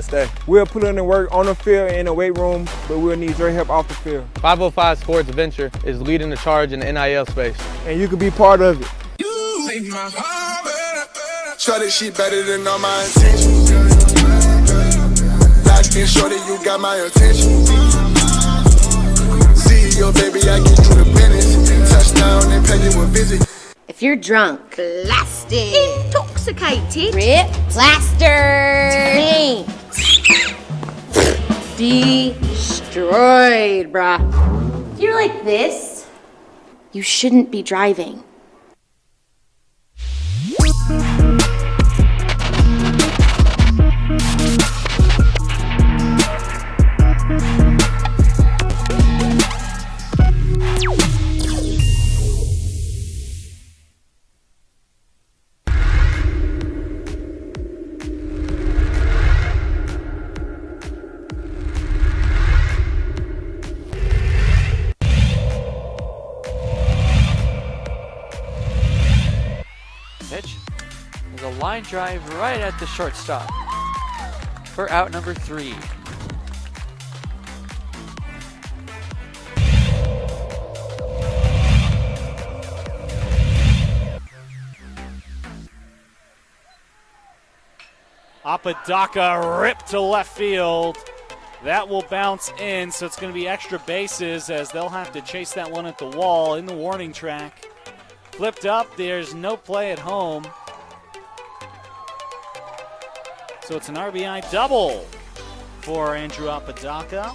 to stay. We'll put in the work on the field and in the weight room, but we'll need your help off the field. 505 Sports Venture is leading the charge in the NIL space. And you can be part of it. Shorty, she better than all my intentions. Locked in, shorty, you got my attention. CEO, baby, I get you the business. Touchdown and pay you a visit. If you're drunk, blasted, intoxicated, rip, plastered, destroyed, bruh. If you're like this, you shouldn't be driving. Line drive right at the shortstop for out number 3. Apodaca ripped to left field. That will bounce in, so it's going to be extra bases as they'll have to chase that one at the wall in the warning track. Flipped up, there's no play at home. So it's an RBI double for Andrew Apodaca.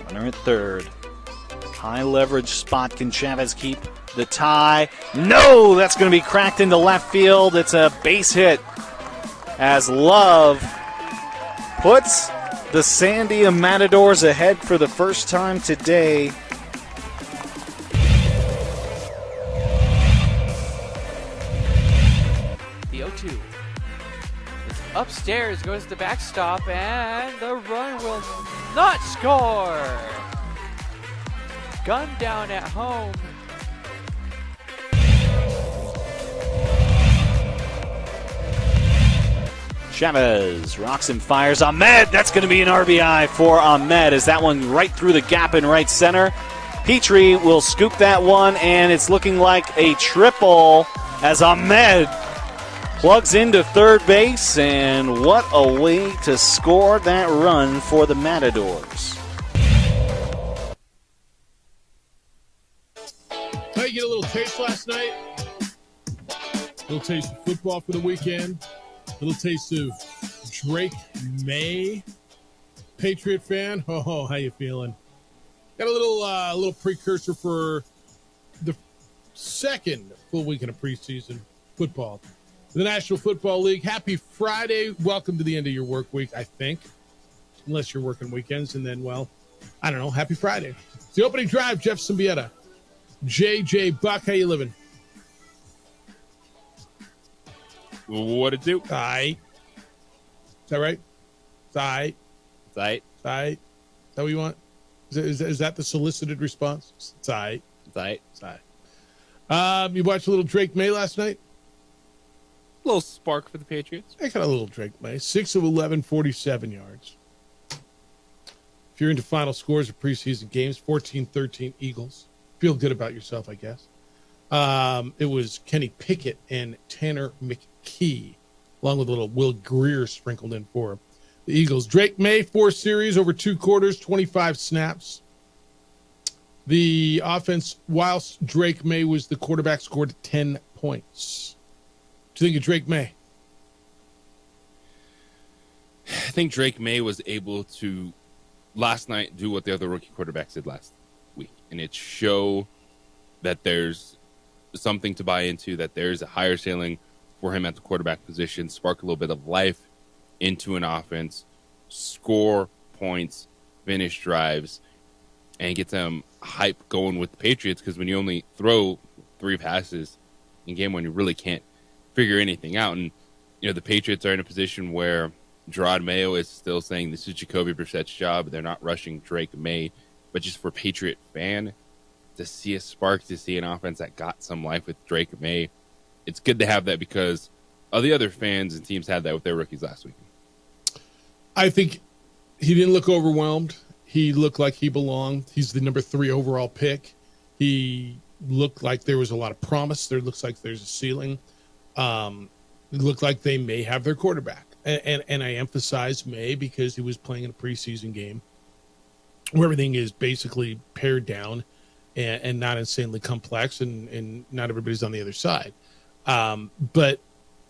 Runner at third. High leverage spot. Can Chavez keep the tie? No, that's going to be cracked into left field. It's a base hit as Love puts the Sandia Matadors ahead for the first time today. Upstairs goes the backstop, and the run will not score. Gun down at home. Chavez rocks and fires. Ahmed, that's going to be an RBI for Ahmed as that one right through the gap in right center. Petrie will scoop that one, and it's looking like a triple as Ahmed plugs into third base, and what a way to score that run for the Matadors. Hey, get a little taste last night. A little taste of football for the weekend. A little taste of Drake May. Patriot fan. Oh, how you feeling? Got a little precursor for the second full weekend of preseason football. The National Football League. Happy Friday. Welcome to the end of your work week, I think. Unless you're working weekends, and then, well, I don't know. Happy Friday. It's the opening drive, Jeff Symbieta. JJ Buck, how you living? What it do? Aye. Is that right? Aye. Aye. Aye. Is that what you want? Is that the solicited response? It's aye. Aye. It's aye. You watched a little Drake May last night? A little spark for the Patriots. I got a little Drake May. 6 of 11, 47 yards. If you're into final scores of preseason games, 14-13 Eagles. Feel good about yourself, I guess. It was Kenny Pickett and Tanner McKee, along with a little Will Greer sprinkled in for the Eagles. Drake May, 4 series over 2 quarters, 25 snaps. The offense, whilst Drake May was the quarterback, scored 10 points. What do you think of Drake May? I think Drake May was able to, last night, do what the other rookie quarterbacks did last week. And it show that there's something to buy into, that there's a higher ceiling for him at the quarterback position, spark a little bit of life into an offense, score points, finish drives, and get some hype going with the Patriots, because when you only throw 3 passes in game one, you really can't figure anything out. And, you know, the Patriots are in a position where Gerard Mayo is still saying this is Jacoby Brissett's job. They're not rushing Drake May. But just for Patriot fan, to see a spark, to see an offense that got some life with Drake May, it's good to have that because the other fans and teams had that with their rookies last week. I think he didn't look overwhelmed. He looked like he belonged. He's the number 3 overall pick. He looked like there was a lot of promise. There looks like there's a ceiling. It looked like they may have their quarterback. And I emphasize may because he was playing in a preseason game where everything is basically pared down and not insanely complex, and not everybody's on the other side. But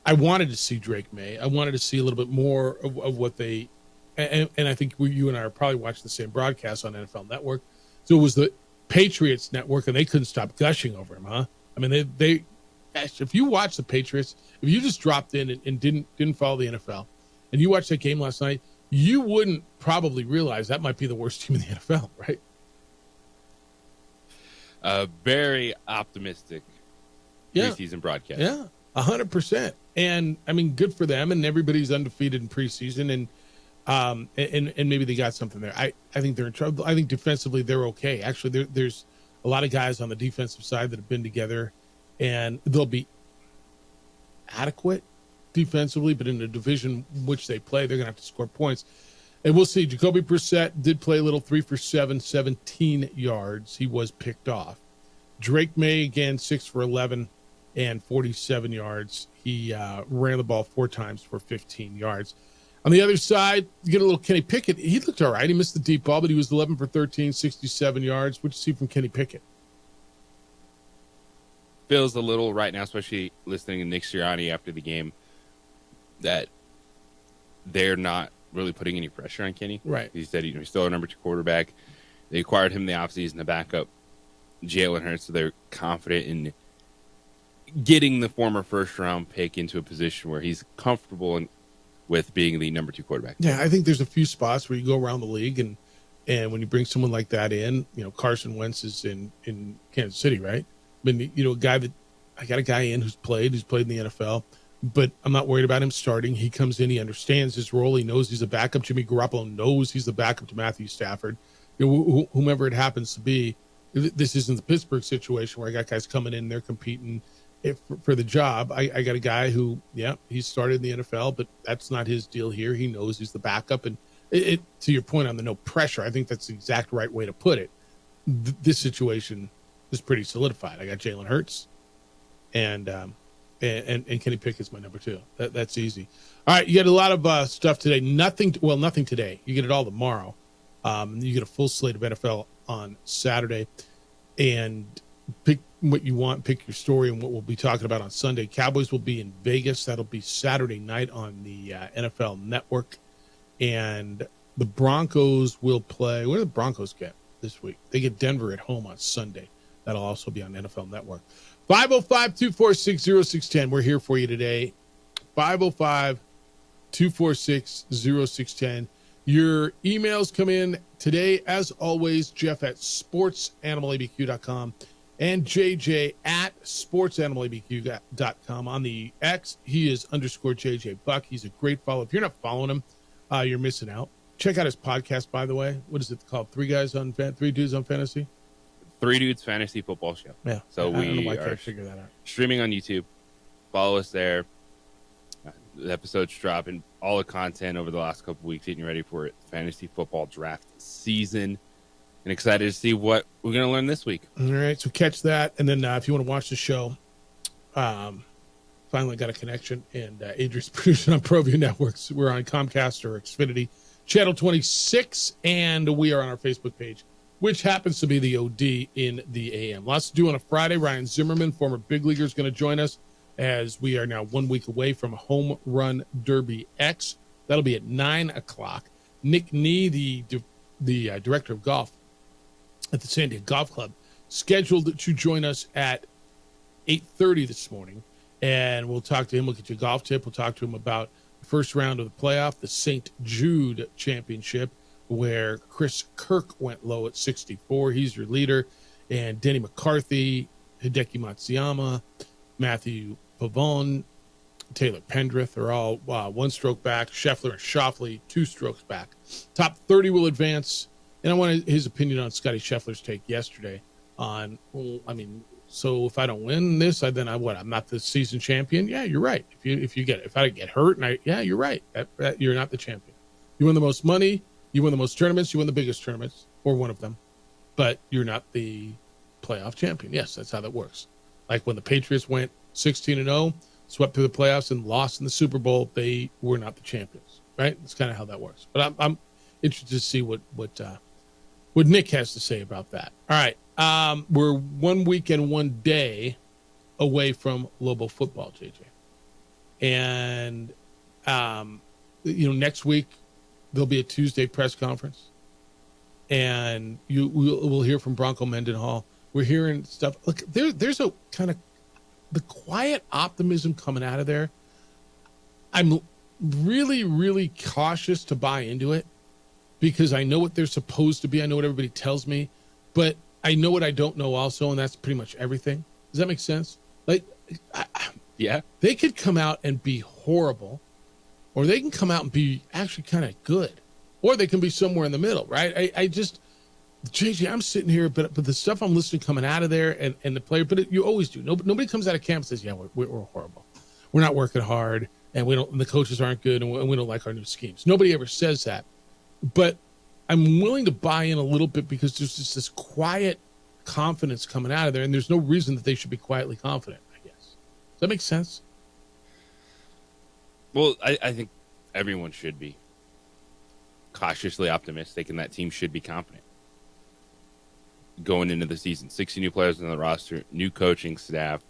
I wanted to see Drake May. I wanted to see a little bit more of what they and I think you and I are probably watching the same broadcast on NFL Network. So it was the Patriots Network, and they couldn't stop gushing over him, huh? I mean, they if you watch the Patriots, if you just dropped in and didn't follow the NFL, and you watched that game last night, you wouldn't probably realize that might be the worst team in the NFL, right? Very optimistic preseason broadcast. Yeah, 100%. And I mean, good for them. And everybody's undefeated in preseason, and maybe they got something there. I think they're in trouble. I think defensively they're okay. Actually, there's a lot of guys on the defensive side that have been together, and they'll be adequate defensively. But in the division which they play, they're going to have to score points. And we'll see. Jacoby Brissett did play a little, 3 for 7, 17 yards. He was picked off. Drake May, again, 6 for 11 and 47 yards. He ran the ball 4 times for 15 yards. On the other side, you get a little Kenny Pickett. He looked all right. He missed the deep ball, but he was 11 for 13, 67 yards. What did you see from Kenny Pickett? Feels a little right now, especially listening to Nick Sirianni after the game, that they're not really putting any pressure on Kenny. Right. He said he's still a number 2 quarterback. They acquired him in the offseason to back up Jalen Hurts, so they're confident in getting the former first-round pick into a position where he's comfortable with being the number 2 quarterback. Yeah, I think there's a few spots where you go around the league, and when you bring someone like that in, Carson Wentz is in Kansas City, right? I mean, I got a guy in who's played in the NFL, but I'm not worried about him starting. He comes in, he understands his role, he knows he's a backup. Jimmy Garoppolo knows he's the backup to Matthew Stafford. Whomever it happens to be, this isn't the Pittsburgh situation where I got guys coming in, they're competing for the job. I got a guy who, he started in the NFL, but that's not his deal here. He knows he's the backup. And to your point on the no pressure, I think that's the exact right way to put it. This situation is pretty solidified. I got Jalen Hurts, and Kenny Pickett's my number 2. That's easy. All right, you get a lot of stuff today. Nothing today. You get it all tomorrow. You get a full slate of NFL on Saturday, and pick what you want, pick your story, and what we'll be talking about on Sunday. Cowboys will be in Vegas. That'll be Saturday night on the NFL Network. And the Broncos will play. Where do the Broncos get this week? They get Denver at home on Sunday. That'll also be on NFL Network. 505-246-0610. We're here for you today. 505-246-0610. Your emails come in today, as always, Jeff at sportsanimалabq.com and JJ at sportsanimалabq.com. On the X, he is _JJ Buck. He's a great follow. If you're not following him, you're missing out. Check out his podcast, by the way. What is it called? 3 Dudes on Fantasy? 3 Dudes Fantasy Football Show. Yeah. So I don't know we why I are can't figure that out. streaming on YouTube. Follow us there. The episodes dropping all the content over the last couple of weeks, getting ready for it. Fantasy football draft season. And excited to see what we're going to learn this week. All right, so catch that. And then if you want to watch the show, finally got a connection. And Adrian's producing on ProView Networks. We're on Comcast or Xfinity, Channel 26. And we are on our Facebook page, which happens to be the OD in the AM. Lots to do on a Friday. Ryan Zimmerman, former big leaguer, is going to join us as we are now 1 week away from Home Run Derby X. That'll be at 9 o'clock. Nick Nee, the director of golf at the San Diego Golf Club, scheduled to join us at 8:30 this morning. And we'll talk to him. We'll get you a golf tip. We'll talk to him about the first round of the playoff, the St. Jude Championship, where Chris Kirk went low at 64. He's your leader. And Denny McCarthy, Hideki Matsuyama, Matthew Pavone, Taylor Pendrith are all 1 stroke back. Scheffler and Schauffele 2 strokes back. Top 30 will advance. And I wanted his opinion on Scotty Scheffler's take yesterday on, So if I don't win this, I'm not the season champion. Yeah, you're right. If I get hurt you're right. That you're not the champion. You win the most money, you win the most tournaments, you win the biggest tournaments, or one of them, but you're not the playoff champion. Yes, that's how that works. Like when the Patriots went 16-0, swept through the playoffs and lost in the Super Bowl, they were not the champions, right? That's kind of how that works. But I'm interested to see what Nick has to say about that. All right. We're 1 week and 1 day away from Lobo football, JJ. And, next week there'll be a Tuesday press conference. And we'll hear from Bronco Mendenhall. We're hearing stuff. Look, there's a kind of the quiet optimism coming out of there. I'm really, really cautious to buy into it because I know what they're supposed to be. I know what everybody tells me, but I know what I don't know also, and that's pretty much everything. Does that make sense? Yeah. They could come out and be horrible, or they can come out and be actually kind of good, or they can be somewhere in the middle, right? JJ, I'm sitting here, but the stuff I'm listening coming out of there and the player, but you always do. Nobody comes out of camp and says, yeah, we're horrible. We're not working hard, and the coaches aren't good, and we don't like our new schemes. Nobody ever says that. But I'm willing to buy in a little bit because there's just this quiet confidence coming out of there, and there's no reason that they should be quietly confident, I guess. Does that make sense? Well, I think everyone should be cautiously optimistic, and that team should be confident going into the season. 60 new players on the roster, new coaching staff.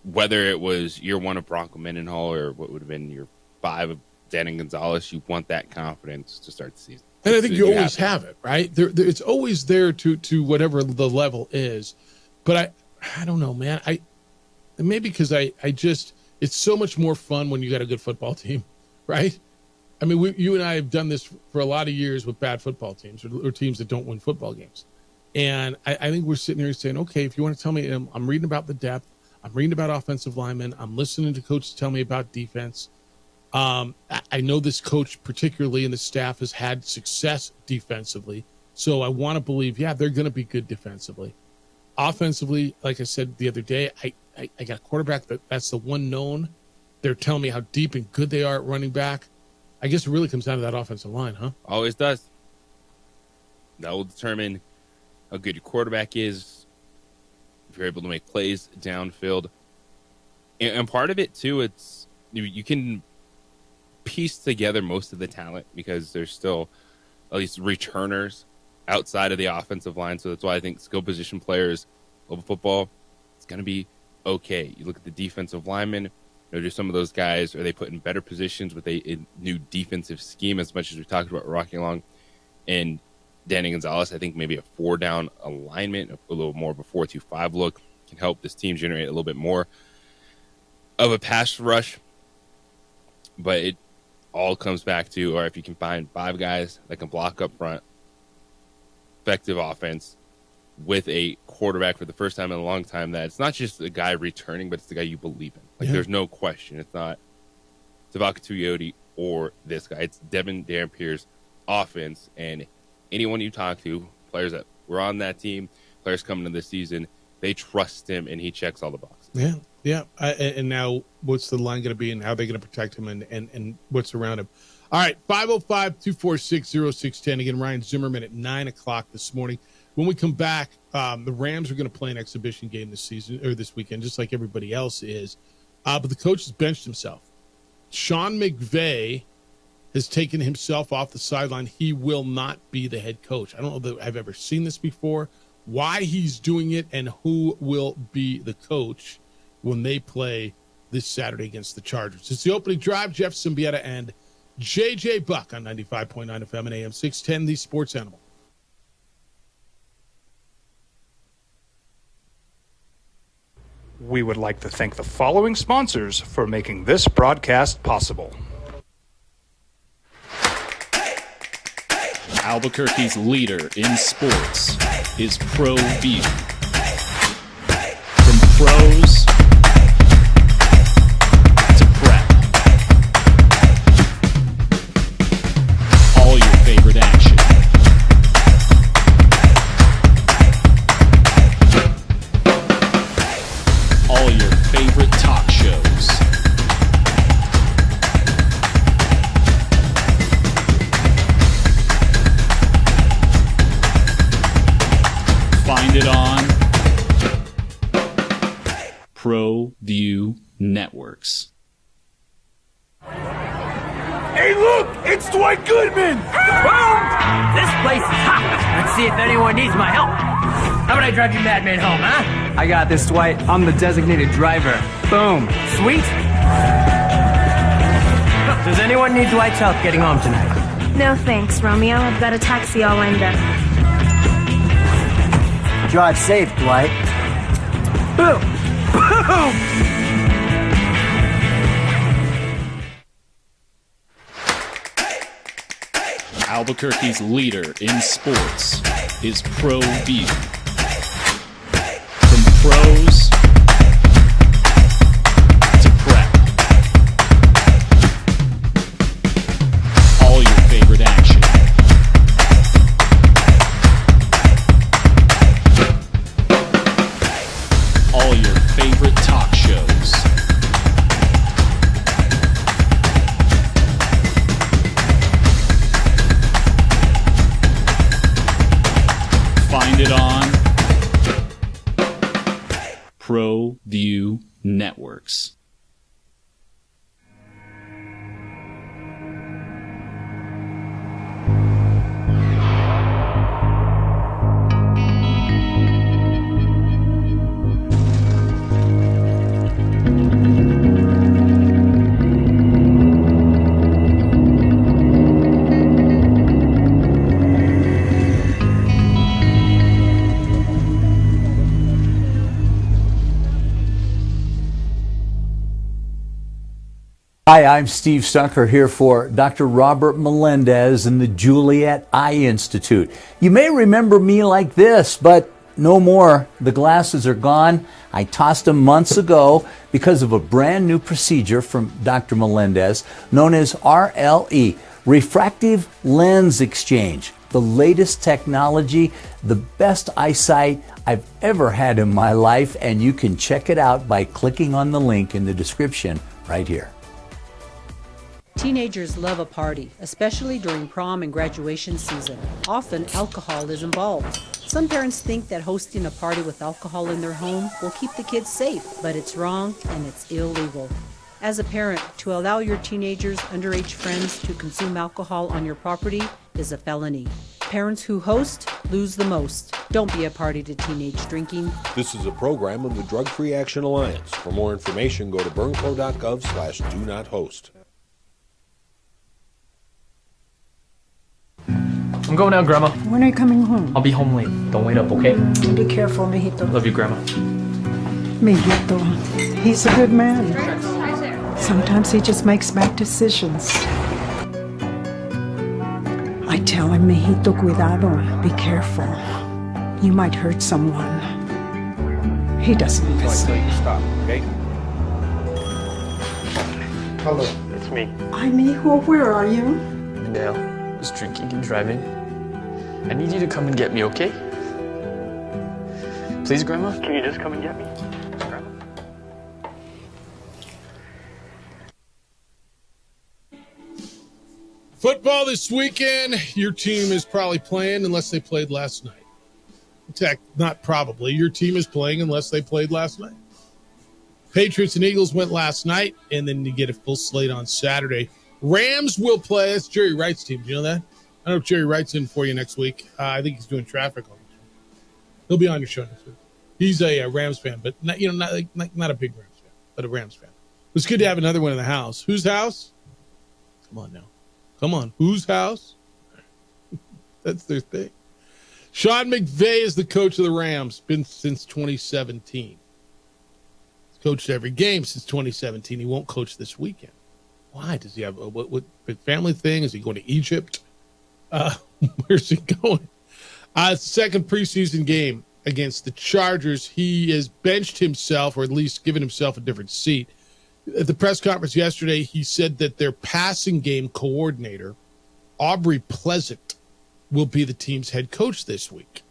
Whether it was year 1 of Bronco Mendenhall or what would have been year 5 of Danny Gonzalez, you want that confidence to start the season. And I think you always have it, right? It's always there to whatever the level is. But I don't know, man. Maybe because I just it's so much more fun when you got a good football team, right? I mean, you and I have done this for a lot of years with bad football teams or teams that don't win football games. And I think we're sitting here saying, okay, if you want to tell me, I'm reading about the depth, I'm reading about offensive linemen, I'm listening to coaches tell me about defense. I know this coach particularly and the staff has had success defensively. So I want to believe, yeah, they're going to be good defensively. Offensively, like I said the other day, I got a quarterback that's the one known. They're telling me how deep and good they are at running back. I guess it really comes down to that offensive line, huh? Always does. That will determine how good your quarterback is, if you're able to make plays downfield. And part of it, too, it's you can piece together most of the talent because there's still at least returners outside of the offensive line. So that's why I think skill position players, global football, it's going to be okay. You look at the defensive linemen, do some of those guys, are they put in better positions with a new defensive scheme, as much as we talked about Rocky Long and Danny Gonzalez? I think maybe a 4-down alignment, a little more of a 4-2-5 look can help this team generate a little bit more of a pass rush. But it all comes back to, or if you can find 5 guys that can block up front, effective offense with a quarterback for the first time in a long time, that it's not just a guy returning, but it's the guy you believe in. There's no question. It's not Tavaka Tuioti or this guy. It's Devin Dampiers' offense, and anyone you talk to, players that were on that team, players coming to this season, they trust him, and he checks all the boxes. Yeah. And now what's the line going to be, and how are they going to protect him, and what's around him? All right, 505-246-0610. Again, Ryan Zimmerman at 9 o'clock this morning. When we come back, the Rams are going to play an exhibition game this weekend, just like everybody else is. But the coach has benched himself. Sean McVay has taken himself off the sideline. He will not be the head coach. I don't know that I've ever seen this before, why he's doing it, and who will be the coach when they play this Saturday against the Chargers. It's the opening drive. Jeff Symbieta and JJ Buck on 95.9 FM and AM 610, the Sports Animal. We would like to thank the following sponsors for making this broadcast possible. Albuquerque's leader in sports is Pro View. From pros to prep, all your favorite action. ProView Networks. Hey, look! It's Dwight Goodman! Boom! This place is hot. Let's see if anyone needs my help. How about I drive you madman home, huh? I got this, Dwight. I'm the designated driver. Boom. Sweet? Does anyone need Dwight's help getting home tonight? No thanks, Romeo. I've got a taxi all lined up. Drive safe, Dwight. Boom! Boom! Albuquerque's leader in sports is ProView. From pros to prep. All your favorite action. All your favorite talk shows. Find it on ProView Networks. Hi, I'm Steve Stucker here for Dr. Robert Melendez and the Juliet Eye Institute. You may remember me like this, but no more. The glasses are gone. I tossed them months ago because of a brand new procedure from Dr. Melendez known as RLE, Refractive Lens Exchange. The latest technology, the best eyesight I've ever had in my life, and you can check it out by clicking on the link in the description right here. Teenagers love a party, especially during prom and graduation season. Often, alcohol is involved. Some parents think that hosting a party with alcohol in their home will keep the kids safe, but it's wrong and it's illegal. As a parent, to allow your teenagers' underage friends to consume alcohol on your property is a felony. Parents who host lose the most. Don't be a party to teenage drinking. This is a program of the Drug Free Action Alliance. For more information, go to burnco.gov/do-not-host. I'm going out, Grandma. When are you coming home? I'll be home late. Don't wait up, okay? Be careful, mijito. Love you, Grandma. Mijito, he's a good man. Sometimes he just makes bad decisions. I tell him, mijito, cuidado, be careful. You might hurt someone. He doesn't listen. Stop, okay? Hello. It's me. Hi, mijo, where are you? Dale was drinking and driving. I need you to come and get me, okay? Please, Grandma? Can you just come and get me? Grandma? Football this weekend. Your team is probably playing unless they played last night. In fact, not probably. Your team is playing unless they played last night. Patriots and Eagles went last night, and then you get a full slate on Saturday. Rams will play. That's Jerry Wright's team. Do you know that? I don't know if Jerry Wright's in for you next week. I think he's doing traffic on this one. He'll be on your show next week. He's a Rams fan, but not a big Rams fan, but a Rams fan. It's good to have another one in the house. Whose house? Come on now. Come on. Whose house? That's their thing. Sean McVay is the coach of the Rams. Been since 2017. He's coached every game since 2017. He won't coach this weekend. Why? Does he have what family thing? Is he going to Egypt? Where's he going? Second preseason game against the Chargers. He has benched himself, or at least given himself a different seat. At the press conference yesterday, he said that their passing game coordinator, Aubrey Pleasant, will be the team's head coach this week.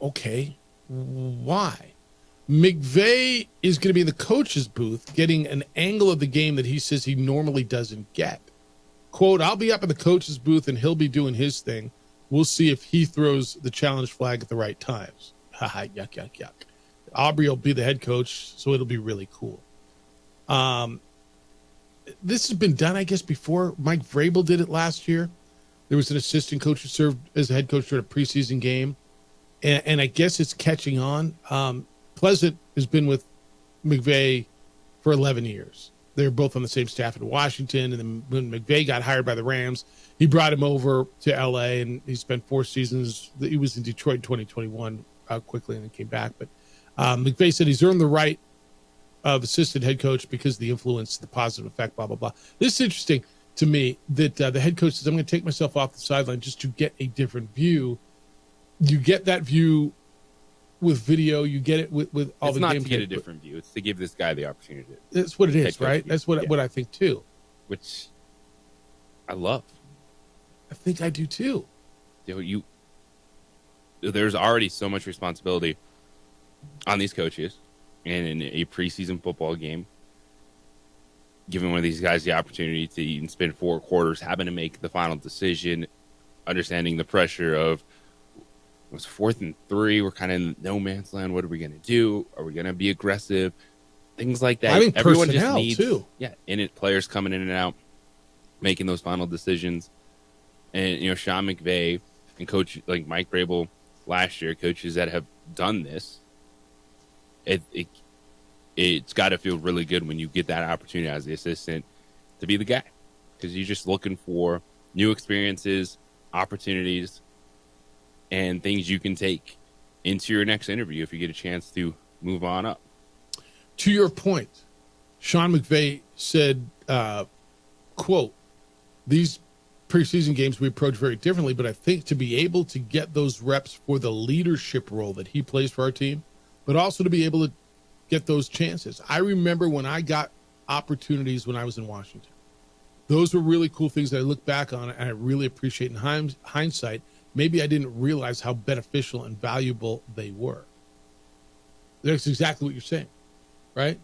Okay, why? McVay is going to be in the coach's booth getting an angle of the game that he says he normally doesn't get. Quote, I'll be up in the coach's booth and he'll be doing his thing. We'll see if he throws the challenge flag at the right times. Haha, yuck, yuck, yuck. Aubrey will be the head coach, so it'll be really cool. This has been done, I guess, before. Mike Vrabel did it last year. There was an assistant coach who served as a head coach during a preseason game, and I guess it's catching on. Pleasant has been with McVay for 11 years. They were both on the same staff in Washington, and then when McVay got hired by the Rams, he brought him over to L.A., and he spent 4 seasons. He was in Detroit in 2021 quickly and then came back. But McVay said he's earned the right of assistant head coach because of the influence, the positive effect, blah, blah, blah. This is interesting to me that the head coach says, I'm going to take myself off the sideline just to get a different view. You get that view with video. You get it with all it's the not games. To get a different view. It's to give this guy the opportunity. That's what it is, right? That's what I think, too. Which I love. I think I do, too. There's already so much responsibility on these coaches. And in a preseason football game, giving one of these guys the opportunity to even spend 4 quarters, having to make the final decision, understanding the pressure of it was 4th and 3, we're kind of in no man's land. What are we going to do? Are we going to be aggressive? Things like that. I think everyone personnel, just needs too. Players coming in and out, making those final decisions. And Sean McVay and coach like Mike Vrabel last year, coaches that have done this. It's got to feel really good when you get that opportunity as the assistant to be the guy, because you're just looking for new experiences, opportunities, and things you can take into your next interview if you get a chance to move on up. To your point, Sean McVay said, quote, these preseason games we approach very differently, but I think to be able to get those reps for the leadership role that he plays for our team, but also to be able to get those chances. I remember when I got opportunities when I was in Washington. Those were really cool things that I look back on and I really appreciate in hindsight. Maybe I didn't realize how beneficial and valuable they were. That's exactly what you're saying, right?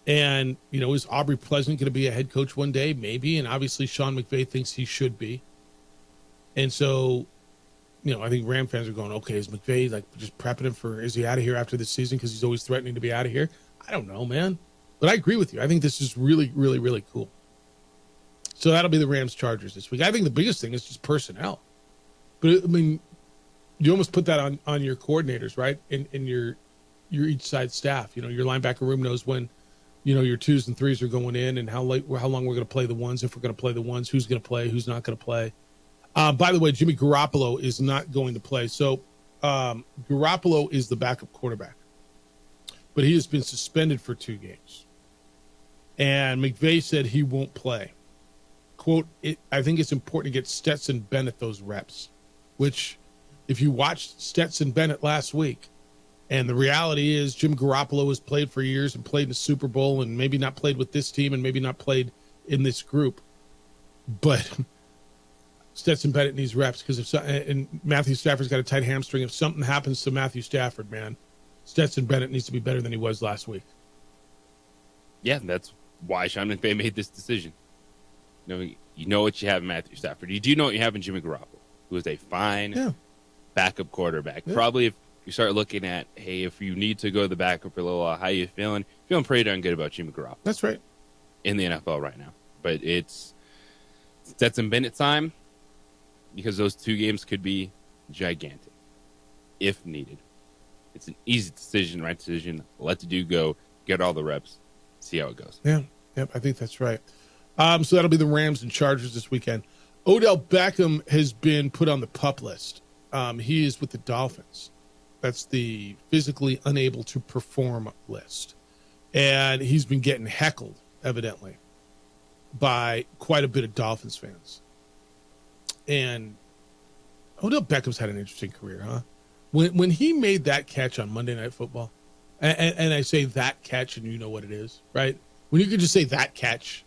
And, is Aubrey Pleasant going to be a head coach one day? Maybe. And obviously Sean McVay thinks he should be. And so, I think Ram fans are going, okay, is McVay just prepping him is he out of here after this season because he's always threatening to be out of here? I don't know, man. But I agree with you. I think this is really, really, really cool. So that'll be the Rams-Chargers this week. I think the biggest thing is just personnel. But, you almost put that on your coordinators, right? In your each side staff. Your linebacker room knows when, your 2s and 3s are going in and how long we're going to play the ones, if we're going to play the ones, who's going to play, who's not going to play. By the way, Jimmy Garoppolo is not going to play. So Garoppolo is the backup quarterback, but he has been suspended for 2 games. And McVay said he won't play. Quote, I think it's important to get Stetson Bennett those reps, which if you watched Stetson Bennett last week, and the reality is Jim Garoppolo has played for years and played in the Super Bowl and maybe not played with this team and maybe not played in this group, but Stetson Bennett needs reps because and Matthew Stafford's got a tight hamstring. If something happens to Matthew Stafford, man, Stetson Bennett needs to be better than he was last week. Yeah, that's why Sean McVay made this decision. You know what you have in Matthew Stafford. You do know what you have in Jimmy Garoppolo, who is a fine backup quarterback. Yeah. Probably if you start looking at, hey, if you need to go to the backup for a little while, how you feeling? Feeling pretty darn good about Jimmy Garoppolo. That's right. In the NFL right now. But it's Stetson Bennett time, because those 2 games could be gigantic if needed. It's an easy decision, right decision. Let the dude go, get all the reps, see how it goes. Yeah, yep, I think that's right. So that'll be the Rams and Chargers this weekend. Odell Beckham has been put on the PUP list. He is with the Dolphins. That's the physically unable to perform list. And he's been getting heckled, evidently, by quite a bit of Dolphins fans. And Odell Beckham's had an interesting career, huh? When he made that catch on Monday Night Football, and I say that catch, and you know what it is, right? When you could just say that catch,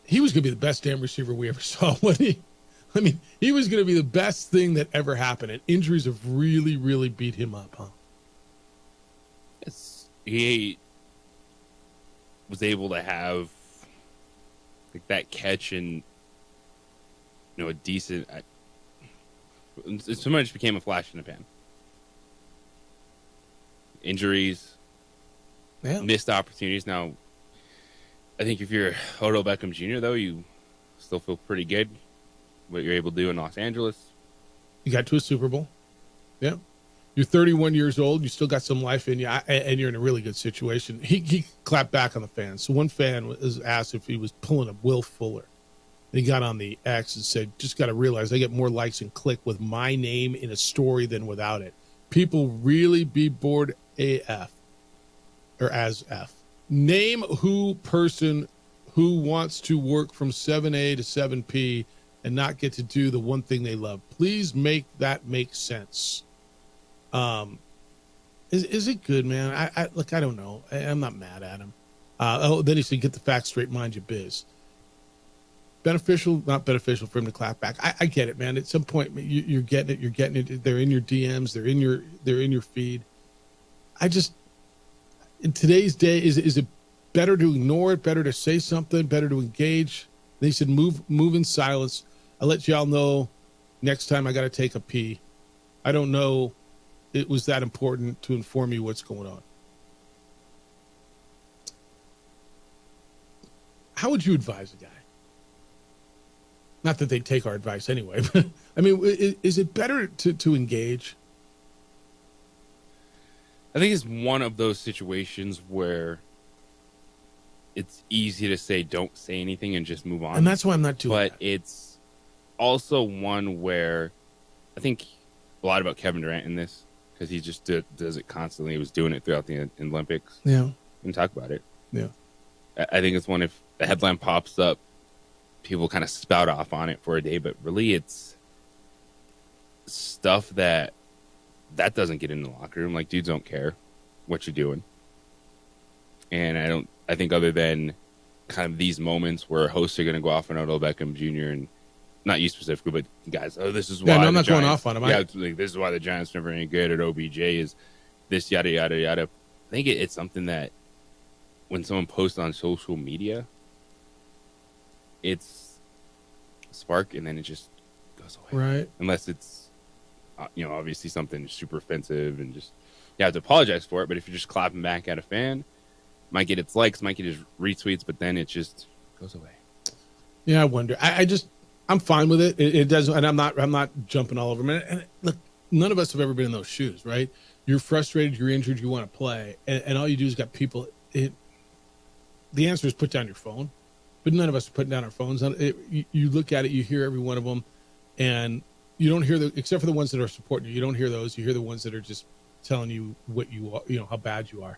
he was going to be the best damn receiver we ever saw, wasn't he? I mean, he was going to be the best thing that ever happened, and injuries have really, really beat him up, huh? Yes. He was able to have that catch and a decent. It so much became a flash in the pan. injuries, missed opportunities. Now, I think if you're Odell Beckham Jr., though, you still feel pretty good what you're able to do in Los Angeles. You got to a Super Bowl. Yeah. You're 31 years old. You still got some life in you, and you're in a really good situation. He clapped back on the fans. So one fan was asked if he was pulling a Will Fuller. He got on the X and said, just got to realize I get more likes and click with my name in a story than without it. People really be bored AF or as F. Name person who wants to work from 7A to 7P and not get to do the one thing they love. Please make that make sense. Is it good, man? I don't know. I'm not mad at him. Then he said, get the facts straight, mind your biz. Beneficial, not beneficial for him to clap back. I get it, man. At some point, you're getting it. You're getting it. They're in your DMs. They're in your feed. In today's day, is it better to ignore it? Better to say something? Better to engage? They said, move in silence. I'll let y'all know next time I got to take a pee. I don't know. It was that important to inform you what's going on. How would you advise a guy? Not that they take our advice anyway, but I mean, is it better to engage? I think it's one of those situations where it's easy to say don't say anything and just move on. And that's why I'm not doing But that. it's also one where I think a lot about Kevin Durant in this, because he just does it constantly. He was doing it throughout the Olympics. Yeah. And talk about it. Yeah. I think it's one, if the headline pops up, people kind of spout off on it for a day, but really it's stuff that doesn't get in the locker room. Like, dudes don't care what you're doing. And I think other than kind of these moments where hosts are going to go off on Odell Beckham Jr. and not you specifically, but guys, this is why. Yeah, no, I'm not Giants, going off on him. Yeah, like, this is why the Giants never any good at OBJ is this, yada, yada, yada. I think it's something that when someone posts on social media, it's a spark and then it just goes away. Right. Unless it's, obviously something super offensive and just, you have to apologize for it. But if you're just clapping back at a fan, might get its likes, might get his retweets, but then it just goes away. Yeah, I wonder. I'm fine with it. It does, and I'm not jumping all over him. And look, none of us have ever been in those shoes, right? You're frustrated, you're injured, you want to play, and all you do is got people. The answer is put down your phone, but none of us are putting down our phones. You look at it, you hear every one of them, and you don't hear except for the ones that are supporting you. You don't hear those. You hear the ones that are just telling you what you are, how bad you are.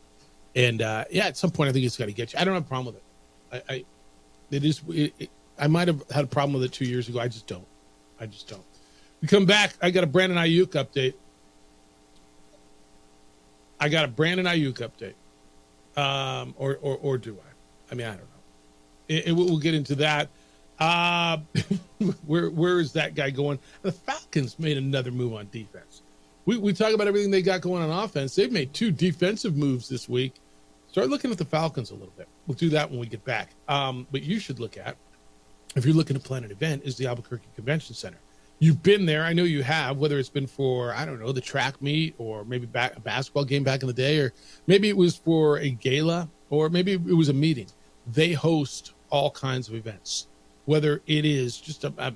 And at some point, I think it's got to get you. I don't have a problem with it. I might have had a problem with it 2 years ago. I just don't. We come back. I got a Brandon Ayuk update. Or do I? I mean, I don't know. We'll get into that. Where is that guy going? The Falcons made another move on defense. We talk about everything they got going on offense. They've made 2 defensive moves this week. Start looking at the Falcons a little bit. We'll do that when we get back. But you should look at, if you're looking to plan an event, is the Albuquerque Convention Center. You've been there. I know you have, whether it's been for, I don't know, the track meet or maybe a basketball game back in the day, or maybe it was for a gala, or maybe it was a meeting. They host all kinds of events, whether it is just a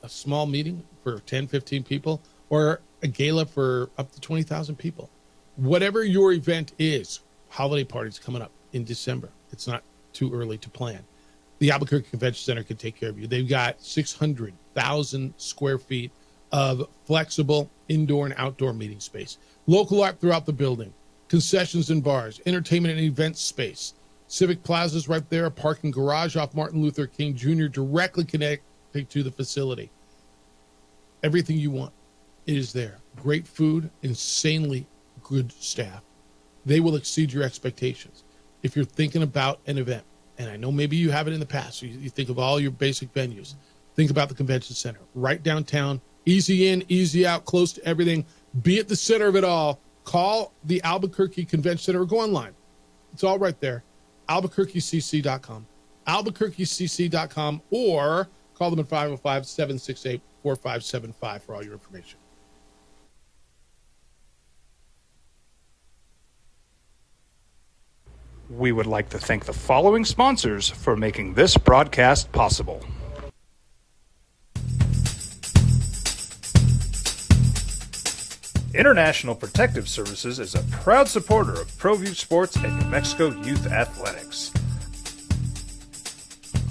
small meeting for 10, 15 people or a gala for up to 20,000 people. Whatever your event is, holiday parties coming up in December. It's not too early to plan. The Albuquerque Convention Center can take care of you. They've got 600,000 square feet of flexible indoor and outdoor meeting space. Local art throughout the building, concessions and bars, entertainment and event space. Civic Plaza's right there, a parking garage off Martin Luther King Jr. directly connected to the facility. Everything you want is there. Great food, insanely good staff. They will exceed your expectations. If you're thinking about an event, and I know maybe you have it in the past, so you think of all your basic venues, think about the convention center, right downtown, easy in, easy out, close to everything, be at the center of it all. Call the Albuquerque Convention Center or go online. It's all right there. AlbuquerqueCC.com. AlbuquerqueCC.com, or call them at 505-768-4575 for all your information. We would like to thank the following sponsors for making this broadcast possible. International Protective Services is a proud supporter of ProView Sports and New Mexico Youth Athletics.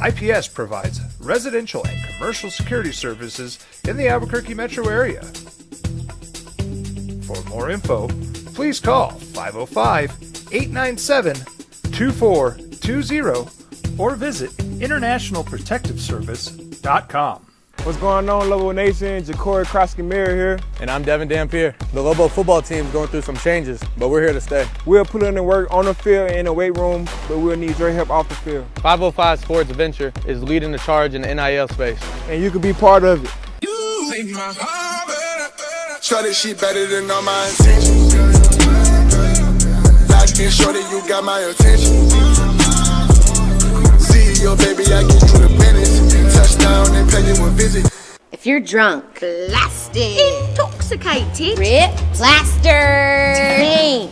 IPS provides residential and commercial security services in the Albuquerque metro area. For more info, please call 505-897-2420 or visit internationalprotectiveservice.com. What's going on, Lobo Nation? Ja'Cory Krosky-Miller here. And I'm Devin Dampier. The Lobo football team is going through some changes, but we're here to stay. We'll put in the work on the field and in the weight room, but we'll need your help off the field. 505 Sports Venture is leading the charge in the NIL space. And you can be part of it. Shorty, she better than all my intentions. Like and shorty, you got my attention. CEO, baby, I get you the business. Touchdown and pay you a visit. If you're drunk, blasted, intoxicated, rip, plastered,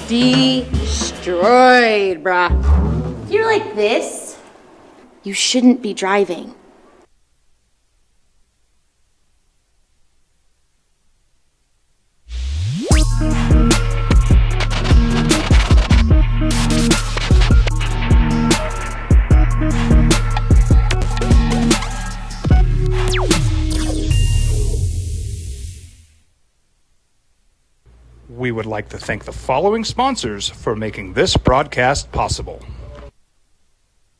destroyed, bruh. If you're like this, you shouldn't be driving. We would like to thank the following sponsors for making this broadcast possible.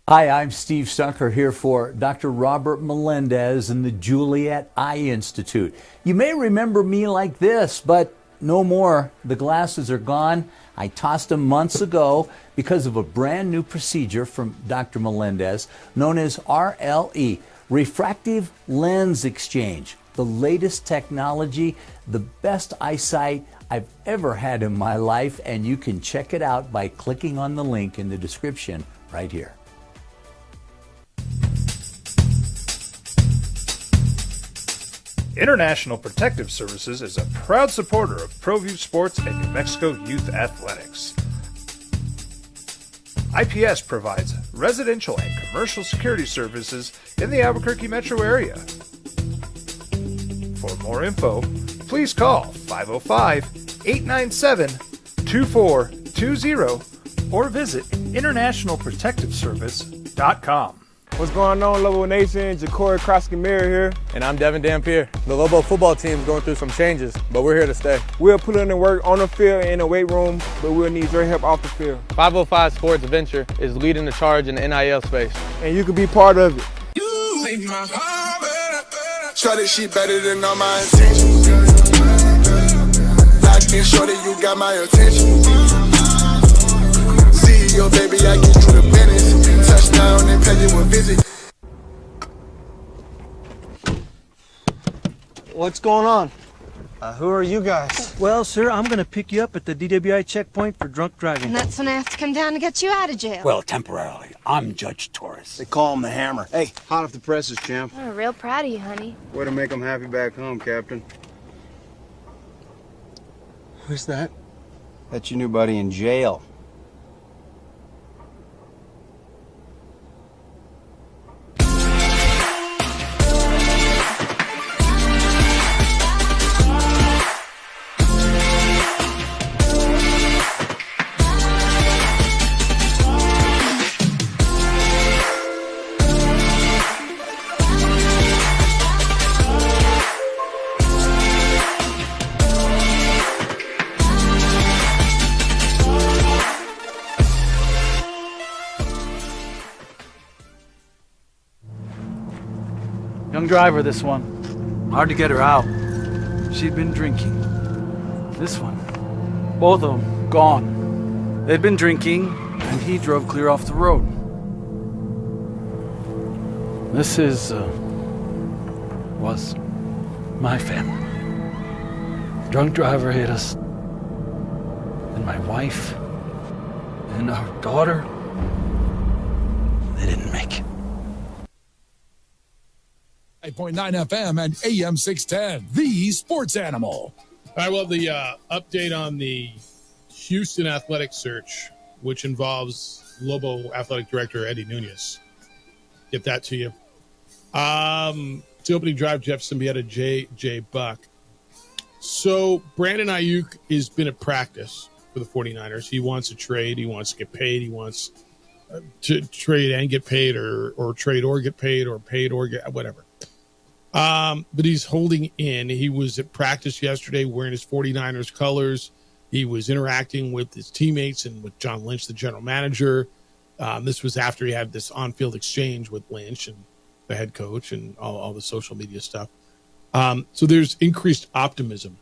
Hi, I'm Steve Stucker here for Dr. Robert Melendez and the Juliet Eye Institute. You may remember me like this, but no more. The glasses are gone. I tossed them months ago because of a brand new procedure from Dr. Melendez known as RLE, Refractive Lens Exchange. The latest technology, the best eyesight I've ever had in my life, and you can check it out by clicking on the link in the description right here. International Protective Services is a proud supporter of ProView Sports and New Mexico Youth Athletics. IPS provides residential and commercial security services in the Albuquerque metro area. For more info, please call 505-897-2420 or visit internationalprotectiveservice.com. What's going on, Lobo Nation? Ja'Cory Krosky-Miller here. And I'm Devin Dampier. The Lobo football team is going through some changes, but we're here to stay. We'll put in the work on the field and in the weight room, but we'll need your help off the field. 505 Sports Venture is leading the charge in the NIL space. And you can be part of it. Shorty, she better than all my intentions. Like and shorty, you got my attention. CEO, baby, I get you the business. Touchdown and pay you a visit. What's going on? Who are you guys? Well, sir, I'm going to pick you up at the DWI checkpoint for drunk driving. And that's when I have to come down to get you out of jail. Well, temporarily. I'm Judge Torres. They call him the Hammer. Hey, hot off the presses, champ. I'm real proud of you, honey. Way to make them happy back home, Captain. Who's that? That's your new buddy in jail. Young driver, this one. Hard to get her out. She'd been drinking. This one. Both of them gone. They'd been drinking, and he drove clear off the road. This was my family. Drunk driver hit us. And my wife and our daughter, they didn't make it. 8.9 FM and AM 610, the sports animal. All right, well, the update on the Houston athletic search, which involves Lobo athletic director Eddie Nunez. Get that to you. It's the opening drive, Jeff Symbieta, J. Buck. So Brandon Ayuk has been at practice for the 49ers. He wants to trade. He wants to get paid. He wants to trade and get paid, or trade or get paid, or paid or get whatever. But he's holding in. He was at practice yesterday wearing his 49ers colors. He was interacting with his teammates and with John Lynch, the general manager. This was after he had this on-field exchange with Lynch and the head coach and all the social media stuff. So there's increased optimism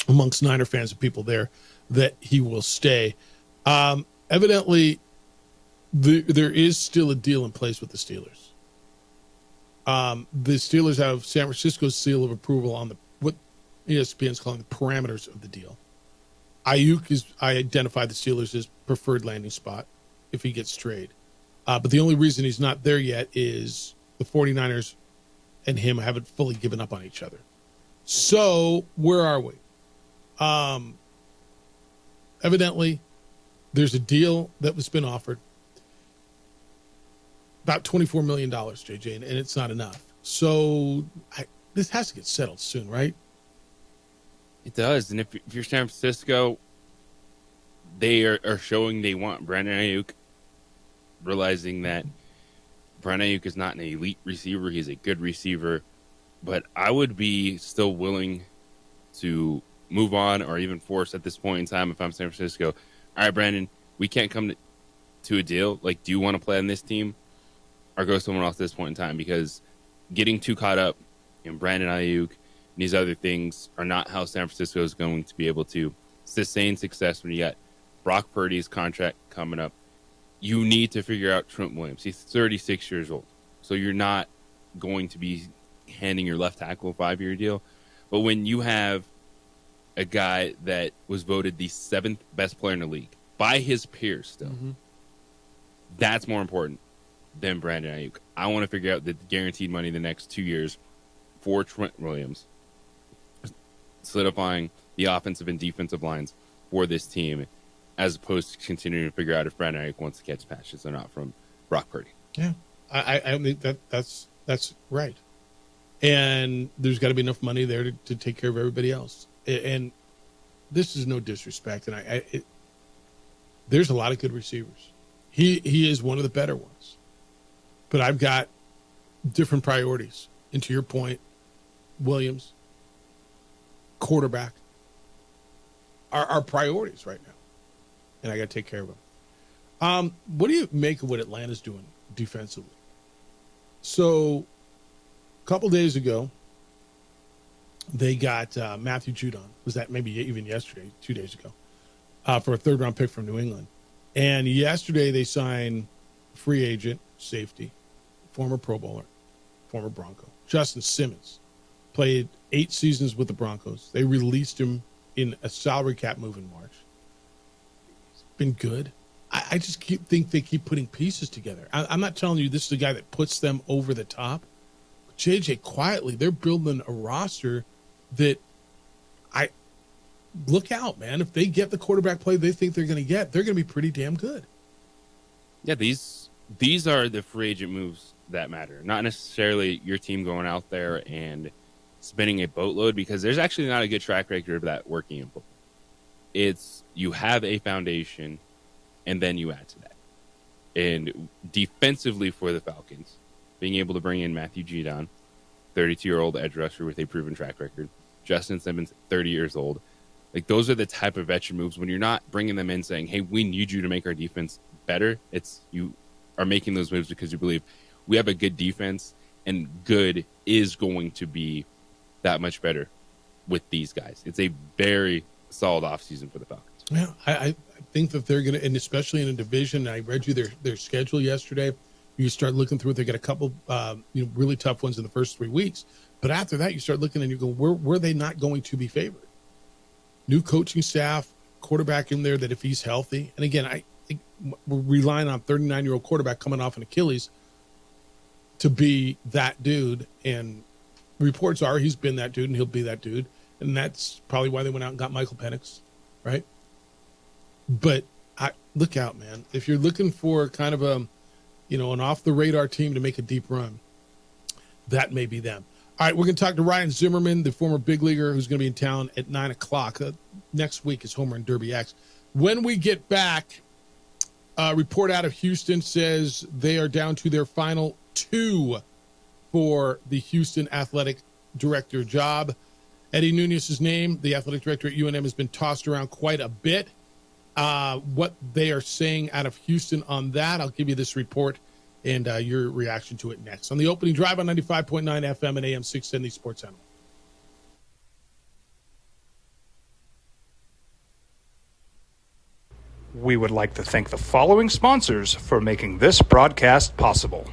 amongst Niner fans and people there that he will stay. Evidently, there is still a deal in place with the Steelers. The Steelers have San Francisco's seal of approval on what ESPN's calling the parameters of the deal. Ayuk I identified the Steelers as preferred landing spot if he gets traded. But the only reason he's not there yet is the 49ers and him haven't fully given up on each other. So where are we? Evidently, there's a deal that was been offered. About $24 million, JJ, and it's not enough. So this has to get settled soon, right? It does. And if you're San Francisco, they are showing they want Brandon Ayuk, realizing that Brandon Ayuk is not an elite receiver. He's a good receiver. But I would be still willing to move on or even force at this point in time if I'm San Francisco. All right, Brandon, we can't come to a deal. Like, do you want to play on this team or go somewhere else at this point in time? Because getting too caught up in Brandon Ayuk and these other things are not how San Francisco is going to be able to sustain success when you got Brock Purdy's contract coming up. You need to figure out Trent Williams. He's 36 years old. So you're not going to be handing your left tackle a 5-year deal. But when you have a guy that was voted the 7th best player in the league by his peers still, that's more important than Brandon Ayuk. I want to figure out the guaranteed money the next 2 years for Trent Williams, solidifying the offensive and defensive lines for this team, as opposed to continuing to figure out if Brandon Ayuk wants to catch passes or not from Brock Purdy. Yeah, I think that's right. And there's got to be enough money there to take care of everybody else. And this is no disrespect. And there's a lot of good receivers. He is one of the better ones. But I've got different priorities. And to your point, Williams, quarterback, are priorities right now. And I got to take care of them. What do you make of what Atlanta's doing defensively? So a couple days ago, they got Matthew Judon. Was that maybe even yesterday, 2 days ago, for a 3rd-round pick from New England. And yesterday they signed free agent safety, former Pro Bowler, former Bronco, Justin Simmons. Played 8 seasons with the Broncos. They released him in a salary cap move in March. It's been good. I just think they keep putting pieces together. I'm not telling you this is the guy that puts them over the top. But JJ, quietly, they're building a roster that look out, man. If they get the quarterback play they think they're going to get, they're going to be pretty damn good. Yeah, these are the free agent moves that matter, not necessarily your team going out there and spending a boatload, because there's actually not a good track record of that working in football. It's you have a foundation and then you add to that. And defensively for the Falcons, being able to bring in Matthew Judon, 32-year-old edge rusher with a proven track record, Justin Simmons, 30 years old. Like, those are the type of veteran moves when you're not bringing them in saying, hey, we need you to make our defense better. It's you are making those moves because you believe we have a good defense and good is going to be that much better with these guys. It's a very solid offseason for the Falcons. Yeah, I think that they're going to, and especially in a division, I read you their schedule yesterday. You start looking through it, they got a couple really tough ones in the first 3 weeks. But after that, you start looking and you go, where are they not going to be favored? New coaching staff, quarterback in there that if he's healthy, and again, I think we're relying on a 39-year-old quarterback coming off an Achilles to be that dude. And reports are he's been that dude and he'll be that dude. And that's probably why they went out and got Michael Penix, right? But look out, man. If you're looking for kind of an off-the-radar team to make a deep run, that may be them. All right, we're going to talk to Ryan Zimmerman, the former big leaguer who's going to be in town at 9 o'clock. Next week is Homer and Derby X. When we get back, a report out of Houston says they are down to their final 2 for the Houston athletic director job. Eddie Nunez's name, the athletic director at UNM, has been tossed around quite a bit. What they are saying out of Houston on that, I'll give you this report and your reaction to it next. On the opening drive on 95.9 FM and AM 670 Sports Animal. We would like to thank the following sponsors for making this broadcast possible.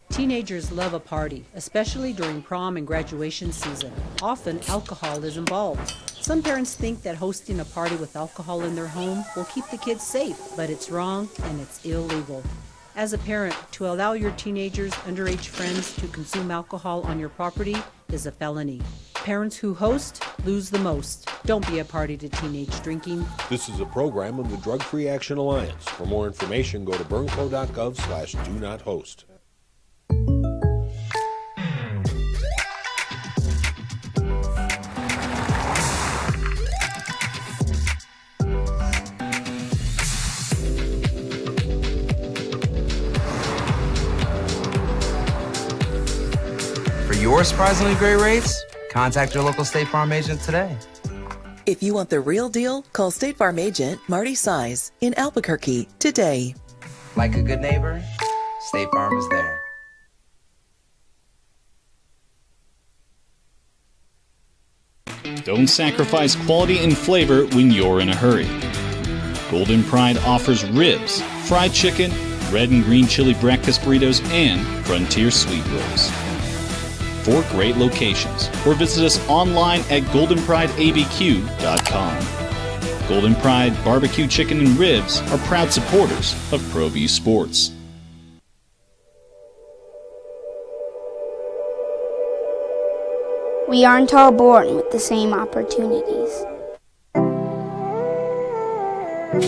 Teenagers love a party, especially during prom and graduation season. Often, alcohol is involved. Some parents think that hosting a party with alcohol in their home will keep the kids safe, but it's wrong and it's illegal. As a parent, to allow your teenagers' underage friends to consume alcohol on your property is a felony. Parents who host lose the most. Don't be a party to teenage drinking. This is a program of the Drug Free Action Alliance. For more information, go to burnco.gov/do-not-host. For your surprisingly great rates, contact your local State Farm agent today. If you want the real deal, call State Farm agent Marty Size in Albuquerque today. Like a good neighbor, State Farm is there. Don't sacrifice quality and flavor when you're in a hurry. Golden Pride offers ribs, fried chicken, red and green chili breakfast burritos, and frontier sweet rolls. 4 great locations, or visit us online at goldenprideabq.com. Golden Pride Barbecue Chicken and Ribs are proud supporters of ProView Sports. We aren't all born with the same opportunities.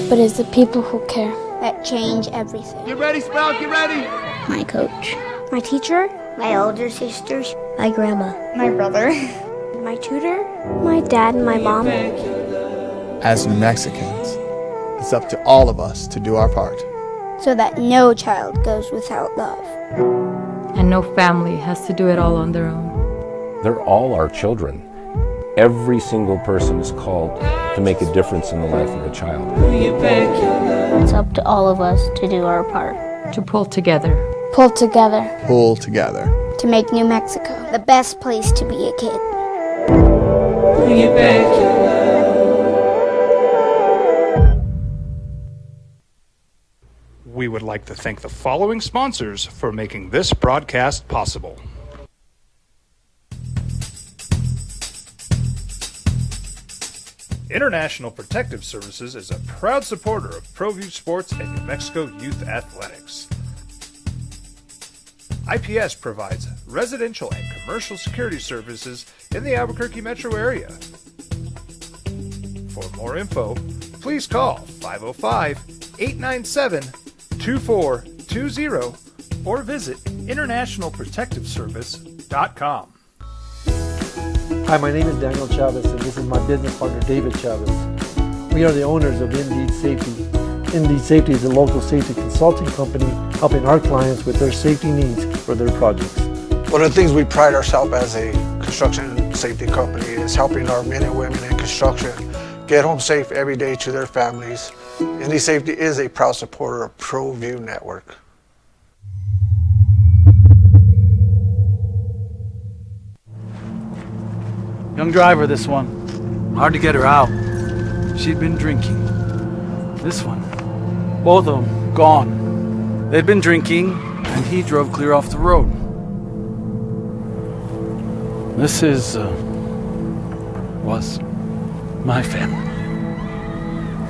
But it's the people who care that change everything. Get ready, Sprout, get ready! My coach, my teacher, my older sisters, my grandma, my brother, my tutor, my dad, and my mom. As New Mexicans, it's up to all of us to do our part. So that no child goes without love. And no family has to do it all on their own. They're all our children. Every single person is called to make a difference in the life of a child. It's up to all of us to do our part. To pull together. Pull together. Pull together. To make New Mexico the best place to be a kid. We would like to thank the following sponsors for making this broadcast possible. International Protective Services is a proud supporter of ProView Sports and New Mexico Youth Athletics. IPS provides residential and commercial security services in the Albuquerque metro area. For more info, please call 505-897-2420 or visit internationalprotectiveservice.com. Hi, my name is Daniel Chavez, and this is my business partner, David Chavez. We are the owners of Indeed Safety. Indeed Safety is a local safety consulting company helping our clients with their safety needs for their projects. One of the things we pride ourselves as a construction safety company is helping our men and women in construction get home safe every day to their families. Indeed Safety is a proud supporter of ProView Network. Young driver, this one. Hard to get her out. She'd been drinking. This one. Both of them gone. They'd been drinking, and he drove clear off the road. This was my family.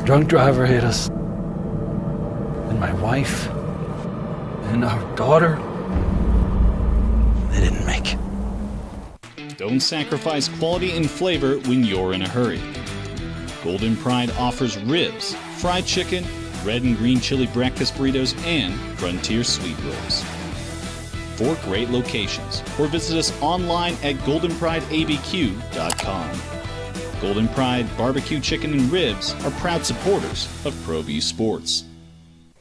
Drunk driver hit us. And my wife and our daughter, they didn't make it. Don't sacrifice quality and flavor when you're in a hurry. Golden Pride offers ribs, fried chicken, red and green chili breakfast burritos, and Frontier sweet rolls. 4 great locations, or visit us online at goldenprideabq.com. Golden Pride Barbecue Chicken and Ribs are proud supporters of ProView Sports.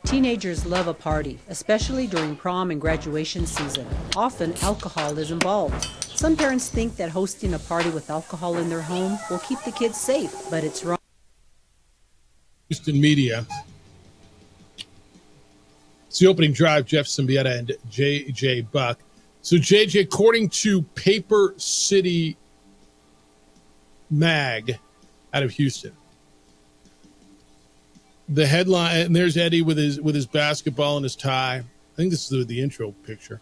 Teenagers love a party, especially during prom and graduation season. Often, alcohol is involved. Some parents think that hosting a party with alcohol in their home will keep the kids safe, but it's wrong. Houston Media. It's the opening drive, Jeff Symbieta and J.J. Buck. So, J.J., according to Paper City Mag out of Houston, the headline, and there's Eddie with his basketball and his tie. I think this is the intro picture.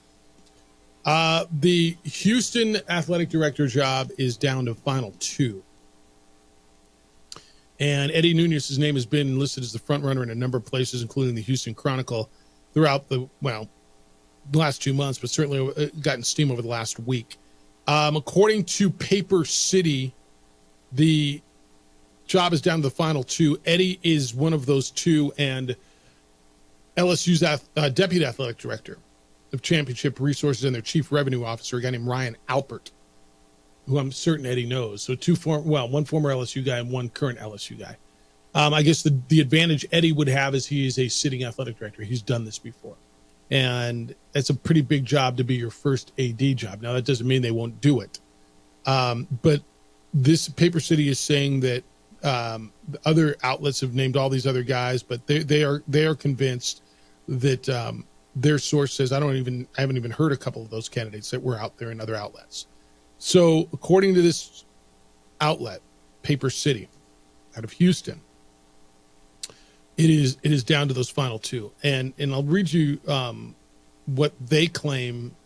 The Houston athletic director job is down to final 2. And Eddie Nunez's name has been listed as the front runner in a number of places, including the Houston Chronicle, throughout the last 2 months, but certainly gotten steam over the last week. According to Paper City, the job is down to the final 2. Eddie is one of those 2, and LSU's deputy athletic director of championship resources and their chief revenue officer, a guy named Ryan Alpert, who I'm certain Eddie knows. So one former LSU guy and one current LSU guy. I guess the advantage Eddie would have is he is a sitting athletic director. He's done this before. And it's a pretty big job to be your first AD job. Now, that doesn't mean they won't do it. But this Paper City is saying that other outlets have named all these other guys, but they are convinced that their source says, I haven't even heard a couple of those candidates that were out there in other outlets. So according to this outlet, Paper City out of Houston, it is down to those final 2. And I'll read you what they claim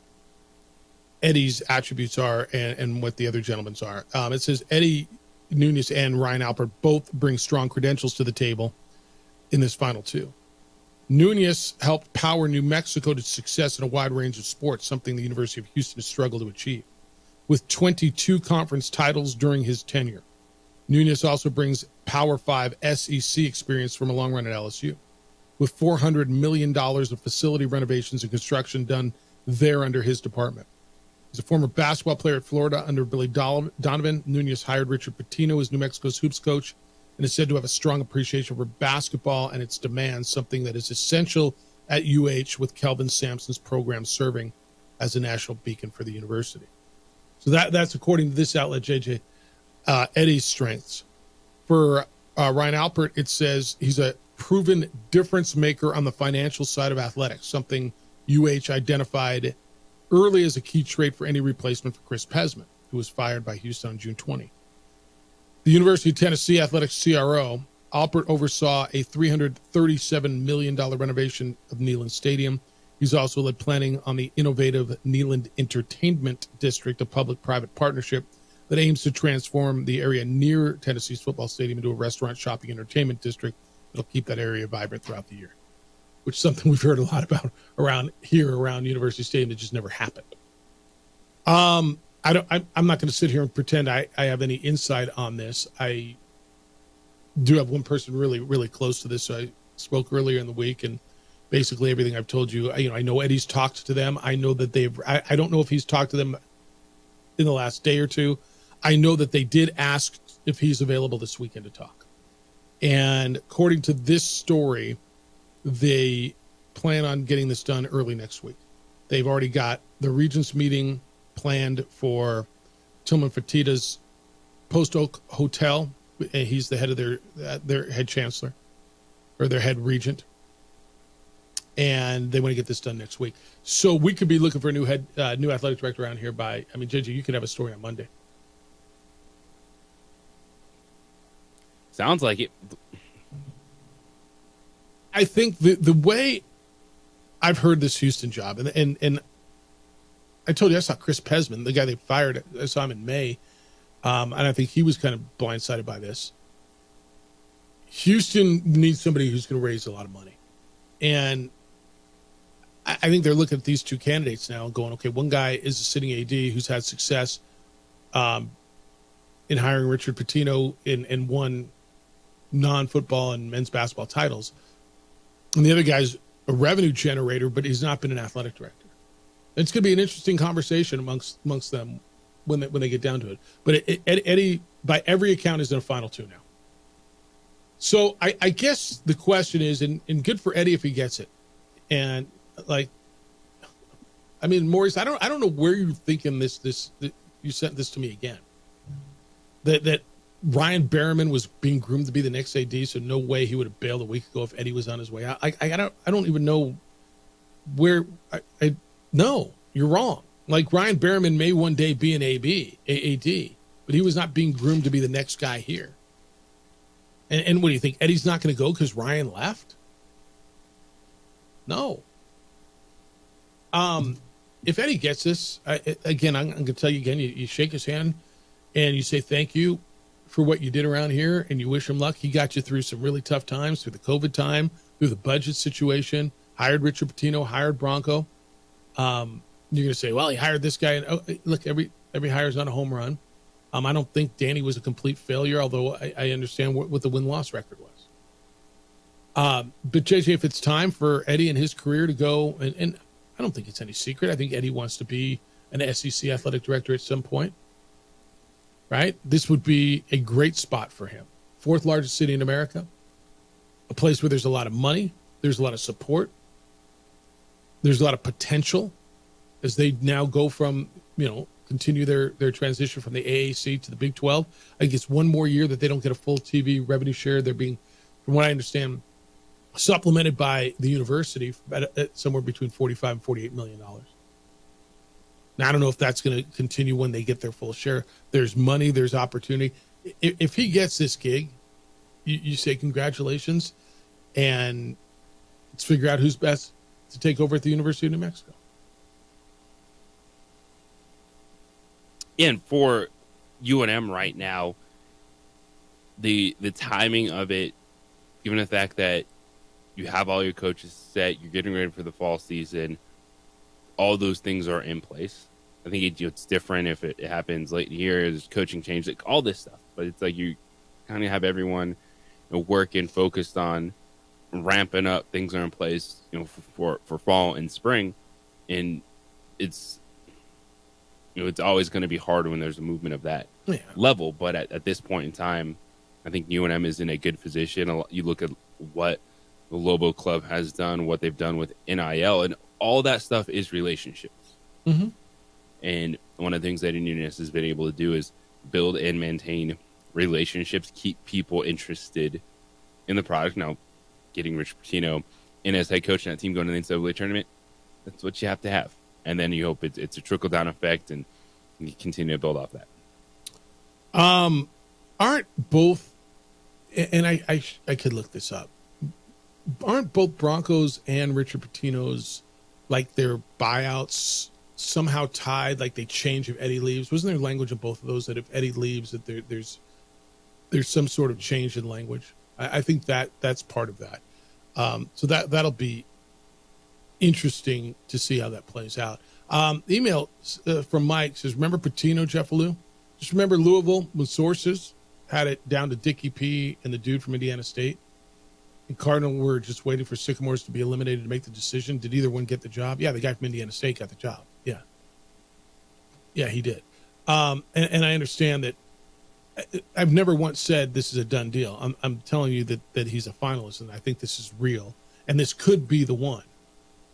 Eddie's attributes are and what the other gentlemen's are. It says Eddie Nunez and Ryan Alpert both bring strong credentials to the table in this final 2. Nunez helped power New Mexico to success in a wide range of sports, something the University of Houston has struggled to achieve. With 22 conference titles during his tenure, Nunez also brings Power 5 SEC experience from a long run at LSU, with $400 million of facility renovations and construction done there under his department. He's a former basketball player at Florida under Billy Donovan. Nunez hired Richard Pitino as New Mexico's hoops coach and is said to have a strong appreciation for basketball and its demands, something that is essential at UH, with Kelvin Sampson's program serving as a national beacon for the university. So that's according to this outlet, JJ, Eddie's strengths. For Ryan Alpert, it says he's a proven difference maker on the financial side of athletics, something UH identified early as a key trait for any replacement for Chris Pesman, who was fired by Houston on June 20. The University of Tennessee Athletics CRO, Alpert oversaw a $337 million renovation of Neyland Stadium. He's also led planning on the innovative Neyland Entertainment District, a public-private partnership that aims to transform the area near Tennessee's football stadium into a restaurant, shopping, entertainment district that'll keep that area vibrant throughout the year, which is something we've heard a lot about around University Stadium that just never happened. I'm not going to sit here and pretend I have any insight on this. I do have one person really, really close to this. So I spoke earlier in the week, and basically everything I've told you, I know Eddie's talked to them. I know that I don't know if he's talked to them in the last day or two. I know that they did ask if he's available this weekend to talk. And according to this story, they plan on getting this done early next week. They've already got the Regents meeting planned for Tillman Fertitta's Post Oak Hotel. He's the head of their head chancellor, or their head regent. And they want to get this done next week. So we could be looking for a new athletic director around here JJ, you could have a story on Monday. Sounds like it. I think the way I've heard this Houston job, and I told you I saw Chris Pesman, the guy they fired. I saw him in May, and I think he was kind of blindsided by this. Houston needs somebody who's going to raise a lot of money, and I think they're looking at these two candidates now and going, okay, one guy is a sitting AD who's had success in hiring Richard Pitino in won non-football and men's basketball titles. And the other guy's a revenue generator, but he's not been an athletic director. It's going to be an interesting conversation amongst them when they get down to it. But Eddie, by every account, is in a Final Two now. So I guess the question is, and good for Eddie if he gets it. And Maurice, I don't know where you're thinking this you sent this to me again. That Ryan Berriman was being groomed to be the next AD, so no way he would have bailed a week ago if Eddie was on his way out. I don't even know where. No, you're wrong. Like, Ryan Berriman may one day be an AD, but he was not being groomed to be the next guy here. And what do you think? Eddie's not going to go because Ryan left? No. If Eddie gets this, I'm going to tell you again, you shake his hand and you say thank you for what you did around here, and you wish him luck. He got you through some really tough times, through the COVID time, through the budget situation, hired Richard Pitino, hired Bronco. You're going to say, well, he hired this guy. And look, every hire is not a home run. I don't think Danny was a complete failure, although I understand what the win-loss record was. But JJ, if it's time for Eddie and his career to go, and I don't think it's any secret. I think Eddie wants to be an SEC athletic director at some point, right? This would be a great spot for him. Fourth largest city in America, a place where there's a lot of money, there's a lot of support, there's a lot of potential as they now go from, continue their transition from the AAC to the Big 12. I think it's one more year that they don't get a full TV revenue share. They're being, from what I understand, supplemented by the university at somewhere between $45 and $48 million. Now, I don't know if that's going to continue when they get their full share. There's money, there's opportunity. If he gets this gig, you say congratulations, and let's figure out who's best to take over at the University of New Mexico. And for UNM right now, the timing of it, given the fact that you have all your coaches set, you're getting ready for the fall season, all those things are in place. I think it's different if it happens late in the year, there's coaching change, like all this stuff. But it's like you kind of have everyone working, focused on ramping up. Things are in place, for fall and spring, and it's it's always going to be hard when there's a movement of that level. But at this point in time, I think UNM is in a good position. You look at what the Lobo Club has done, what they've done with NIL, and all that stuff is relationships. Mm-hmm. And one of the things that Indianapolis has been able to do is build and maintain relationships, keep people interested in the product. Now, getting Rich Pitino in as head coach and that team going to the NCAA tournament, that's what you have to have. And then you hope it's a trickle-down effect, and you continue to build off that. Aren't both, and I could look this up, aren't both Broncos and Richard Pitino's, like, their buyouts somehow tied, like they change if Eddie leaves? Wasn't there language in both of those that if Eddie leaves, that there's some sort of change in language? I think that's part of that. So that'll be interesting to see how that plays out. Email from Mike says, remember Pitino, Jeff Lou? Just remember Louisville with sources had it down to Dickie P and the dude from Indiana State. And Cardinal were just waiting for Sycamores to be eliminated to make the decision. Did either one get the job? Yeah, the guy from Indiana State got the job. Yeah. Yeah, he did. And I understand that I've never once said this is a done deal. I'm telling you that he's a finalist, and I think this is real. And this could be the one.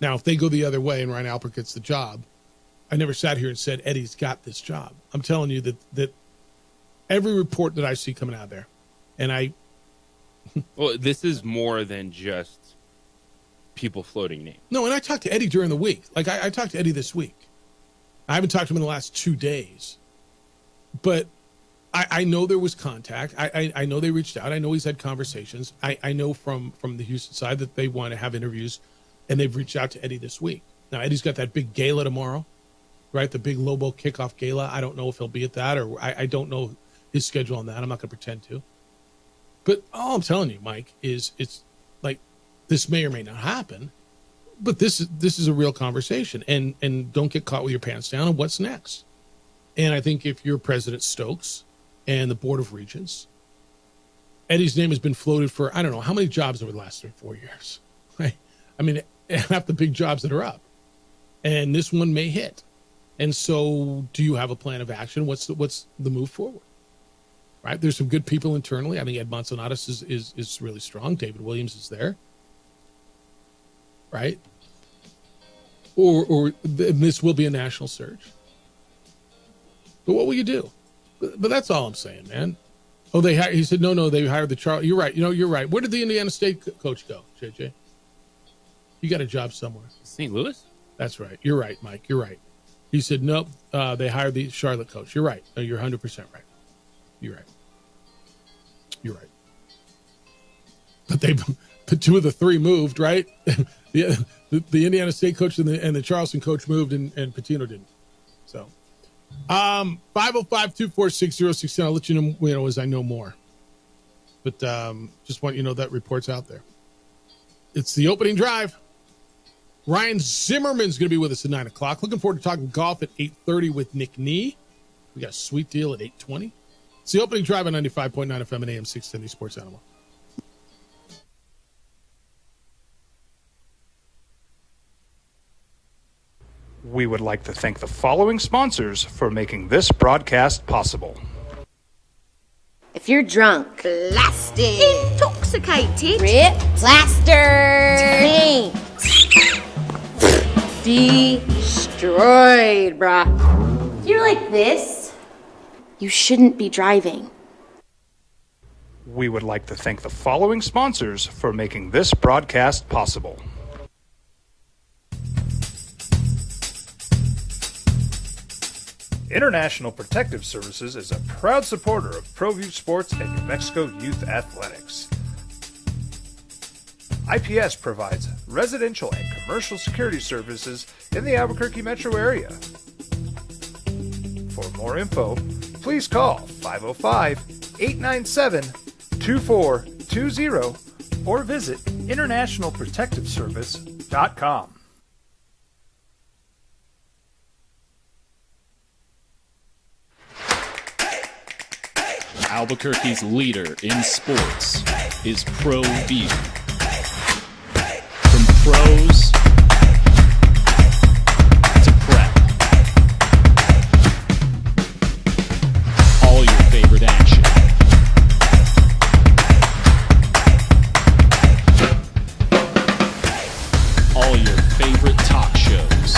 Now, if they go the other way and Ryan Alpert gets the job, I never sat here and said Eddie's got this job. I'm telling you that every report that I see coming out there, and I... Well, this is more than just people floating names. No, and I talked to Eddie during the week. Like, I talked to Eddie this week. I haven't talked to him in the last 2 days. But I know there was contact. I know they reached out. I know he's had conversations. I know from the Houston side that they want to have interviews, and they've reached out to Eddie this week. Now, Eddie's got that big gala tomorrow, right? The big Lobo kickoff gala. I don't know if he'll be at that, or I don't know his schedule on that. I'm not going to pretend to. But all I'm telling you, Mike, is it's like this may or may not happen, but this is a real conversation, and don't get caught with your pants down on what's next. And I think if you're President Stokes and the Board of Regents, Eddie's name has been floated for, I don't know, how many jobs over the last 3 or 4 years, right? I mean, half the big jobs that are up. And this one may hit. And so do you have a plan of action? What's the move forward? Right? There's some good people internally. I think Ed Manzanares is really strong. David Williams is there. Right? Or this will be a national search. But what will you do? But that's all I'm saying, man. Oh, he said, no, they hired the Charles. You're right. You're right. Where did the Indiana State coach go, JJ? You got a job somewhere. St. Louis? That's right. You're right, Mike. You're right. He said, nope, they hired the Charlotte coach. You're right. No, you're 100% right. You're right. You're right. But 2 of the 3 moved, right? the Indiana State coach and the Charleston coach moved, and Patino didn't. So, 505-246-0610. I'll let you know, as I know more. But just want you to know that report's out there. It's the opening drive. Ryan Zimmerman's going to be with us at 9 o'clock. Looking forward to talking golf at 8:30 with Nick Nee. We got a sweet deal at 8:20. It's the opening drive on 95.9 FM and AM 610 Sports Animal. We would like to thank the following sponsors for making this broadcast possible. If you're drunk, blasted, intoxicated, rip, plastered, destroyed, bruh. If you're like this, you shouldn't be driving. We would like to thank the following sponsors for making this broadcast possible. International Protective Services is a proud supporter of ProView Sports and New Mexico Youth Athletics. IPS provides residential and commercial security services in the Albuquerque metro area. For more info, please call 505-897-2420 or visit internationalprotectiveservice.com. Albuquerque's leader in sports is ProView. From pros to prep, all your favorite action. All your favorite talk shows.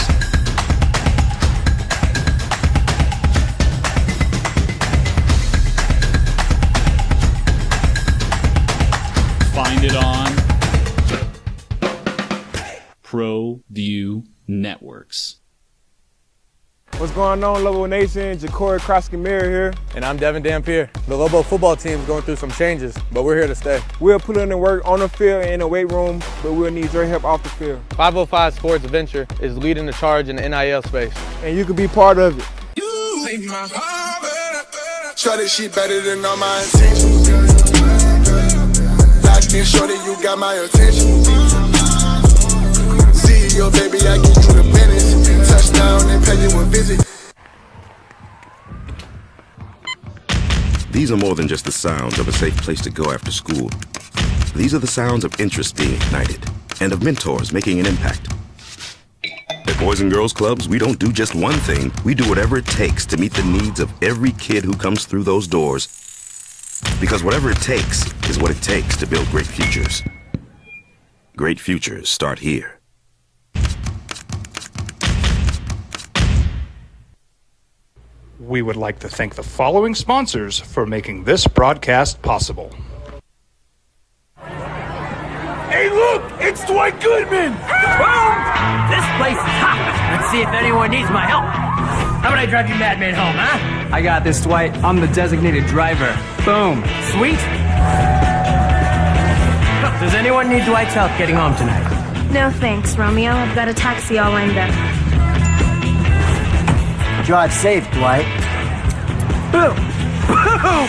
Find it on ProView Networks. What's going on, Lobo Nation? Ja'Cory Krosky-Miller here. And I'm Devin Dampier. The Lobo football team is going through some changes, but we're here to stay. We'll put in the work on the field and in the weight room, but we'll need your help off the field. 505 Sports Venture is leading the charge in the NIL space. And you can be part of it. Try this shit better than all my intentions. Locked in shorty, you got my attention. CEO, baby, I get you the business. Touchdown and pay you a visit. These are more than just the sounds of a safe place to go after school. These are the sounds of interest being ignited and of mentors making an impact. At Boys and Girls Clubs, we don't do just one thing. We do whatever it takes to meet the needs of every kid who comes through those doors. Because whatever it takes is what it takes to build great futures. Great futures start here. We would like to thank the following sponsors for making this broadcast possible. Hey, look! It's Dwight Goodman! Boom! This place is hot. Let's see if anyone needs my help. How about I drive you madman home, huh? I got this, Dwight. I'm the designated driver. Boom. Sweet. Does anyone need Dwight's help getting home tonight? No thanks, Romeo. I've got a taxi all lined up. Drive safe, Dwight. Boom. Boom.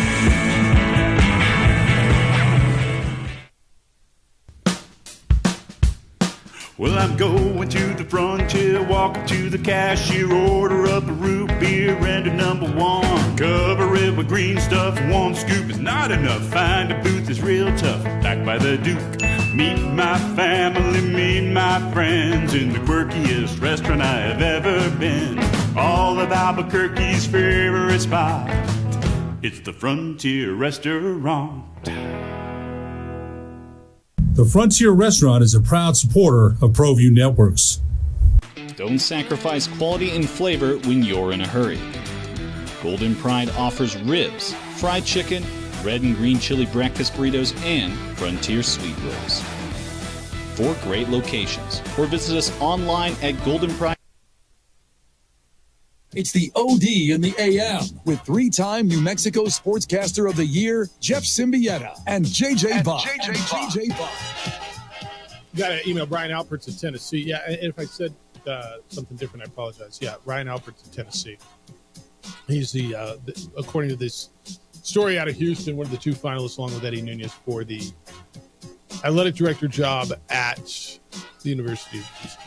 Well, I'm going to the frontier, walk up to the cashier, order up a root beer and a number one. Cover it with green stuff, one scoop is not enough. Find a booth is real tough, back by the Duke. Meet my family, meet my friends in the quirkiest restaurant I have ever been. All of Albuquerque's favorite spot, it's the Frontier Restaurant. The Frontier Restaurant is a proud supporter of ProView Networks. Don't sacrifice quality and flavor when you're in a hurry. Golden Pride offers ribs, fried chicken, red and green chili breakfast burritos, and Frontier sweet rolls. 4 great locations. Or visit us online at Golden Pride. It's the OD in the AM with 3-time New Mexico Sportscaster of the Year, Jeff Symbieta, and JJ Bach. You got to email Brian Alpert's in Tennessee. Yeah, and if I said something different, I apologize. Yeah, Ryan Alpert's in Tennessee. He's the according to this story out of Houston, one of the 2 finalists, along with Eddie Nunez, for the athletic director job at the University of Houston.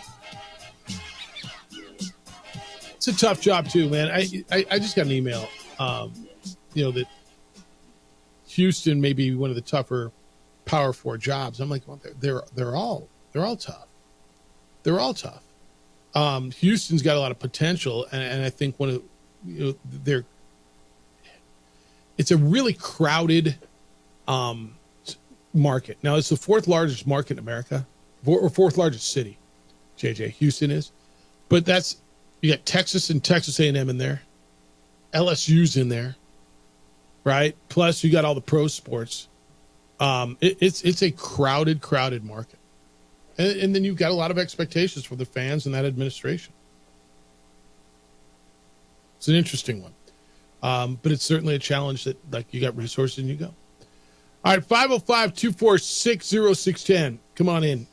It's a tough job too, man. I just got an email, that Houston may be one of the tougher Power 4 jobs. I'm like, well, they're all tough. They're all tough. Houston's got a lot of potential, and I think one of it's a really crowded market. Now it's the 4th largest market in America, or 4th largest city. JJ, Houston is, but that's. You got Texas and Texas A&M in there. LSU's in there, right? Plus, you got all the pro sports. It's a crowded market. And then you've got a lot of expectations for the fans and that administration. It's an interesting one. But it's certainly a challenge that, like, you got resources and you go. All right, 505-246-0610. Come on in.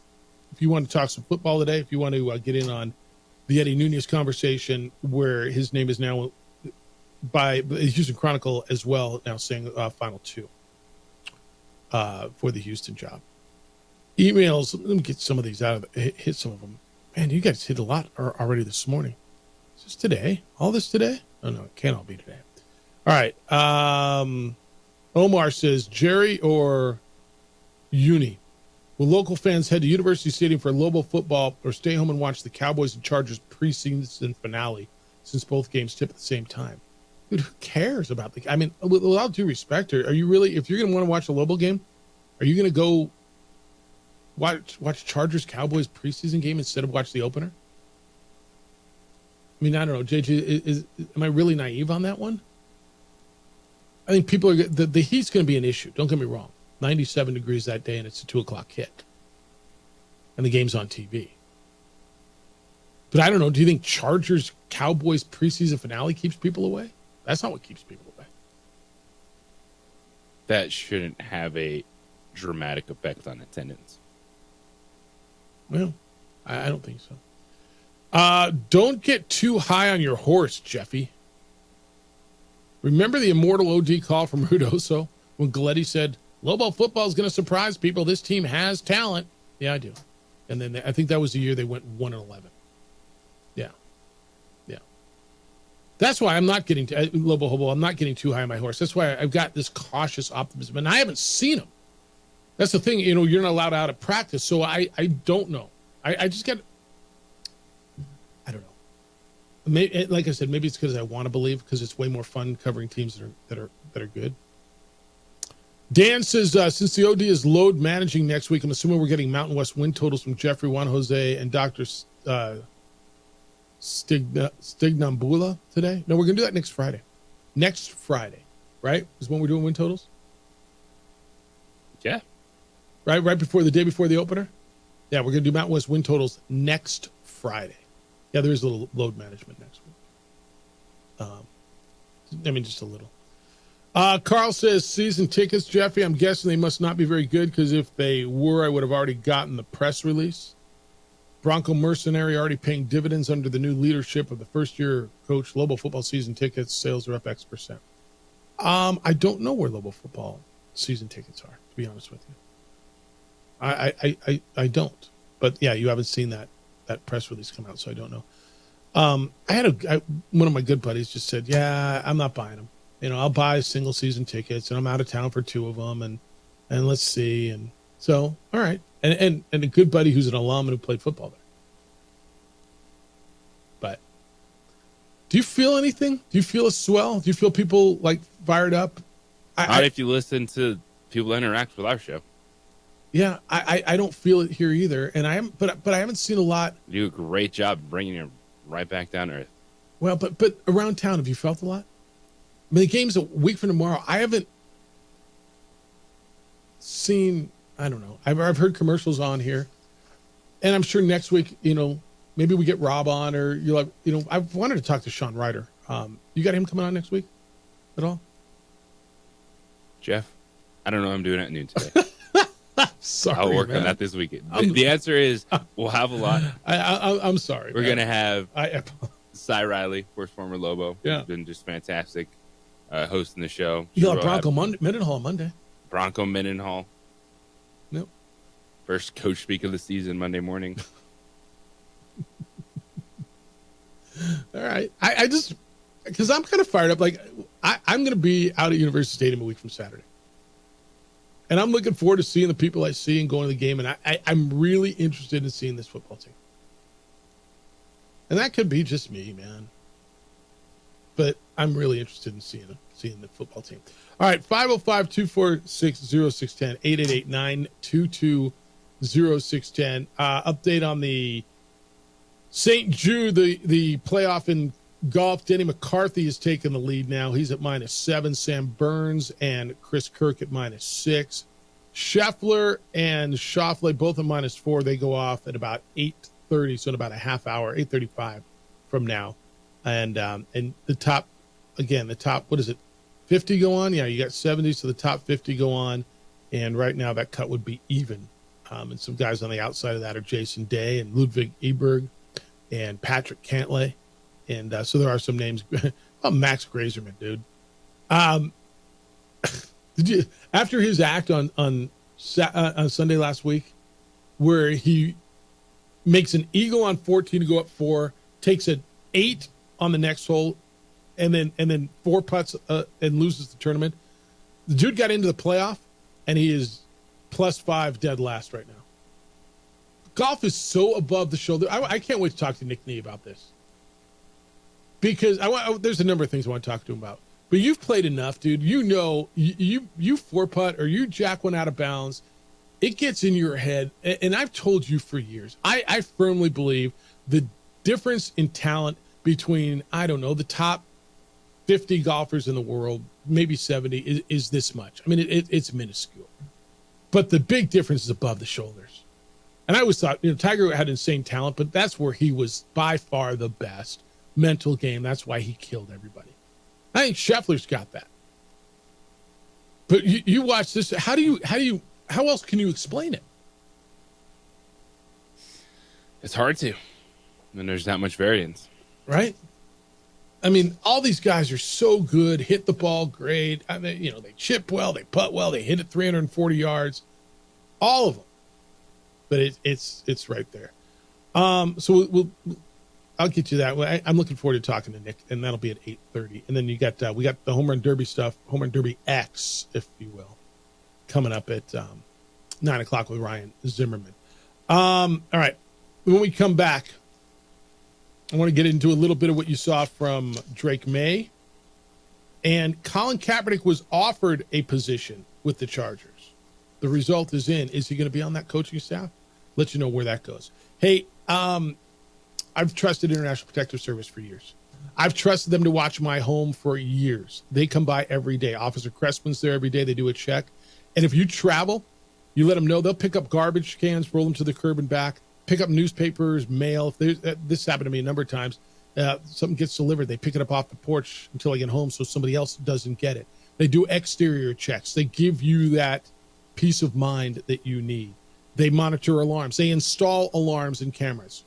If you want to talk some football today, if you want to get in on the Eddie Nunez conversation, where his name is now by the Houston Chronicle as well, now saying final 2 for the Houston job. Emails, let me get some of these out of hit some of them. Man, you guys hit a lot already this morning. Is this today? All this today? Oh, no, it can't all be today. All right. Omar says, Jerry or Uni? Will local fans head to University Stadium for Lobo football or stay home and watch the Cowboys and Chargers preseason finale since both games tip at the same time? Dude, who cares about the – I mean, with all due respect, are you really – if you're going to want to watch a Lobo game, are you going to go watch Chargers-Cowboys preseason game instead of watch the opener? I mean, I don't know. JJ, am I really naive on that one? I think people are – the heat's going to be an issue. Don't get me wrong. 97 degrees that day, and it's a 2:00 hit. And the game's on TV. But I don't know. Do you think Chargers-Cowboys preseason finale keeps people away? That's not what keeps people away. That shouldn't have a dramatic effect on attendance. Well, I don't think so. Don't get too high on your horse, Jeffy. Remember the immortal OD call from Rudoso when Galletti said, Lobo football is going to surprise people. This team has talent. Yeah, I do. And then I think that was the year they went 1-11. Yeah. That's why I'm not getting to Lobo Hobo. I'm not getting too high on my horse. That's why I've got this cautious optimism, and I haven't seen him. That's the thing. You're not allowed out of practice, so I don't know. I just get. I don't know. Maybe, like I said, maybe it's because I want to believe, because it's way more fun covering teams that are good. Dan says, since the OD is load managing next week, I'm assuming we're getting Mountain West wind totals from Jeffrey, Juan Jose, and Dr. Stignambula today. No, we're going to do that next Friday. Next Friday, right? Is when we're doing wind totals? Yeah. Right before the day before the opener? Yeah, we're going to do Mountain West wind totals next Friday. Yeah, there is a little load management next week. I mean, just a little. Carl says season tickets, Jeffy. I'm guessing they must not be very good because if they were, I would have already gotten the press release. Bronco Mercenary already paying dividends under the new leadership of the first-year coach. Lobo football season tickets sales are up X%. I don't know where Lobo football season tickets are, to be honest with you. I don't. But yeah, you haven't seen that press release come out, so I don't know. I had one of my good buddies just said, "Yeah, I'm not buying them. You know, I'll buy single season tickets, and I'm out of town for 2 of them, and let's see." And so, all right, and a good buddy who's an alum and who played football there. But do you feel anything? Do you feel a swell? Do you feel people like fired up? Not if you listen to people that interact with our show. Yeah, I don't feel it here either, and I am, but I haven't seen a lot. You do a great job bringing you right back down to earth. Well, but around town, have you felt a lot? I mean, the game's a week from tomorrow. I haven't seen. I don't know. I've heard commercials on here, and I'm sure next week, you know, maybe we get Rob on, or you'll have, you know, I've wanted to talk to Sean Ryder. You got him coming on next week at all? Jeff, I don't know. I'm doing it at noon today. Sorry, I'll work man. on that this weekend. The answer is we'll have a lot. I'm sorry. We're going to have Cy Riley, of course, former Lobo. Yeah. Who's been just fantastic hosting the show. You'll have Bronco Mendenhall Monday. Bronco Mendenhall. Yep. First coach speak of the season Monday morning. All right. I just, because I'm kind of fired up. Like, I'm going to be out at University Stadium a week from Saturday. And I'm looking forward to seeing the people I see and going to the game. And I'm really interested in seeing this football team. And that could be just me, man. But I'm really interested in seeing the football team. All right, 505-246-0610, 888-922-0610. Update on the St. Jude, the playoff in golf. Denny McCarthy has taken the lead now. He's at -7. Sam Burns and Chris Kirk at -6. Scheffler and Schauffele both at -4. They go off at about 8:30, so in about a half hour, 8:35 from now. And the top, what is it, 50 go on? Yeah, you got 70, so the top 50 go on. And right now that cut would be even. And some guys on the outside of that are Jason Day and Ludwig Eberg and Patrick Cantlay. And so there are some names. Oh, Max Grazerman, dude. Did you, after his act on Sunday last week, where he makes an eagle on 14 to go up 4, takes an 8 on the next hole, and then 4 putts and loses the tournament. The dude got into the playoff, and he is +5 dead last right now. Golf is so above the shoulder. I can't wait to talk to Nick Nee about this. Because there's a number of things I want to talk to him about. But you've played enough, dude. You know, you 4-putt or you jack one out of bounds, it gets in your head. And I've told you for years, I firmly believe the difference in talent between, I don't know, the top 50 golfers in the world, maybe 70, is this much. I mean, it's minuscule. But the big difference is above the shoulders. And I always thought, you know, Tiger had insane talent, but that's where he was by far the best. Mental game. That's why he killed everybody. I think Scheffler's got that. But you watch this. How else can you explain it? It's hard to. And there's not much variance. Right? I mean, all these guys are so good, hit the ball great. I mean, you know, they chip well, they putt well, they hit it 340 yards. All of them. But it's right there. So I'll get you that. I'm looking forward to talking to Nick, and that'll be at 8:30. And then we got the Home Run Derby stuff, Home Run Derby X, if you will, coming up at 9 o'clock with Ryan Zimmerman. All right. When we come back, I want to get into a little bit of what you saw from Drake May. And Colin Kaepernick was offered a position with the Chargers. The result is in. Is he going to be on that coaching staff? Let you know where that goes. Hey, I've trusted International Protective Service for years. I've trusted them to watch my home for years. They come by every day. Officer Crespin's there every day. They do a check. And if you travel, you let them know. They'll pick up garbage cans, roll them to the curb and back, pick up newspapers, mail. This happened to me a number of times. Something gets delivered, they pick it up off the porch until I get home so somebody else doesn't get it. They do exterior checks. They give you that peace of mind that you need. They monitor alarms. They install alarms and cameras.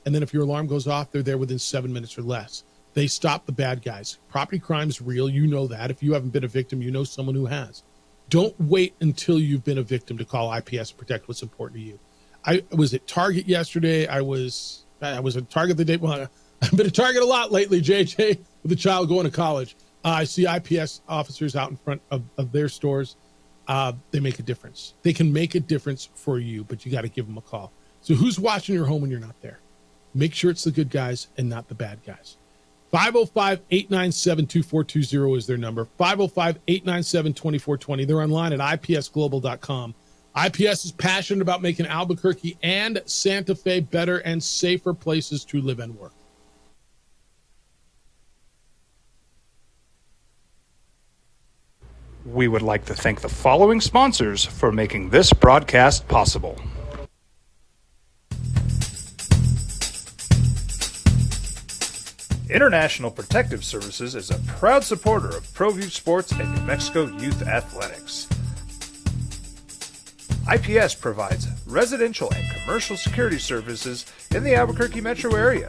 And then if your alarm goes off, they're there within 7 minutes or less. They stop the bad guys. Property crime is real. You know that. If you haven't been a victim, you know someone who has. Don't wait until you've been a victim to call IPS and protect what's important to you. I was at Target yesterday. I was at Target the day. Well, I've been at Target a lot lately, JJ, with a child going to college. I see IPS officers out in front of their stores. They make a difference. They can make a difference for you, but you got to give them a call. So who's watching your home when you're not there? Make sure it's the good guys and not the bad guys. 505-897-2420 is their number. 505-897-2420. They're online at ipsglobal.com. IPS is passionate about making Albuquerque and Santa Fe better and safer places to live and work. We would like to thank the following sponsors for making this broadcast possible. International Protective Services is a proud supporter of ProView Sports and New Mexico Youth Athletics. IPS provides residential and commercial security services in the Albuquerque metro area.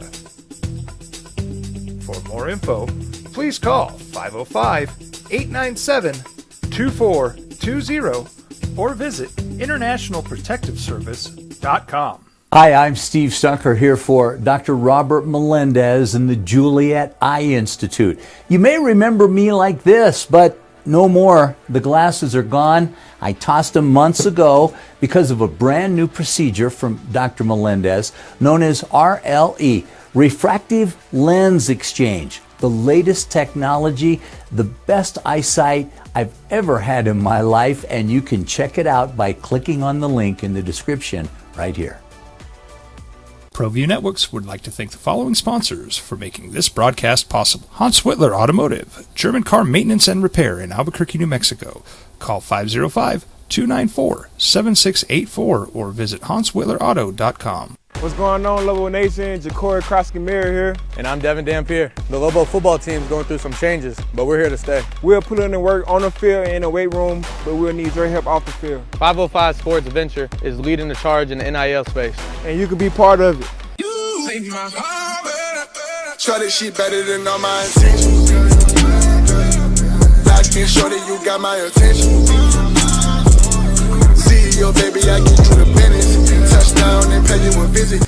For more info, please call 505-897-2420 or visit internationalprotectiveservice.com. Hi, I'm Steve Stucker here for Dr. Robert Melendez and the Juliet Eye Institute. You may remember me like this, but no more. The glasses are gone. I tossed them months ago because of a brand new procedure from Dr. Melendez known as RLE, Refractive Lens Exchange. The latest technology, the best eyesight I've ever had in my life, and you can check it out by clicking on the link in the description right here. ProView Networks would like to thank the following sponsors for making this broadcast possible. Hans Whitler Automotive, German car maintenance and repair in Albuquerque, New Mexico. Call 505-294-7684 or visit hanswhitlerauto.com. What's going on, Lobo Nation? Ja'Cory Krosky-Mir here. And I'm Devin Dampier. The Lobo football team's going through some changes, but we're here to stay. We'll put in the work on the field and in the weight room, but we'll need your help off the field. 505 Sports Venture is leading the charge in the NIL space. And you can be part of it. Shorty, she better than all my intentions. Locked in, shorty, you got my attention. CEO, baby, I get you the business. Touchdown and pay you a visit.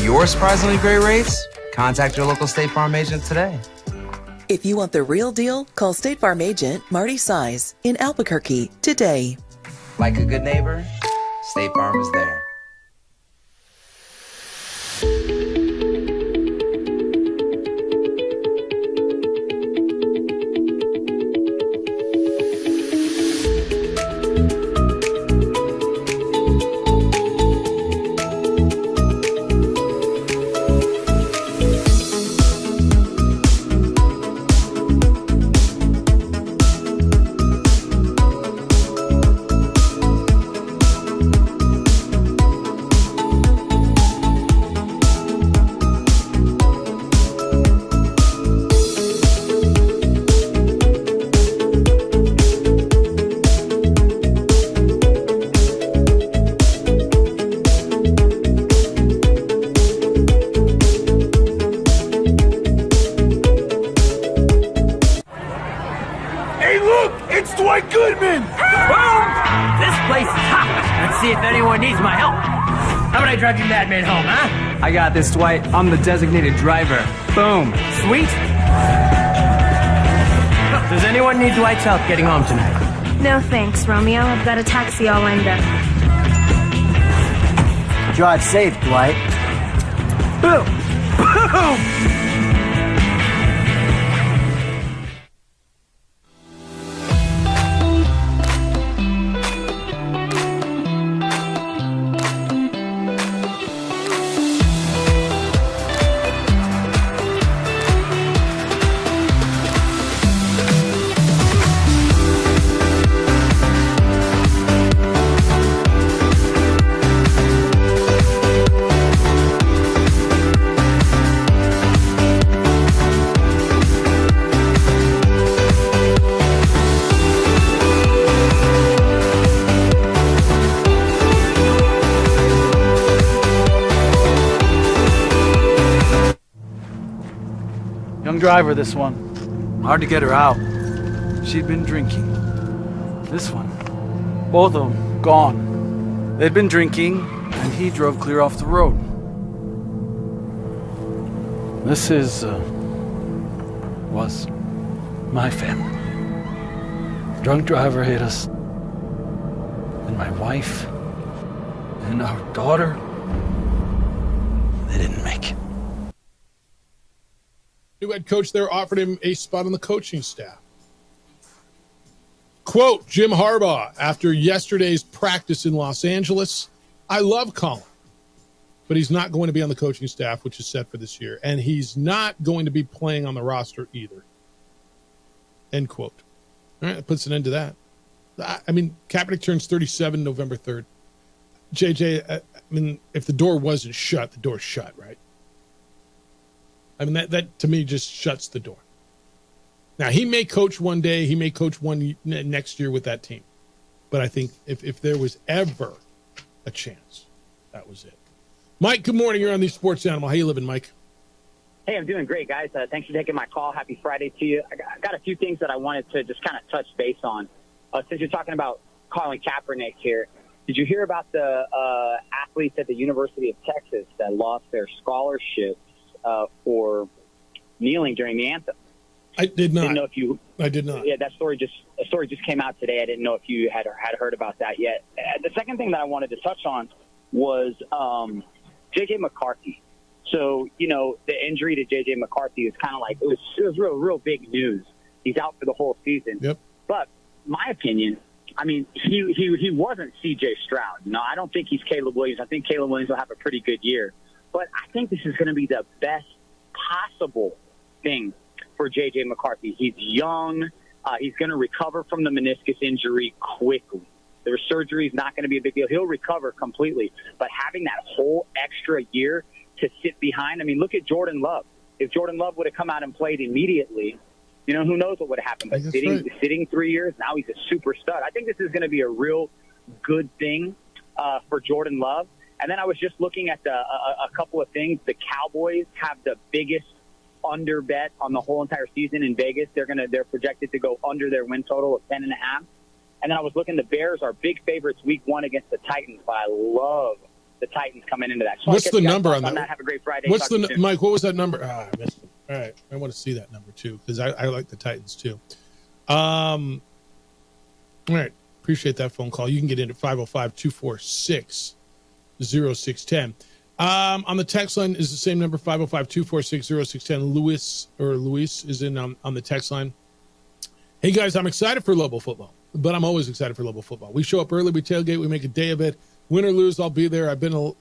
Your surprisingly great rates? Contact your local State Farm agent today. If you want the real deal, call State Farm agent Marty Size in Albuquerque today. Like a good neighbor, State Farm is there. It's Dwight Goodman! Boom! This place is hot. Let's see if anyone needs my help. How about I drive you madman home, huh? I got this, Dwight. I'm the designated driver. Boom. Sweet. Does anyone need Dwight's help getting home tonight? No thanks, Romeo. I've got a taxi all lined up. Drive safe, Dwight. Boom. Boom. Driver, this one. Hard to get her out. She'd been drinking. This one. Both of them gone. They'd been drinking, and he drove clear off the road. This was my family. Drunk driver hit us. And my wife and our daughter, they didn't make it. New head coach there offered him a spot on the coaching staff. Quote, Jim Harbaugh, after yesterday's practice in Los Angeles, I love Colin, but he's not going to be on the coaching staff, which is set for this year, and he's not going to be playing on the roster either. End quote. All right, that puts an end to that. I mean, Kaepernick turns 37 November 3rd. JJ, I mean, if the door wasn't shut, the door's shut, right? I mean, that to me just shuts the door. Now, he may coach one day. He may coach one next year with that team. But I think if there was ever a chance, that was it. Mike, good morning. You're on the Sports Animal. How you living, Mike? Hey, I'm doing great, guys. Thanks for taking my call. Happy Friday to you. I got a few things that I wanted to just kind of touch base on. Since you're talking about Colin Kaepernick here, did you hear about the athletes at the University of Texas that lost their scholarships for kneeling during the anthem? I did not. Didn't know if you. I did not. Yeah, that story just came out today. I didn't know if you had heard about that yet. The second thing that I wanted to touch on was J.J. McCarthy. So, you know, the injury to J.J. McCarthy is kind of like, it was real big news. He's out for the whole season. Yep. But my opinion, I mean, he wasn't C.J. Stroud. No, I don't think he's Caleb Williams. I think Caleb Williams will have a pretty good year. But I think this is going to be the best possible thing for J.J. McCarthy. He's young. He's going to recover from the meniscus injury quickly. The surgery is not going to be a big deal. He'll recover completely. But having that whole extra year to sit behind, I mean, look at Jordan Love. If Jordan Love would have come out and played immediately, you know, who knows what would have happened. But sitting 3 years, now he's a super stud. I think this is going to be a real good thing for Jordan Love. And then I was just looking at a couple of things. The Cowboys have the biggest under bet on the whole entire season in Vegas. They're projected to go under their win total of 10.5. And then I was looking, the Bears are big favorites week 1 against the Titans, but I love the Titans coming into that. So what's the number on that? Have a great Friday. What's the Mike? What was that number? I missed it. All right, I want to see that number too because I like the Titans too. All right, appreciate that phone call. You can get in at 505-246-0610. On the text line is the same number, 505-246-0610. Luis is in on the text line. Hey guys, I'm excited for Lobo football, but I'm always excited for Lobo football. We show up early, we tailgate, we make a day of it. Win or lose, I'll be there. I've been a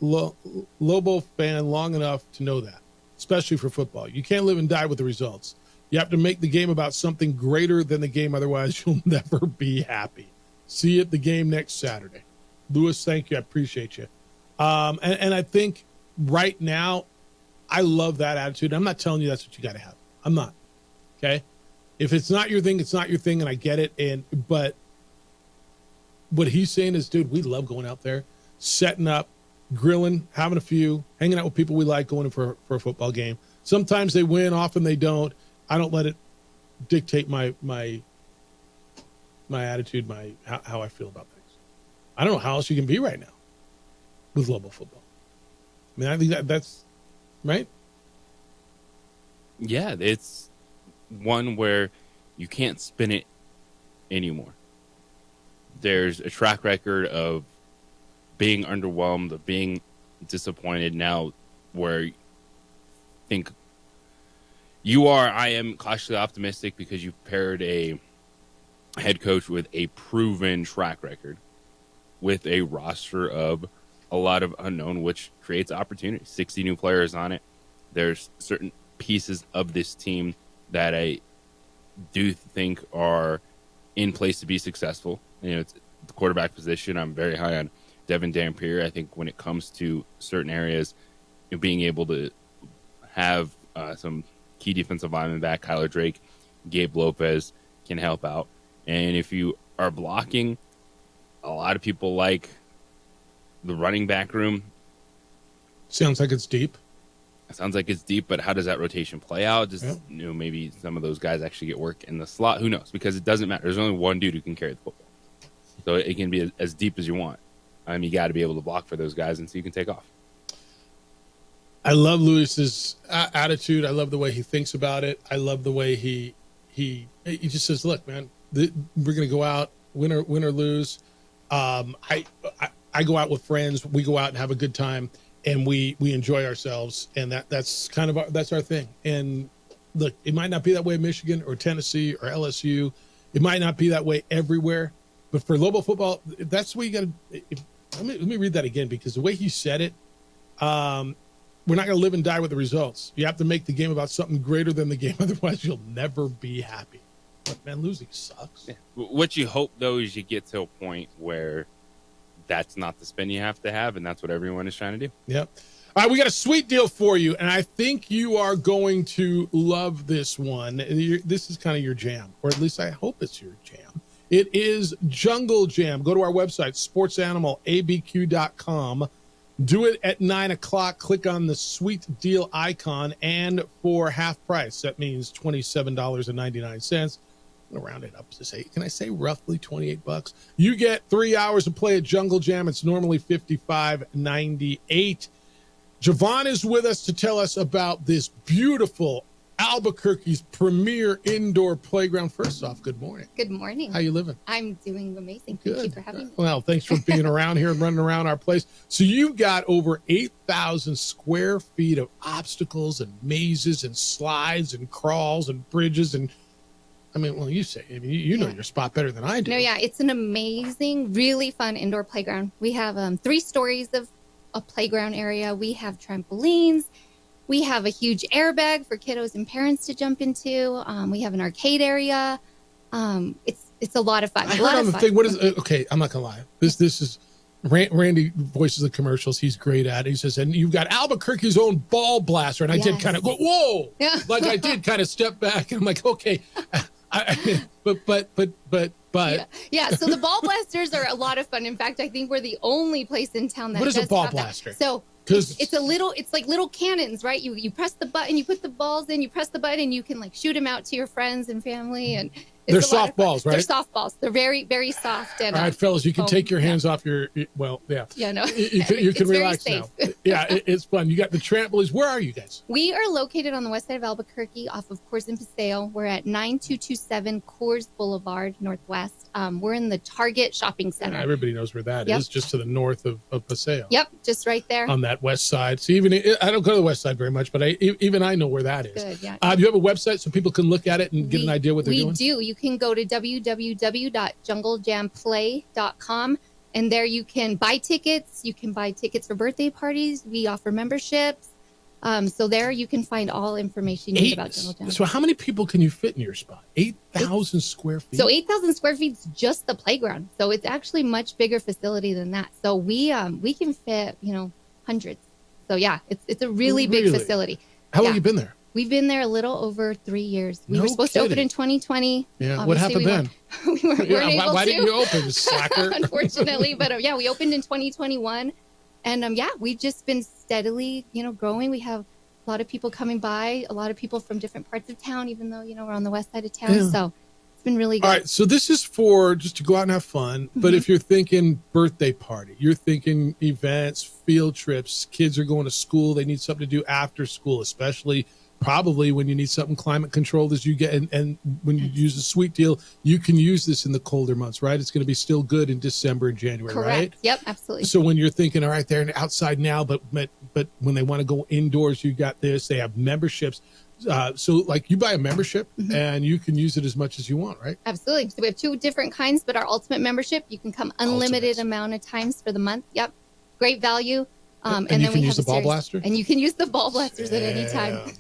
Lobo fan long enough to know that, especially for football. You can't live and die with the results. You have to make the game about something greater than the game, otherwise you'll never be happy. See you at the game next Saturday. Lewis, thank you. I appreciate you. And I think right now, I love that attitude. I'm not telling you that's what you got to have. I'm not. Okay? If it's not your thing, it's not your thing, and I get it. But what he's saying is, dude, we love going out there, setting up, grilling, having a few, hanging out with people we like, going in for a football game. Sometimes they win, often they don't. I don't let it dictate my attitude, how I feel about things. I don't know how else you can be right now with Lobo football. I mean, I think right? Yeah, it's one where you can't spin it anymore. There's a track record of being underwhelmed, of being disappointed now, where I think I am cautiously optimistic because you've paired a head coach with a proven track record with a roster of a lot of unknown, which creates opportunity. 60 new players on it. There's certain pieces of this team that I do think are in place to be successful. It's the quarterback position. I'm very high on Devin Dampier. I think when it comes to certain areas, being able to have some key defensive linemen back, Kyler Drake, Gabe Lopez can help out. And if you are blocking, a lot of people like the running back room. Sounds like it's deep. It sounds like it's deep, but how does that rotation play out? Does maybe some of those guys actually get work in the slot? Who knows? Because it doesn't matter. There's only one dude who can carry the football, so it can be as deep as you want. You got to be able to block for those guys, and so you can take off. I love Lewis's attitude. I love the way he thinks about it. I love the way he just says, "Look, man, we're going to go out, win or lose." I go out with friends. We go out and have a good time, and we enjoy ourselves, and that's kind of that's our thing. And look, it might not be that way in Michigan or Tennessee or LSU. It might not be that way everywhere, but for Lobo football, that's what you got to. Let me read that again, because the way he said it, we're not going to live and die with the results. You have to make the game about something greater than the game. Otherwise, you'll never be happy. But, man, losing sucks. Yeah. What you hope, though, is you get to a point where that's not the spin you have to have, and that's what everyone is trying to do. Yep. All right, we got a sweet deal for you, and I think you are going to love this one. This is kind of your jam, or at least I hope it's your jam. It is Jungle Jam. Go to our website, sportsanimalabq.com. Do it at 9 o'clock. Click on the sweet deal icon, and for half price, that means $27.99. I'm going to round it up to say, can I say roughly $28? You get 3 hours of play at Jungle Jam. It's normally $55.98. Javon is with us to tell us about this beautiful Albuquerque's premier indoor playground. First off, good morning. Good morning. How you living? I'm doing amazing. Good. Thank you for having me. Well, thanks for being around here and running around our place. So you've got over 8,000 square feet of obstacles and mazes and slides and crawls and bridges. And I mean, well, you say, you know your spot better than I do. No, yeah, it's an amazing, really fun indoor playground. We have 3 stories of a playground area. We have trampolines. We have a huge airbag for kiddos and parents to jump into. We have an arcade area. It's a lot of fun. I heard on the thing. What is okay? I'm not gonna lie. This is Randy voices the commercials. He's great at it. He says, and you've got Albuquerque's own ball blaster. And I did kind of go, whoa, like I did kind of step back, and I'm like, okay, but. Yeah. So the ball blasters are a lot of fun. In fact, I think we're the only place in town that what is does a ball have blaster? That. So it's like little cannons, right? You press the button, you put the balls in, you press the button, you can like shoot them out to your friends and family, and they're soft balls, right? They're soft balls. They're very, very soft. And all right, fellas, you can take your hands off your. Well, yeah. Yeah, no. You can relax now. Yeah, it's fun. You got the trampolines. Where are you guys? We are located on the west side of Albuquerque, off of Coors and Paseo. We're at 9227 Coors Boulevard Northwest. We're in the Target Shopping Center. Yeah, everybody knows where that is, just to the north of Paseo. Yep, just right there. On that west side. So even I don't go to the west side very much, but even I know where that is. Good, yeah. Do you have a website so people can look at it and get an idea what they're doing? We do. You can go to www.junglejamplay.com, and there you can buy tickets. You can buy tickets for birthday parties. We offer memberships. So there you can find all information you need about Jungle Jam. So how many people can you fit in your spot? 8,000 square feet? So 8,000 square feet is just the playground. So it's actually much bigger facility than that. So we can fit, hundreds. So yeah, it's a really big facility. How long have you been there? We've been there a little over 3 years. We were supposed to open in 2020. Yeah, what happened then? We weren't able to. Why didn't you open, slacker? Unfortunately, but we opened in 2021. And we've just been steadily, growing. We have a lot of people coming by, a lot of people from different parts of town, even though, we're on the west side of town. Yeah. So It's been really good. All right, so this is for just to go out and have fun. But if you're thinking birthday party, you're thinking events, field trips, kids are going to school, they need something to do after school, especially probably when you need something climate controlled as you get. And when you use the sweet deal, you can use this in the colder months, right? It's going to be still good in December and January, Correct. right? Yep, absolutely. So when you're thinking, all right, they're outside now, but when they want to go indoors, you got this. They have memberships. So like you buy a membership and you can use it as much as you want, right? Absolutely. So we have 2 different kinds, but our ultimate membership, you can come unlimited amount of times for the month. Yep. Great value. And then you we can have use the ball blaster? And you can use the ball blasters at any time.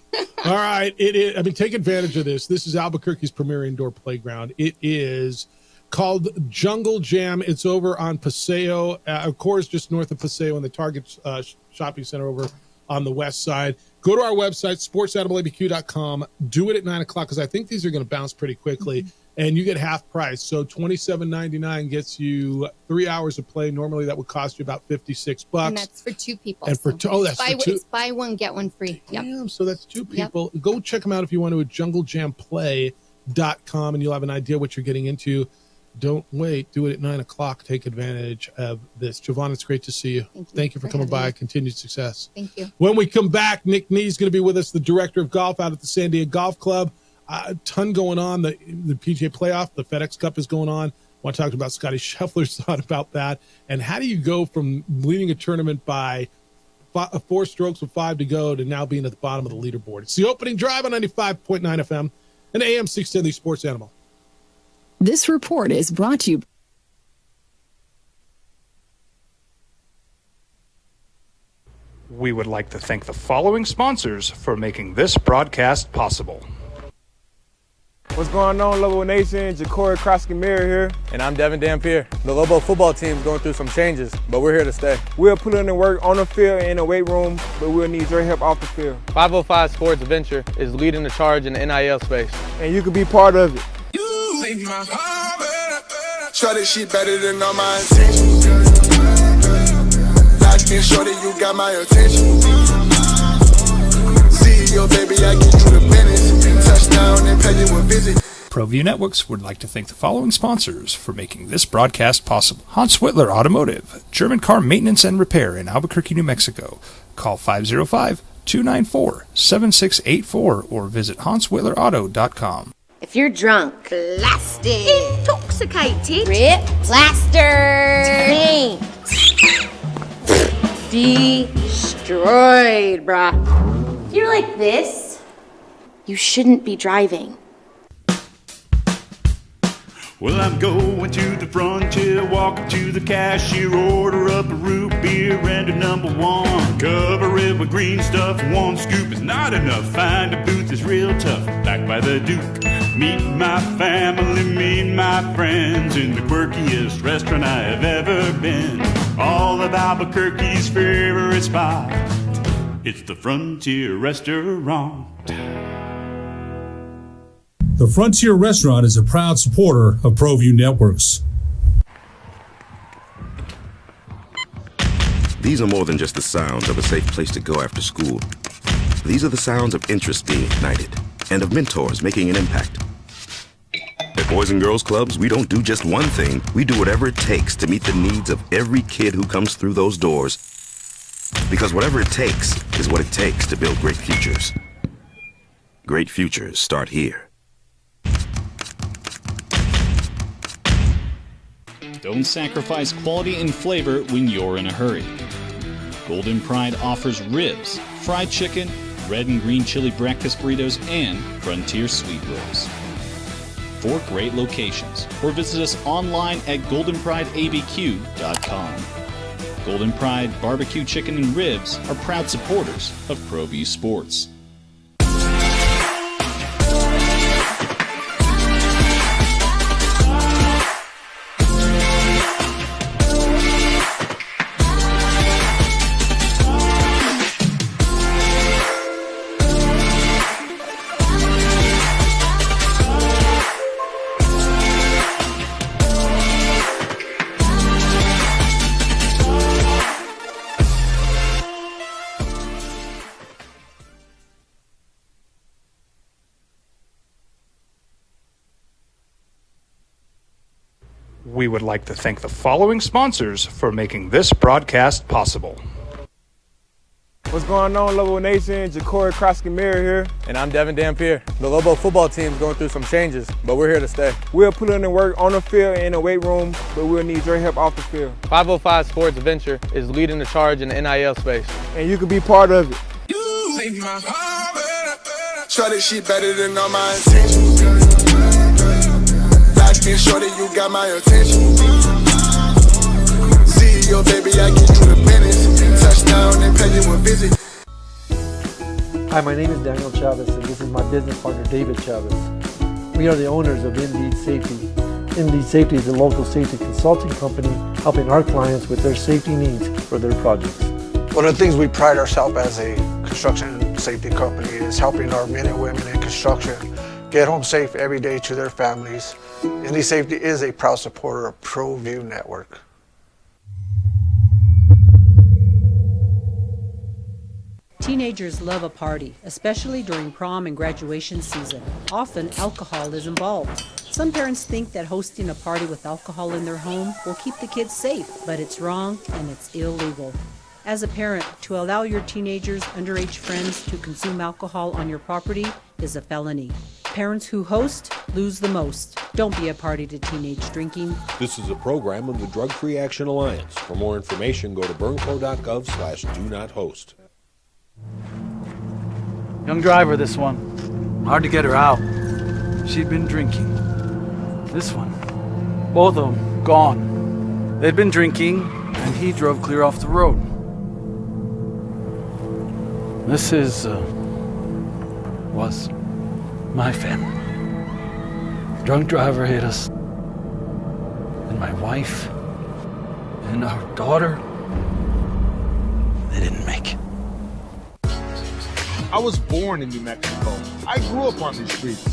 All right. It is. I mean, take advantage of this. This is Albuquerque's premier indoor playground. It is called Jungle Jam. It's over on Paseo, of course, just north of Paseo in the Target shopping center over on the west side. Go to our website, sportsanimalabq.com. Do it at 9 o'clock because I think these are going to bounce pretty quickly. And you get half price. So $27.99 gets you 3 hours of play. Normally that would cost you about $56. And that's for 2 people. And for that's buy, for 2. It's buy one, get one free. Yep. Damn, so that's 2 people. Yep. Go check them out if you want to at junglejamplay.com and you'll have an idea what you're getting into. Don't wait. Do it at 9 o'clock. Take advantage of this. Javon, it's great to see you. Thank you for coming by. Continued success. Thank you. When we come back, Nick Nee is going to be with us, the director of golf out at the San Diego Golf Club. A ton going on. The PGA playoff, the FedEx Cup is going on. I want to talk about Scotty Scheffler's thought about that. And how do you go from leading a tournament by 4 strokes with 5 to go to now being at the bottom of the leaderboard? It's the opening drive on 95.9 FM and AM 610, the Sports Animal. This report is brought to you. We would like to thank the following sponsors for making this broadcast possible. What's going on, Lobo Nation? Ja'Cory Krosky-Miller here. And I'm Devin Dampier. The Lobo football team is going through some changes, but we're here to stay. We'll put in the work on the field and in the weight room, but we'll need your help off the field. 505 Sports Venture is leading the charge in the NIL space. And you can be part of it. Shorty, she better than all my intentions. Locked in, shorty, you got my attention. See your baby, I get you the business. Touchdown and pay you a visit. ProView Networks would like to thank the following sponsors for making this broadcast possible. Hans Whitler Automotive, German car maintenance and repair in Albuquerque, New Mexico. Call 505-294-7684 or visit hanswhitlerauto.com. If you're drunk, blasted, intoxicated, rip, plastered, destroyed, bruh. If you're like this, you shouldn't be driving. Well, I'm going to the frontier, walking to the cashier, order up a root beer and a number 1. Cover it with green stuff, 1 scoop is not enough. Find a booth is real tough, back by the Duke. Meet my family, meet my friends in the quirkiest restaurant I have ever been. All of Albuquerque's favorite spot, it's the Frontier Restaurant. The Frontier Restaurant is a proud supporter of ProView Networks. These are more than just the sounds of a safe place to go after school. These are the sounds of interest being ignited and of mentors making an impact. At Boys and Girls Clubs, we don't do just one thing. We do whatever it takes to meet the needs of every kid who comes through those doors. Because whatever it takes is what it takes to build great futures. Great futures start here. Don't sacrifice quality and flavor when you're in a hurry. Golden Pride offers ribs, fried chicken, red and green chili breakfast burritos, and Frontier sweet rolls. 4 great locations, or visit us online at goldenprideabq.com. Golden Pride Barbecue Chicken and Ribs are proud supporters of ProView Sports. We would like to thank the following sponsors for making this broadcast possible. What's going on, Lobo Nation? Ja'Cory Krosky-Miller here. And I'm Devin Dampier. The Lobo football team's going through some changes, but we're here to stay. We'll put in the work on the field and in the weight room, but we'll need your help off the field. 505 Sports Venture is leading the charge in the NIL space. And you can be part of it. Shorty, she better than all my intentions. Locked in, shorty, you got my attention. CEO, baby, I give you the business. Touchdown and pay you a visit. Hi, my name is Daniel Chavez, and this is my business partner, David Chavez. We are the owners of Indeed Safety. Indeed Safety is a local safety consulting company helping our clients with their safety needs for their projects. One of the things we pride ourselves as a construction safety company is helping our men and women in construction get home safe every day to their families. Indeed Safety is a proud supporter of ProView Network. Teenagers love a party, especially during prom and graduation season. Often, alcohol is involved. Some parents think that hosting a party with alcohol in their home will keep the kids safe, but it's wrong and it's illegal. As a parent, to allow your teenagers' underage friends to consume alcohol on your property is a felony. Parents who host lose the most. Don't be a party to teenage drinking. This is a program of the Drug Free Action Alliance. For more information, go to burnco.gov/do-not-host. Young driver, this one. Hard to get her out. She'd been drinking. This one. Both of them gone. They'd been drinking, and he drove clear off the road. This was my family. Drunk driver hit us. And my wife and our daughter, they didn't make it. I was born in New Mexico. I grew up on these streets.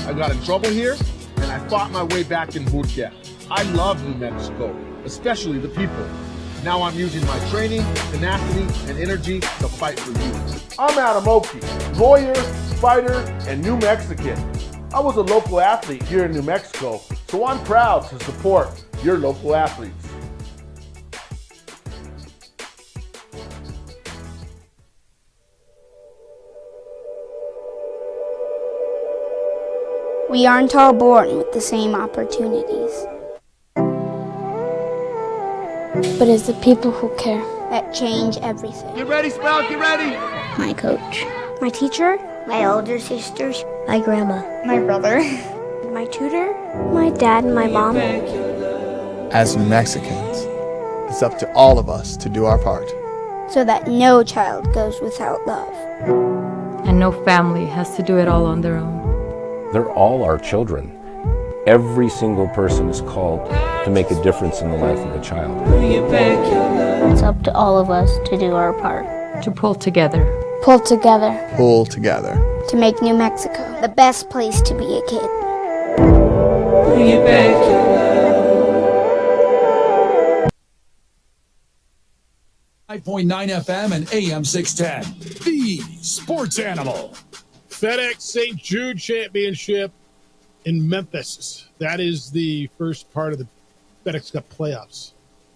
I got in trouble here, and I fought my way back in Murcia. I love New Mexico, especially the people. Now I'm using my training, tenacity, and energy to fight for you. I'm Adam Oki, lawyer, fighter, and New Mexican. I was a local athlete here in New Mexico, so I'm proud to support your local athletes. We aren't all born with the same opportunities. But it's the people who care that change everything. Get ready, Spell, get ready! My coach, my teacher, my older sisters, my grandma, my brother, my tutor, my dad, and my mom. As New Mexicans, it's up to all of us to do our part. So that no child goes without love. And no family has to do it all on their own. They're all our children. Every single person is called to make a difference in the life of a child. It's up to all of us to do our part. To pull together. Pull together. Pull together. To make New Mexico the best place to be a kid. 5.9 FM and AM 610. The Sports Animal. FedEx St. Jude Championship in Memphis. That is the first part of the FedEx Cup playoffs.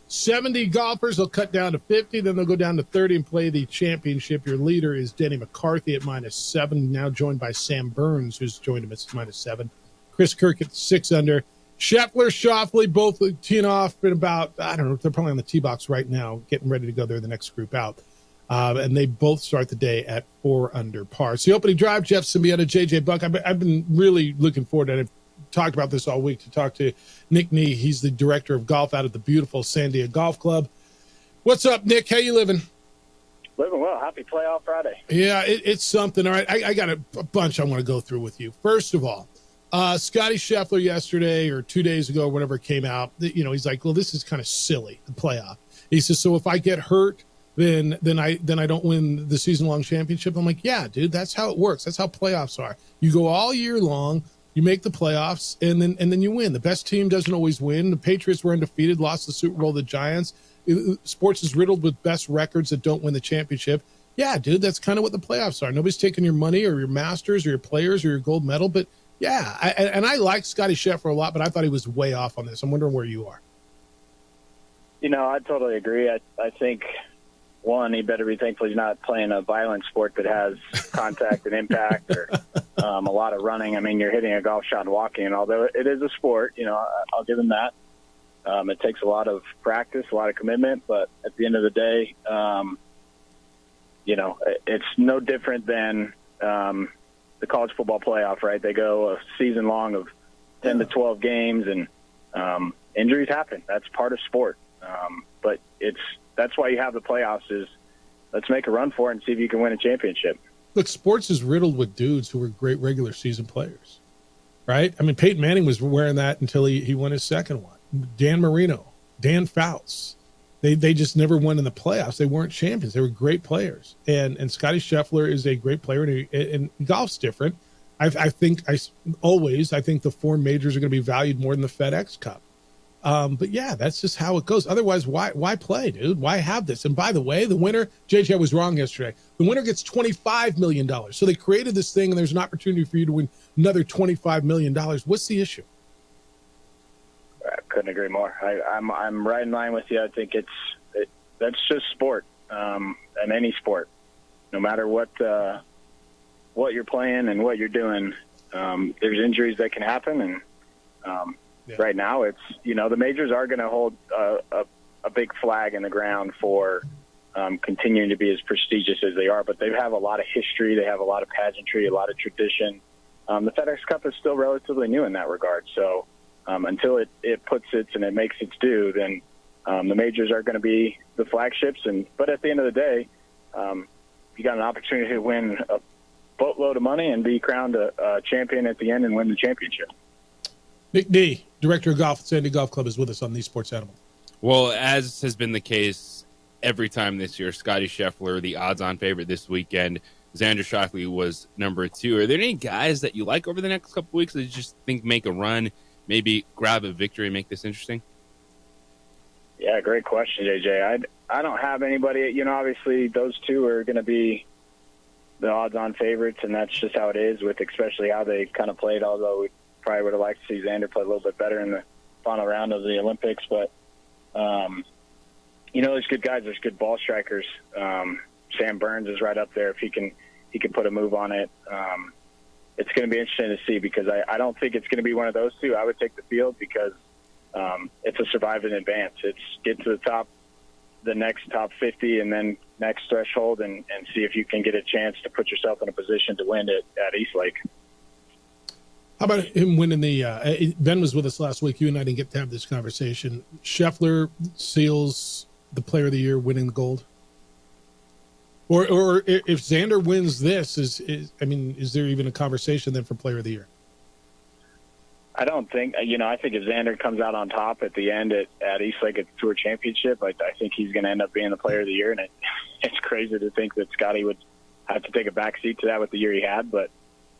70 golfers will cut down to 50, then they'll go down to 30 and play the championship. Your leader is Denny McCarthy at -7, now joined by Sam Burns, who's joined him at -7. Chris Kirk at 6 under. Scheffler, Schauffele, both teeing off in about, I don't know, they're probably on the tee box right now, getting ready to go. They're the next group out. And they both start the day at 4 under par. So the opening drive, Jeff Symbieta, JJ Buck. I've been really looking forward to it. I've talked about this all week to talk to Nick Nee. He's the director of golf out at the beautiful Sandia Golf Club. What's up, Nick? How you living? Living well. Happy Playoff Friday. Yeah, it's something. All right, I got a bunch I want to go through with you. First of all, Scotty Scheffler yesterday or 2 days ago, whenever it came out, he's like, well, this is kind of silly, the playoff. He says, so if I get hurt, then I don't win the season-long championship. I'm like, yeah, dude, that's how it works. That's how playoffs are. You go all year long, you make the playoffs, and then you win. The best team doesn't always win. The Patriots were undefeated, lost the Super Bowl to the Giants. Sports is riddled with best records that don't win the championship. Yeah, dude, that's kind of what the playoffs are. Nobody's taking your money or your Masters or your players or your gold medal, but Yeah, I like Scotty Scheffler a lot, but I thought he was way off on this. I'm wondering where you are. I totally agree. I think, one, he better be thankful he's not playing a violent sport that has contact and impact or a lot of running. I mean, you're hitting a golf shot and walking, and although it is a sport, I'll give him that. It takes a lot of practice, a lot of commitment, but at the end of the day, it's no different than the college football playoff, right? They go a season long of 10 to 12 games, and injuries happen. That's part of sport. But that's why you have the playoffs is let's make a run for it and see if you can win a championship. Look, sports is riddled with dudes who were great regular season players, right? I mean, Peyton Manning was wearing that until he won his second one. Dan Marino, Dan Fouts, they just never won in the playoffs. They weren't champions. They were great players. And Scotty Scheffler is a great player, and golf's different. I think the 4 majors are going to be valued more than the FedEx Cup. But yeah, that's just how it goes. Otherwise, why play, dude? Why have this? And by the way, the winner, JJ, I was wrong yesterday. The winner gets $25 million. So they created this thing, and there's an opportunity for you to win another $25 million. What's the issue? I couldn't agree more. I'm right in line with you. I think that's just sport, and any sport, no matter what you're playing and what you're doing. There's injuries that can happen, and right now it's the majors are going to hold a big flag in the ground for continuing to be as prestigious as they are. But they have a lot of history. They have a lot of pageantry, a lot of tradition. The FedEx Cup is still relatively new in that regard. So. Until it puts its and it makes its due, then the majors are going to be the flagships. But at the end of the day, you got an opportunity to win a boatload of money and be crowned a champion at the end and win the championship. Nick D, Director of Golf at Sandy Golf Club, is with us on the Sports Animal. Well, as has been the case every time this year, Scotty Scheffler, the odds-on favorite this weekend. Xander Schauffele was number 2. Are there any guys that you like over the next couple weeks that you just think make a run? Maybe grab a victory and make this interesting? Yeah, great question, JJ. I don't have anybody. Obviously those 2 are going to be the odds-on favorites, and that's just how it is with especially how they kind of played, although we probably would have liked to see Xander play a little bit better in the final round of the Olympics. But, there's good guys. There's good ball strikers. Sam Burns is right up there if he can put a move on it. It's going to be interesting to see because I don't think it's going to be one of those 2. I would take the field because it's a survive and advance. It's get to the top, the next top 50, and then next threshold, and see if you can get a chance to put yourself in a position to win it at Eastlake. How about him winning the Ben was with us last week. You and I didn't get to have this conversation. Scheffler seals the Player of the Year, winning the gold. Or if Xander wins this, is there even a conversation then for Player of the Year? I don't think, I think if Xander comes out on top at the end at Eastlake at the Tour Championship, I think he's going to end up being the Player of the Year. And it's crazy to think that Scotty would have to take a backseat to that with the year he had. But,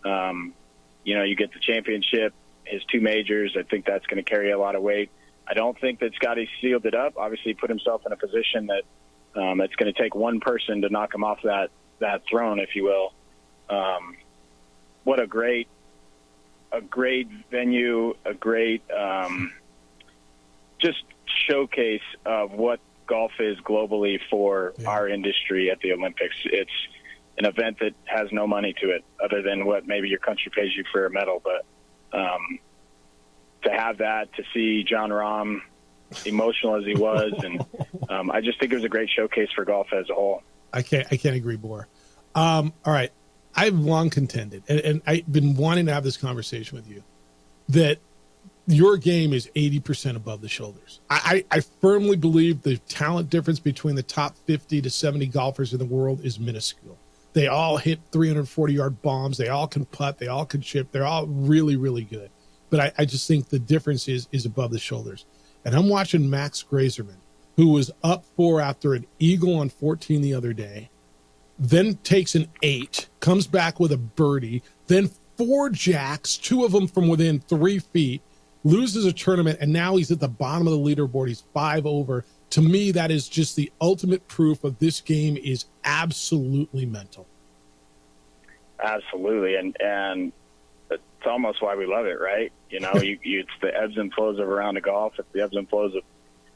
you get the championship, his 2 majors. I think that's going to carry a lot of weight. I don't think that Scotty sealed it up. Obviously, he put himself in a position that it's going to take one person to knock him off that throne, if you will. What a great venue, a great just showcase of what golf is globally for our industry at the Olympics. It's an event that has no money to it other than what maybe your country pays you for a medal. But to have that, to see John Rahm emotional as he was, and I just think it was a great showcase for golf as a whole. I can't agree more. All right, I've long contended, and I've been wanting to have this conversation with you, that your game is 80% above the shoulders. I firmly believe the talent difference between the top 50 to 70 golfers in the world is minuscule. They all hit 340-yard bombs. They all can putt. They all can chip. They're all really, really good. But I just think the difference is above the shoulders. And I'm watching Max Grazerman, who was up 4 after an eagle on 14 the other day, then takes an 8, comes back with a birdie, then 4 jacks, 2 of them from within 3 feet, loses a tournament, and now he's at the bottom of the leaderboard. He's 5 over. To me, that is just the ultimate proof of this game is absolutely mental. Absolutely. And almost why we love it, right? You know, it's the ebbs and flows of a round of golf. It's the ebbs and flows of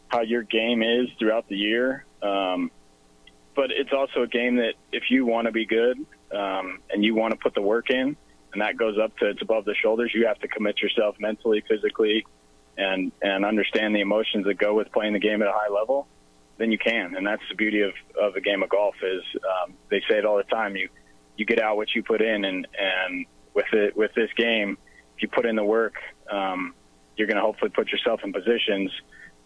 how your game is throughout the year. But it's also a game that if you want to be good and you want to put the work in, and that goes up to it's above the shoulders, you have to commit yourself mentally, physically, and understand the emotions that go with playing the game at a high level, then you can. And that's the beauty of the game of golf is they say it all the time. You get out what you put in, and with this game, if you put in the work, you're going to hopefully put yourself in positions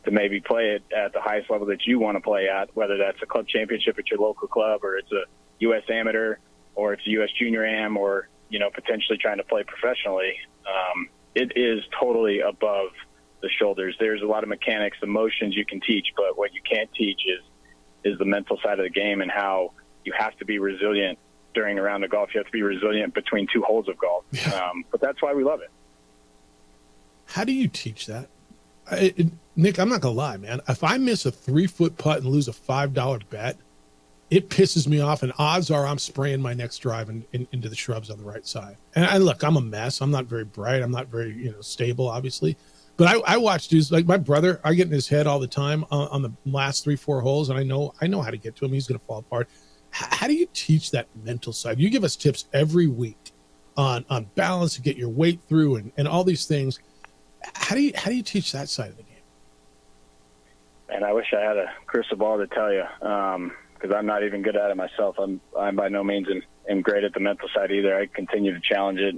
to maybe play it at the highest level that you want to play at, whether that's a club championship at your local club, or it's a U.S. amateur, or it's a U.S. junior am, or, you know, potentially trying to play professionally. It is totally above the shoulders. There's a lot of mechanics, the motions you can teach, but what you can't teach is the mental side of the game and how you have to be resilient during a round of golf. You have to be resilient between two holes of golf. But that's why we love it. How do you teach that? Nick, I'm not going to lie, man. If I miss a 3-foot putt and lose a $5 bet, it pisses me off, and odds are I'm spraying my next drive into the shrubs on the right side. And look, I'm a mess. I'm not very bright. I'm not very stable, obviously. But I watch dudes like my brother. I get in his head all the time on the last 3-4 holes, and I know how to get to him. He's going to fall apart. How do you teach that mental side? You give us tips every week on balance to get your weight through and all these things. How do you teach that side of the game? And I wish I had a crystal ball to tell you, because I'm not even good at it myself. I'm by no means am great at the mental side either. I continue to challenge it,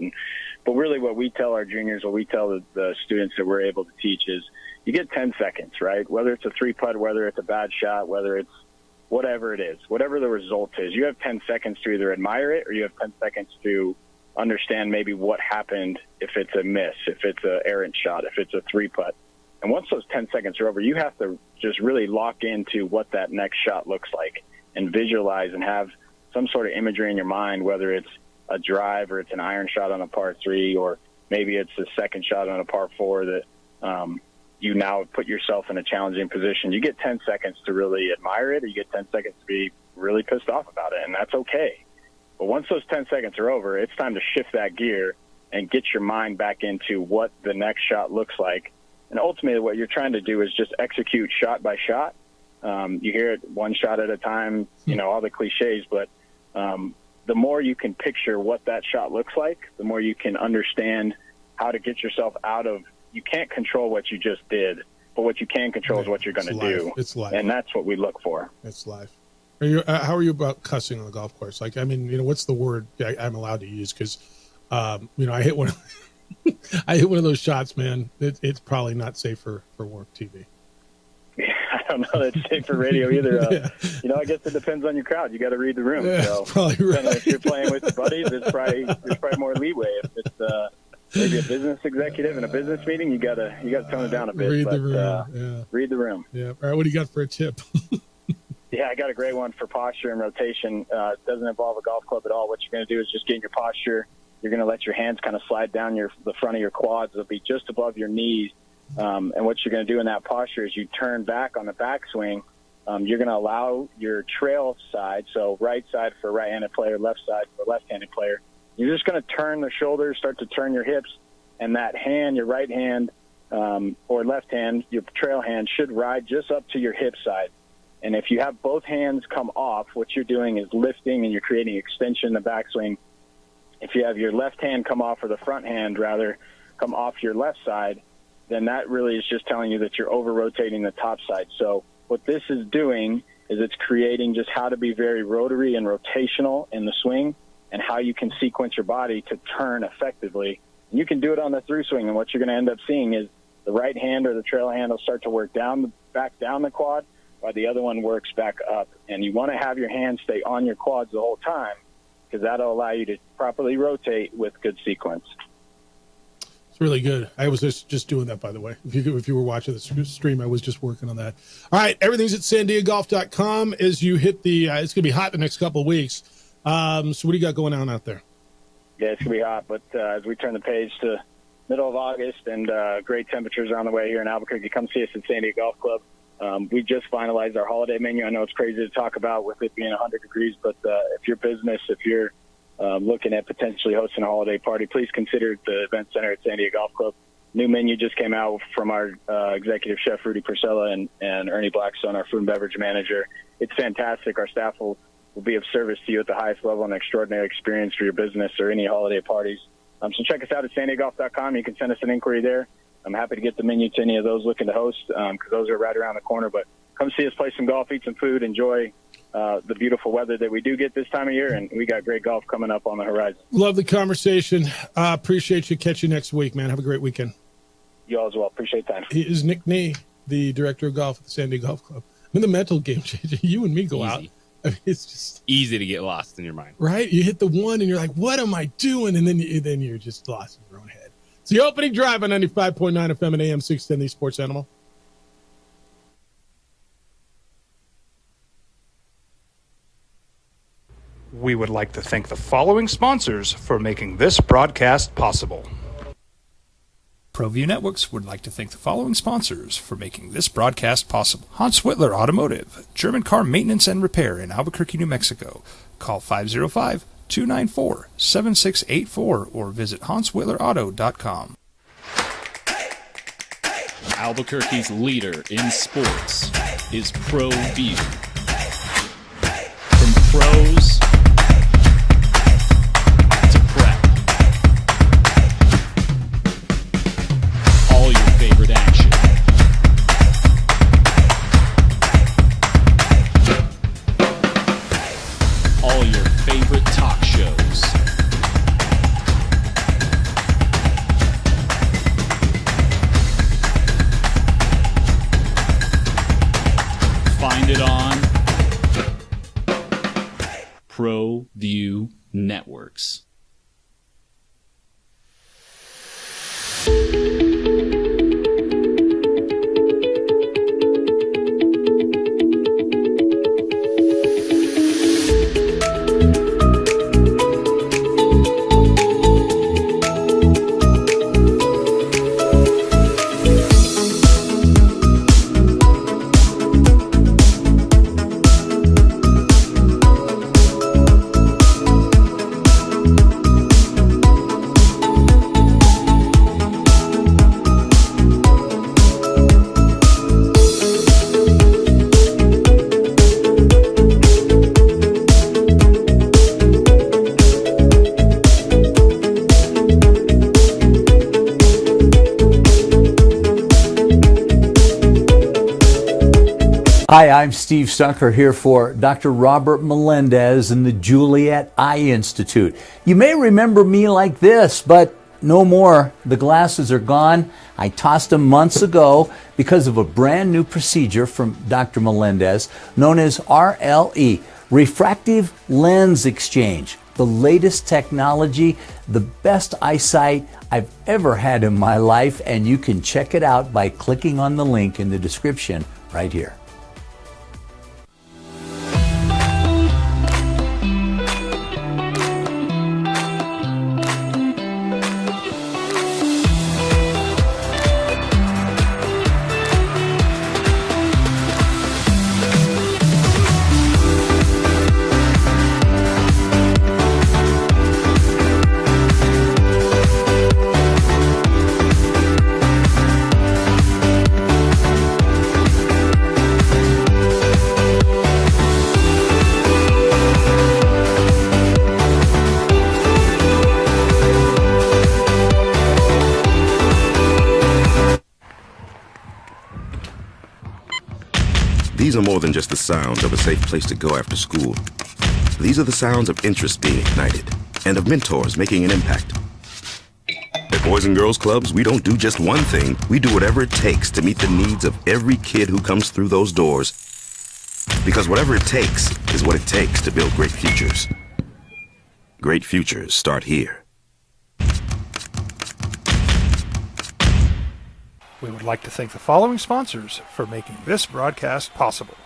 but really what we tell our juniors, what we tell the students that we're able to teach is you get 10 seconds, right? Whether it's a 3-putt, whether it's a bad shot, whether it's whatever it is, whatever the result is, you have 10 seconds to either admire it or you have 10 seconds to understand maybe what happened if it's a miss, if it's an errant shot, if it's a 3-putt. And once those 10 seconds are over, you have to just really lock into what that next shot looks like and visualize and have some sort of imagery in your mind, whether it's a drive or it's an iron shot on a par 3, or maybe it's a second shot on a par 4 that you now put yourself in a challenging position. You get 10 seconds to really admire it, or you get 10 seconds to be really pissed off about it, and that's okay. But once those 10 seconds are over, it's time to shift that gear and get your mind back into what the next shot looks like. And ultimately what you're trying to do is just execute shot by shot. You hear it one shot at a time, all the cliches, but the more you can picture what that shot looks like, the more you can understand how to get yourself out of, you can't control what you just did, but what you can control is what you're going to do. It's life. And that's what we look for. It's life. How are you about cussing on the golf course? Like, I mean, what's the word I'm allowed to use? Because, I hit one of those shots, man. It's probably not safe for work TV. Yeah, I don't know that's safe for radio either. I guess it depends on your crowd. You got to read the room. Yeah, so probably right. If you're playing with your buddies, there's probably more leeway. If it's maybe a business executive in a business meeting, you gotta tone it down a bit. Read the room. Read the room. Yeah. All right. What do you got for a tip? Yeah, I got a great one for posture and rotation. It doesn't involve a golf club at all. What you're going to do is just get in your posture. You're going to let your hands kind of slide down the front of your quads. It'll be just above your knees. And what you're going to do in that posture is you turn back on the backswing. You're going to allow your trail side, so right side for right-handed player, left side for left-handed player. You're just going to turn the shoulders, start to turn your hips, and that hand, your right hand or left hand, your trail hand, should ride just up to your hip side. And if you have both hands come off, what you're doing is lifting and you're creating extension in the backswing. If you have your left hand come off, or the front hand rather, come off your left side, then that really is just telling you that you're over-rotating the top side. So what this is doing is it's creating just how to be very rotary and rotational in the swing and how you can sequence your body to turn effectively. And you can do it on the through swing, and what you're going to end up seeing is the right hand or the trail hand will start to work back down the quad, while the other one works back up. And you want to have your hands stay on your quads the whole time, because that'll allow you to properly rotate with good sequence. It's really good. I was just doing that, by the way. If you were watching the stream, I was just working on that. All right, everything's at sandiegolf.com as you hit the it's going to be hot the next couple of weeks. So what do you got going on out there? Yeah, it's going to be hot, but as we turn the page to middle of August and great temperatures are on the way here in Albuquerque, come see us at San Diego Golf Club. We just finalized our holiday menu. I know it's crazy to talk about with it being 100 degrees, but if your business, if you're looking at potentially hosting a holiday party, please consider the event center at San Diego Golf Club. New menu just came out from our executive chef, Rudy Purcella, and Ernie Blackstone, our food and beverage manager. It's fantastic. Our staff will be of service to you at the highest level and extraordinary experience for your business or any holiday parties. So check us out at sandiegogolf.com. You can send us an inquiry there. I'm happy to get the menu to any of those looking to host because those are right around the corner. But come see us play some golf, eat some food, enjoy the beautiful weather that we do get this time of year, and we got great golf coming up on the horizon. Lovely conversation. Appreciate you. Catch you next week, man. Have a great weekend. You all as well. Appreciate the time. He is Nick Nee, the director of golf at the San Diego Golf Club. The mental game changer. You and me go out. I mean, it's just easy to get lost in your mind. Right? You hit the one and you're like, what am I doing? And then you're just lost in your own head. It's the opening drive on 95.9 FM and AM 610, the Sports Animal. We would like to thank the following sponsors for making this broadcast possible. ProView Networks would like to thank the following sponsors for making this broadcast possible. Hans Whitler Automotive, German car maintenance and repair in Albuquerque, New Mexico. Call 505-294-7684 or visit hanswhitlerauto.com. Albuquerque's leader in sports is ProView. From pros to prep. All your favorite action. All your favorite talk shows. Find it on ProView Networks. Hi, I'm Steve Stucker here for Dr. Robert Melendez and the Juliet Eye Institute. You may remember me like this, but no more. The glasses are gone. I tossed them months ago because of a brand new procedure from Dr. Melendez known as RLE, Refractive Lens Exchange. The latest technology, the best eyesight I've ever had in my life, and you can check it out by clicking on the link in the description right here. These are more than just the sounds of a safe place to go after school. These are the sounds of interest being ignited and of mentors making an impact. At Boys and Girls Clubs, we don't do just one thing. We do whatever it takes to meet the needs of every kid who comes through those doors. Because whatever it takes is what it takes to build great futures. Great futures start here. We would like to thank the following sponsors for making this broadcast possible.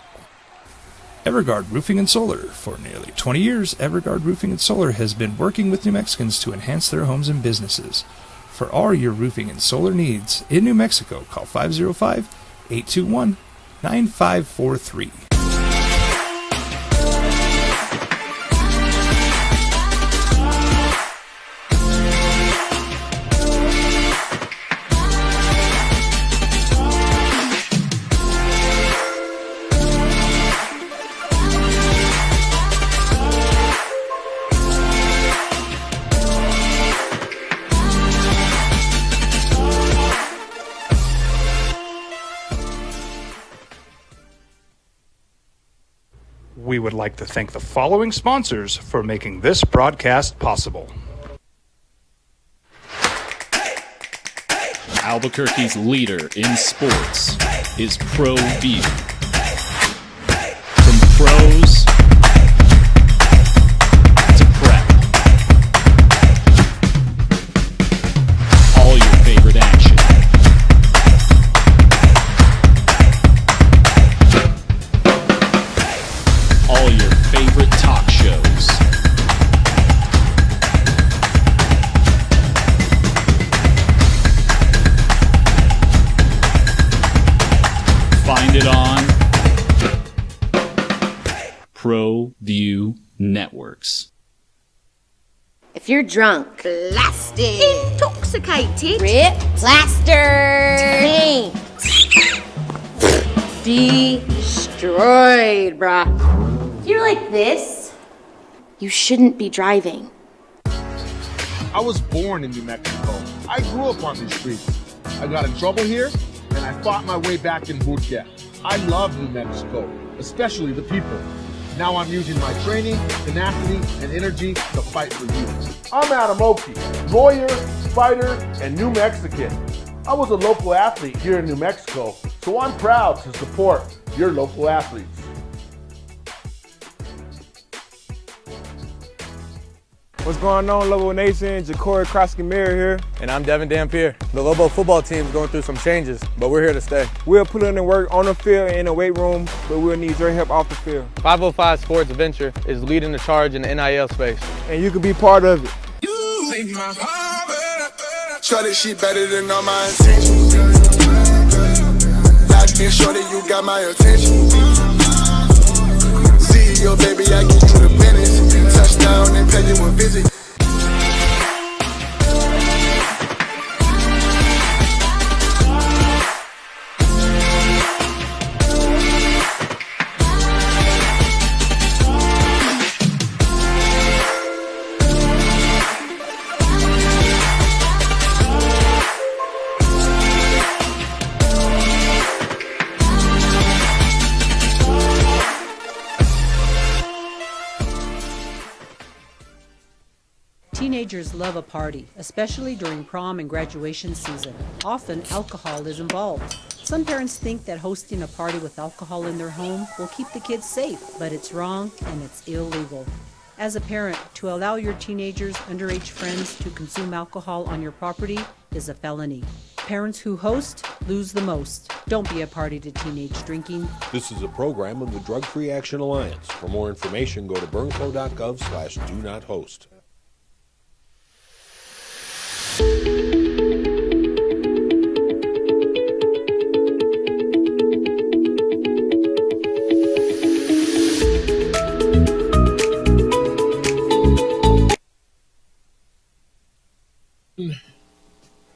Everguard Roofing and Solar. For nearly 20 years, Everguard Roofing and Solar has been working with New Mexicans to enhance their homes and businesses. For all your roofing and solar needs in New Mexico, call 505-821-9543. we would like to thank the following sponsors for making this broadcast possible. Albuquerque's leader in sports is ProView. From pros to prep, all your favorite action. All your favorite talk shows. Find it on ProView Networks. If you're drunk, blasted, intoxicated, ripped, plastered, taint, destroyed, bruh. If you're like this, you shouldn't be driving. I was born in New Mexico. I grew up on these streets. I got in trouble here, and I fought my way back in boot camp. I love New Mexico, especially the people. Now I'm using my training, tenacity, and energy to fight for you. I'm Adam Oki, lawyer, fighter, and New Mexican. I was a local athlete here in New Mexico, so I'm proud to support your local athletes. What's going on, Lobo Nation? Ja'Cory Krosky-Miller here. And I'm Devin Dampier. The Lobo football team is going through some changes, but we're here to stay. We'll put in the work on the field and in the weight room, but we'll need your help off the field. 505 Sports Venture is leading the charge in the NIL space. And you can be part of it. Shorty, she better than all my intentions. Locked in, shorty, you got my attention. CEO, baby, I get you the business. Touchdown and pay you a visit. Teenagers love a party, especially during prom and graduation season. Often, alcohol is involved. Some parents think that hosting a party with alcohol in their home will keep the kids safe, but it's wrong and it's illegal. As a parent, to allow your teenagers' underage friends to consume alcohol on your property is a felony. Parents who host lose the most. Don't be a party to teenage drinking. This is a program of the Drug Free Action Alliance. For more information, go to burnco.gov/do-not-host.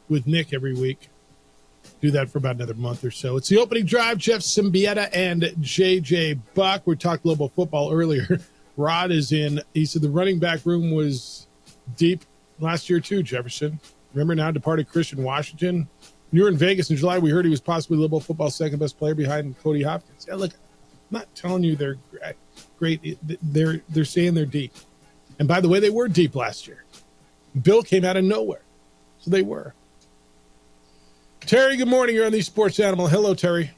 With Nick every week. Do that for about another month or so. It's the opening drive. Jeff Symbieta and JJ Buck. We talked Lobo football earlier. Rod is in. He said the running back room was deep last year too, Jefferson. Remember now departed Christian Washington. When you were in Vegas in July, we heard he was possibly Lobo football's second best player behind Cody Hopkins. Yeah, look, I'm not telling you they're great. They're saying they're deep. And by the way, they were deep last year. Bill came out of nowhere. So they were. Terry, good morning. You're on the Sports Animal. Hello, Terry.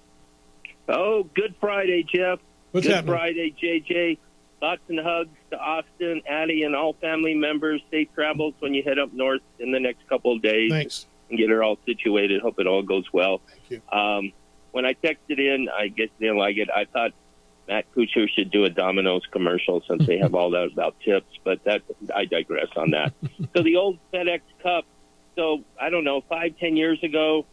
Oh, good Friday, Jeff. What's good happening? Friday, JJ. Thoughts and hugs to Austin, Addie, and all family members. Safe travels when you head up north in the next couple of days. Thanks. And get her all situated. Hope it all goes well. Thank you. When I texted in, I guess they didn't like it. I thought Matt Kuchar should do a Domino's commercial since they have all that about tips, but that I digress on that. So the old FedEx Cup. So I don't know, 5-10 years ago,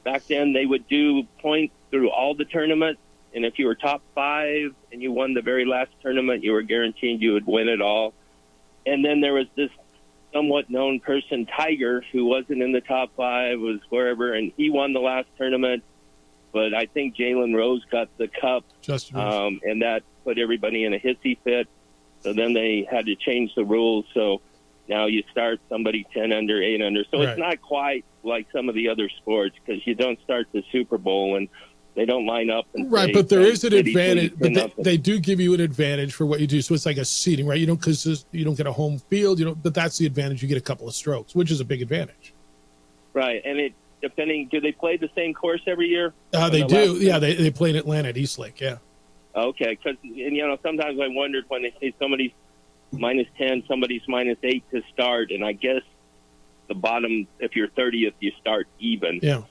back then they would do points through all the tournaments, and if you were top 5 and you won the very last tournament, you were guaranteed you would win it all. And then there was this somewhat known person, Tiger, who wasn't in the top 5, was wherever, and he won the last tournament. But I think Jalen Rose got the cup, and that put everybody in a hissy fit. So then they had to change the rules. So now you start somebody 10 under, 8 under. So It's not quite like some of the other sports because you don't start the Super Bowl and They don't line up. And Right, say, but there is an 80, advantage. 20, But they do give you an advantage for what you do. So it's like a seating, right? You don't because you don't get a home field. But that's the advantage. You get a couple of strokes, which is a big advantage. Right, and it depending. Do they play the same course every year? They do. Yeah, they play in Atlanta at Eastlake. Yeah. Okay, because sometimes I wondered when they say somebody's -10, somebody's -8 to start, and I guess the bottom, if you're 30th, you start even. Yeah.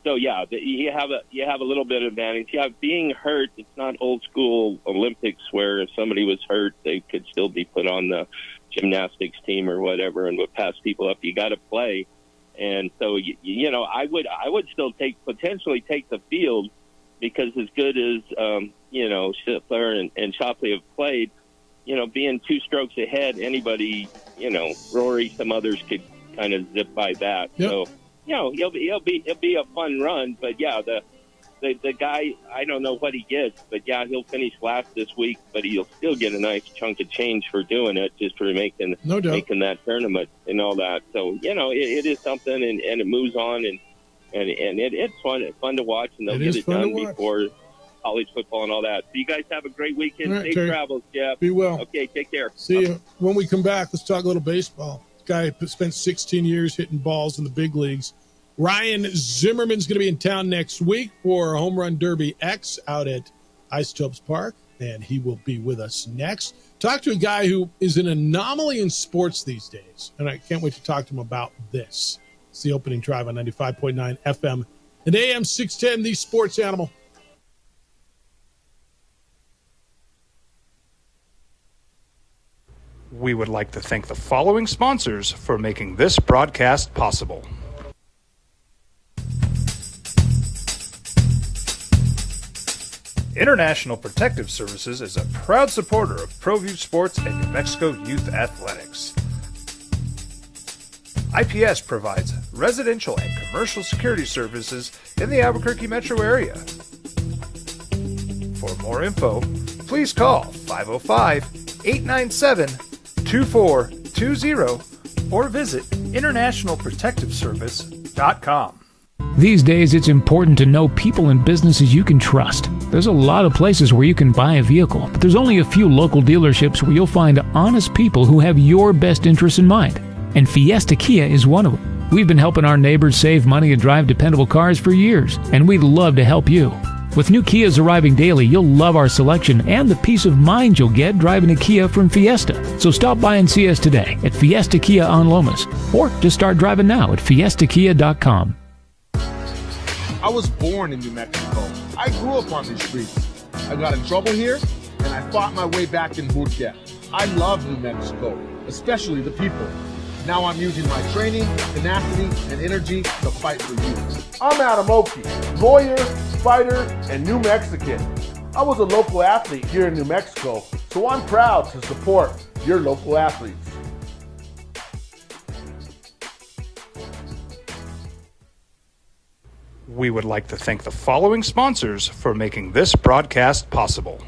So yeah, you have a little bit of advantage. Yeah, being hurt, it's not old school Olympics where if somebody was hurt, they could still be put on the gymnastics team or whatever and would pass people up. You got to play, and so I would still potentially take the field because as good as Scheffler and Schauffele have played, being 2 strokes ahead, anybody, Rory, some others could kind of zip by that. Yep. So. It'll be a fun run, but yeah, the guy, I don't know what he gets, but yeah, he'll finish last this week, but he'll still get a nice chunk of change for doing it, just for making that tournament and all that. So it is something, and it moves on, and it's fun to watch, and they'll get it done before college football and all that. So you guys have a great weekend. Right, Safe travels, Jeff. Be well. Okay, take care. See you. When we come back, let's talk a little baseball. Guy spent 16 years hitting balls in the big leagues. Ryan Zimmerman's going to be in town next week for Home Run Derby X out at Isotopes Park, and he will be with us next. Talk to a guy who is an anomaly in sports these days, and I can't wait to talk to him about this. It's the opening drive on 95.9 FM and AM 610, the sports animal. We would like to thank the following sponsors for making this broadcast possible. International Protective Services is a proud supporter of ProView Sports and New Mexico Youth Athletics. IPS provides residential and commercial security services in the Albuquerque metro area. For more info, please call 505-897-2420 or visit internationalprotectiveservice.com. These days, it's important to know people and businesses you can trust. There's a lot of places where you can buy a vehicle, but there's only a few local dealerships where you'll find honest people who have your best interests in mind. And Fiesta Kia is one of them. We've been helping our neighbors save money and drive dependable cars for years, and we'd love to help you. With new Kias arriving daily, you'll love our selection and the peace of mind you'll get driving a Kia from Fiesta. So stop by and see us today at Fiesta Kia on Lomas, or just start driving now at fiestakia.com. I was born in New Mexico. I grew up on these streets. I got in trouble here, and I fought my way back in boot camp. I love New Mexico, especially the people. Now I'm using my training, tenacity, and energy to fight for you. I'm Adam Oki, lawyer, fighter, and New Mexican. I was a local athlete here in New Mexico, so I'm proud to support your local athletes. We would like to thank the following sponsors for making this broadcast possible.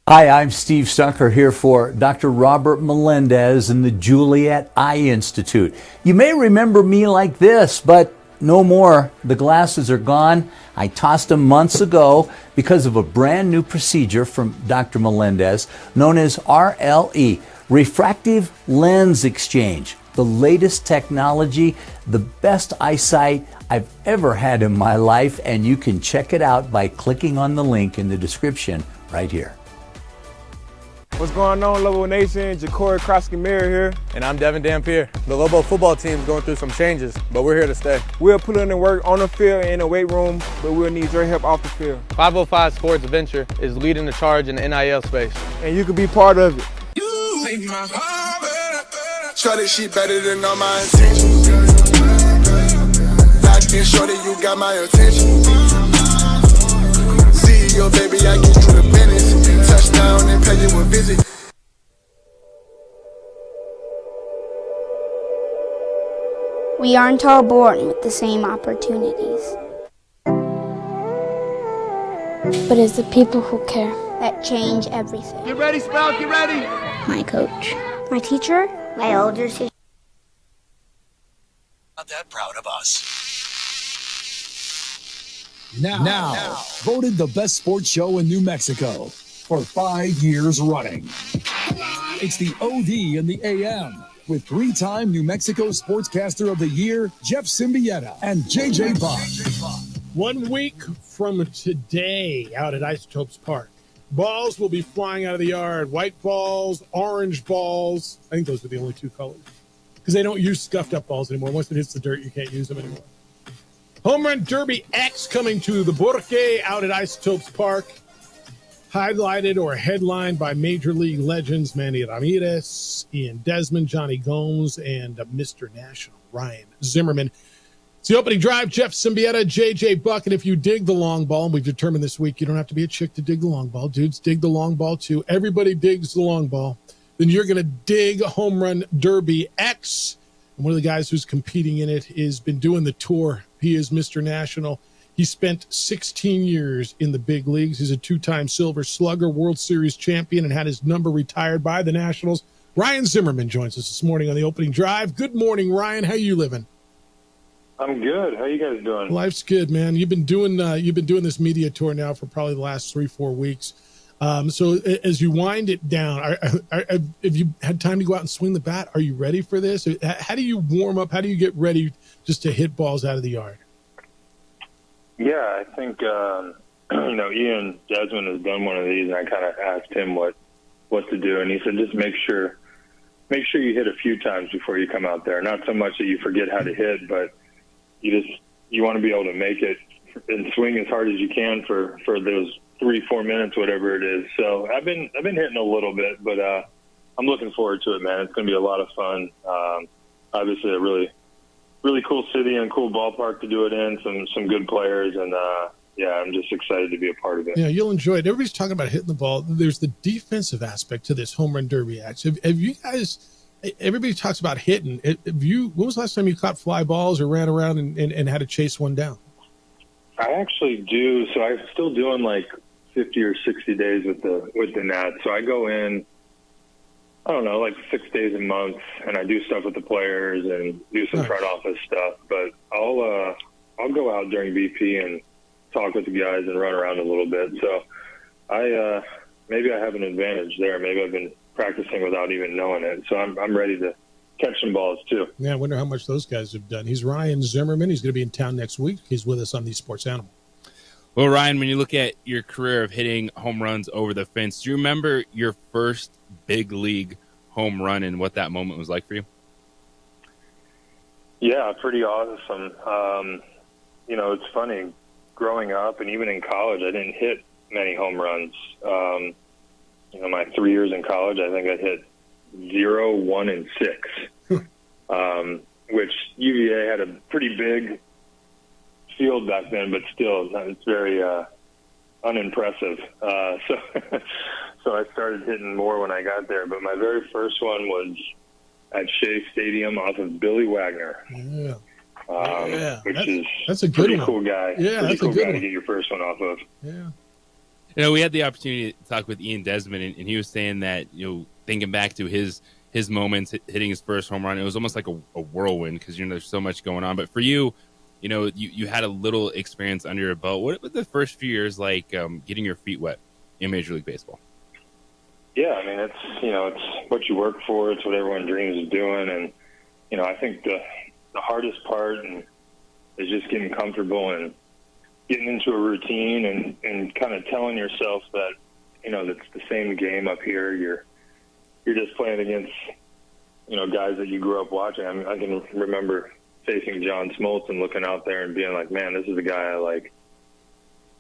Hi, I'm Steve Stucker here for Dr. Robert Melendez and the Juliet Eye Institute. You may remember me like this, but no more. The glasses are gone. I tossed them months ago because of a brand new procedure from Dr. Melendez known as RLE, Refractive Lens Exchange. The latest technology, the best eyesight I've ever had in my life, and you can check it out by clicking on the link in the description right here. What's going on, Lobo Nation? Ja'Cory Krosky-Miller here. And I'm Devin Dampier. The Lobo football team's going through some changes, but we're here to stay. We'll put in the work on the field and in the weight room, but we'll need your help off the field. 505 Sports Venture is leading the charge in the NIL space. And you can be part of it. Shorty, she better than all my intentions. Locked in, shorty, you got my attention. CEO, baby, I get you the business. Touchdown and pay you a visit. We aren't all born with the same opportunities. But it's the people who care that change everything. Get ready, Spout, get ready. My coach, my teacher, my older sister. Not that proud of us. Now, voted the best sports show in New Mexico for 5 years running. It's the OD in the AM with 3-time New Mexico Sportscaster of the Year, Jeff Symbieta and JJ Buck. 1 week from today out at Isotopes Park, balls will be flying out of the yard. White balls, orange balls. I think those are the only two colors because they don't use scuffed up balls anymore. Once it hits the dirt, you can't use them anymore. Home Run Derby X coming to the Burque out at Isotopes Park. Highlighted or headlined by Major League legends Manny Ramirez, Ian Desmond, Johnny Gomes, and Mr. National, Ryan Zimmerman. It's the opening drive. Jeff Symbieta, JJ Buck. And if you dig the long ball, and we've determined this week you don't have to be a chick to dig the long ball. Dudes dig the long ball too. Everybody digs the long ball. Then you're going to dig Home Run Derby X. And one of the guys who's competing in it has been doing the tour. He is Mr. National. He spent 16 years in the big leagues. He's a 2-time Silver Slugger, World Series champion, and had his number retired by the Nationals. Ryan Zimmerman joins us this morning on the opening drive. Good morning, Ryan. How you living? I'm good. How you guys doing? Life's good, man. You've been doing this media tour now for probably the last 3-4 weeks. So as you wind it down, have you had time to go out and swing the bat? Are you ready for this? How do you warm up? How do you get ready just to hit balls out of the yard? Yeah, I think Ian Desmond has done one of these, and I kind of asked him what to do, and he said just make sure you hit a few times before you come out there. Not so much that you forget how to hit, but you want to be able to make it and swing as hard as you can for those 3-4 minutes, whatever it is. So I've been hitting a little bit, but I'm looking forward to it, man. It's going to be a lot of fun. Obviously, a really cool city and cool ballpark to do it in. Some good players, and I'm just excited to be a part of it. Yeah, you'll enjoy it. Everybody's talking about hitting the ball. There's the defensive aspect to this Home Run Derby act. Have you guys? Everybody talks about hitting. When was the last time you caught fly balls or ran around and had to chase one down? I actually do. So I'm still doing like 50 or 60 days with the Nats. So I go in, I don't know, like 6 days a month, and I do stuff with the players and do some front office stuff. But I'll go out during BP and talk with the guys and run around a little bit. So maybe I have an advantage there. Maybe I've been practicing without even knowing it. So I'm ready to catch some balls too. Yeah, I wonder how much those guys have done. He's Ryan Zimmerman. He's going to be in town next week. He's with us on the Sports Animal. Well, Ryan, when you look at your career of hitting home runs over the fence, do you remember your first big league home run and what that moment was like for you? Yeah, pretty awesome. It's funny. Growing up and even in college, I didn't hit many home runs. My 3 years in college, I think I hit 0, 1, and 6, which UVA had a pretty big field back then, but still, it's very unimpressive. So I started hitting more when I got there. But my very first one was at Shea Stadium off of Billy Wagner. Yeah. That's a good pretty one. cool guy. Yeah, pretty that's cool a good guy one. to get your first one off of. Yeah. We had the opportunity to talk with Ian Desmond, and he was saying that, thinking back to his moments hitting his first home run, it was almost like a whirlwind because, there's so much going on. But for you, you had a little experience under your belt. What was the first few years like getting your feet wet in Major League Baseball? Yeah, I mean, it's what you work for. It's what everyone dreams of doing. And, I think the hardest part is just getting comfortable and getting into a routine and kind of telling yourself that, that's the same game up here. You're just playing against, guys that you grew up watching. I mean, I can remember facing John Smoltz and looking out there and being like, man, this is the guy I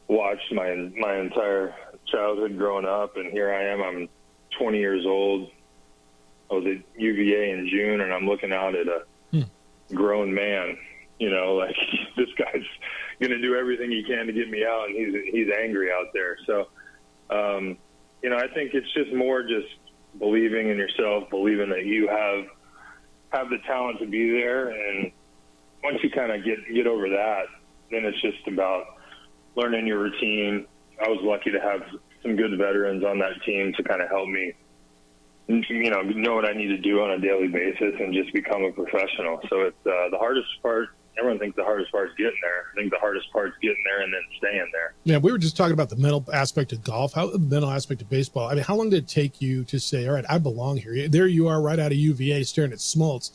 watched my entire childhood growing up, and here I am. I'm 20 years old. I was at UVA in June, and I'm looking out at a grown man. This guy's going to do everything he can to get me out, and he's angry out there. So, I think it's just more just believing in yourself, believing that you have the talent to be there, and once you kind of get over that, then it's just about learning your routine. I was lucky to have some good veterans on that team to kind of help me, know what I need to do on a daily basis and just become a professional. So it's the hardest part everyone thinks the hardest part's getting there. I think the hardest part's getting there and then staying there. Yeah, we were just talking about the mental aspect of golf, the mental aspect of baseball. I mean, how long did it take you to say, all right, I belong here? There you are right out of UVA staring at Smoltz.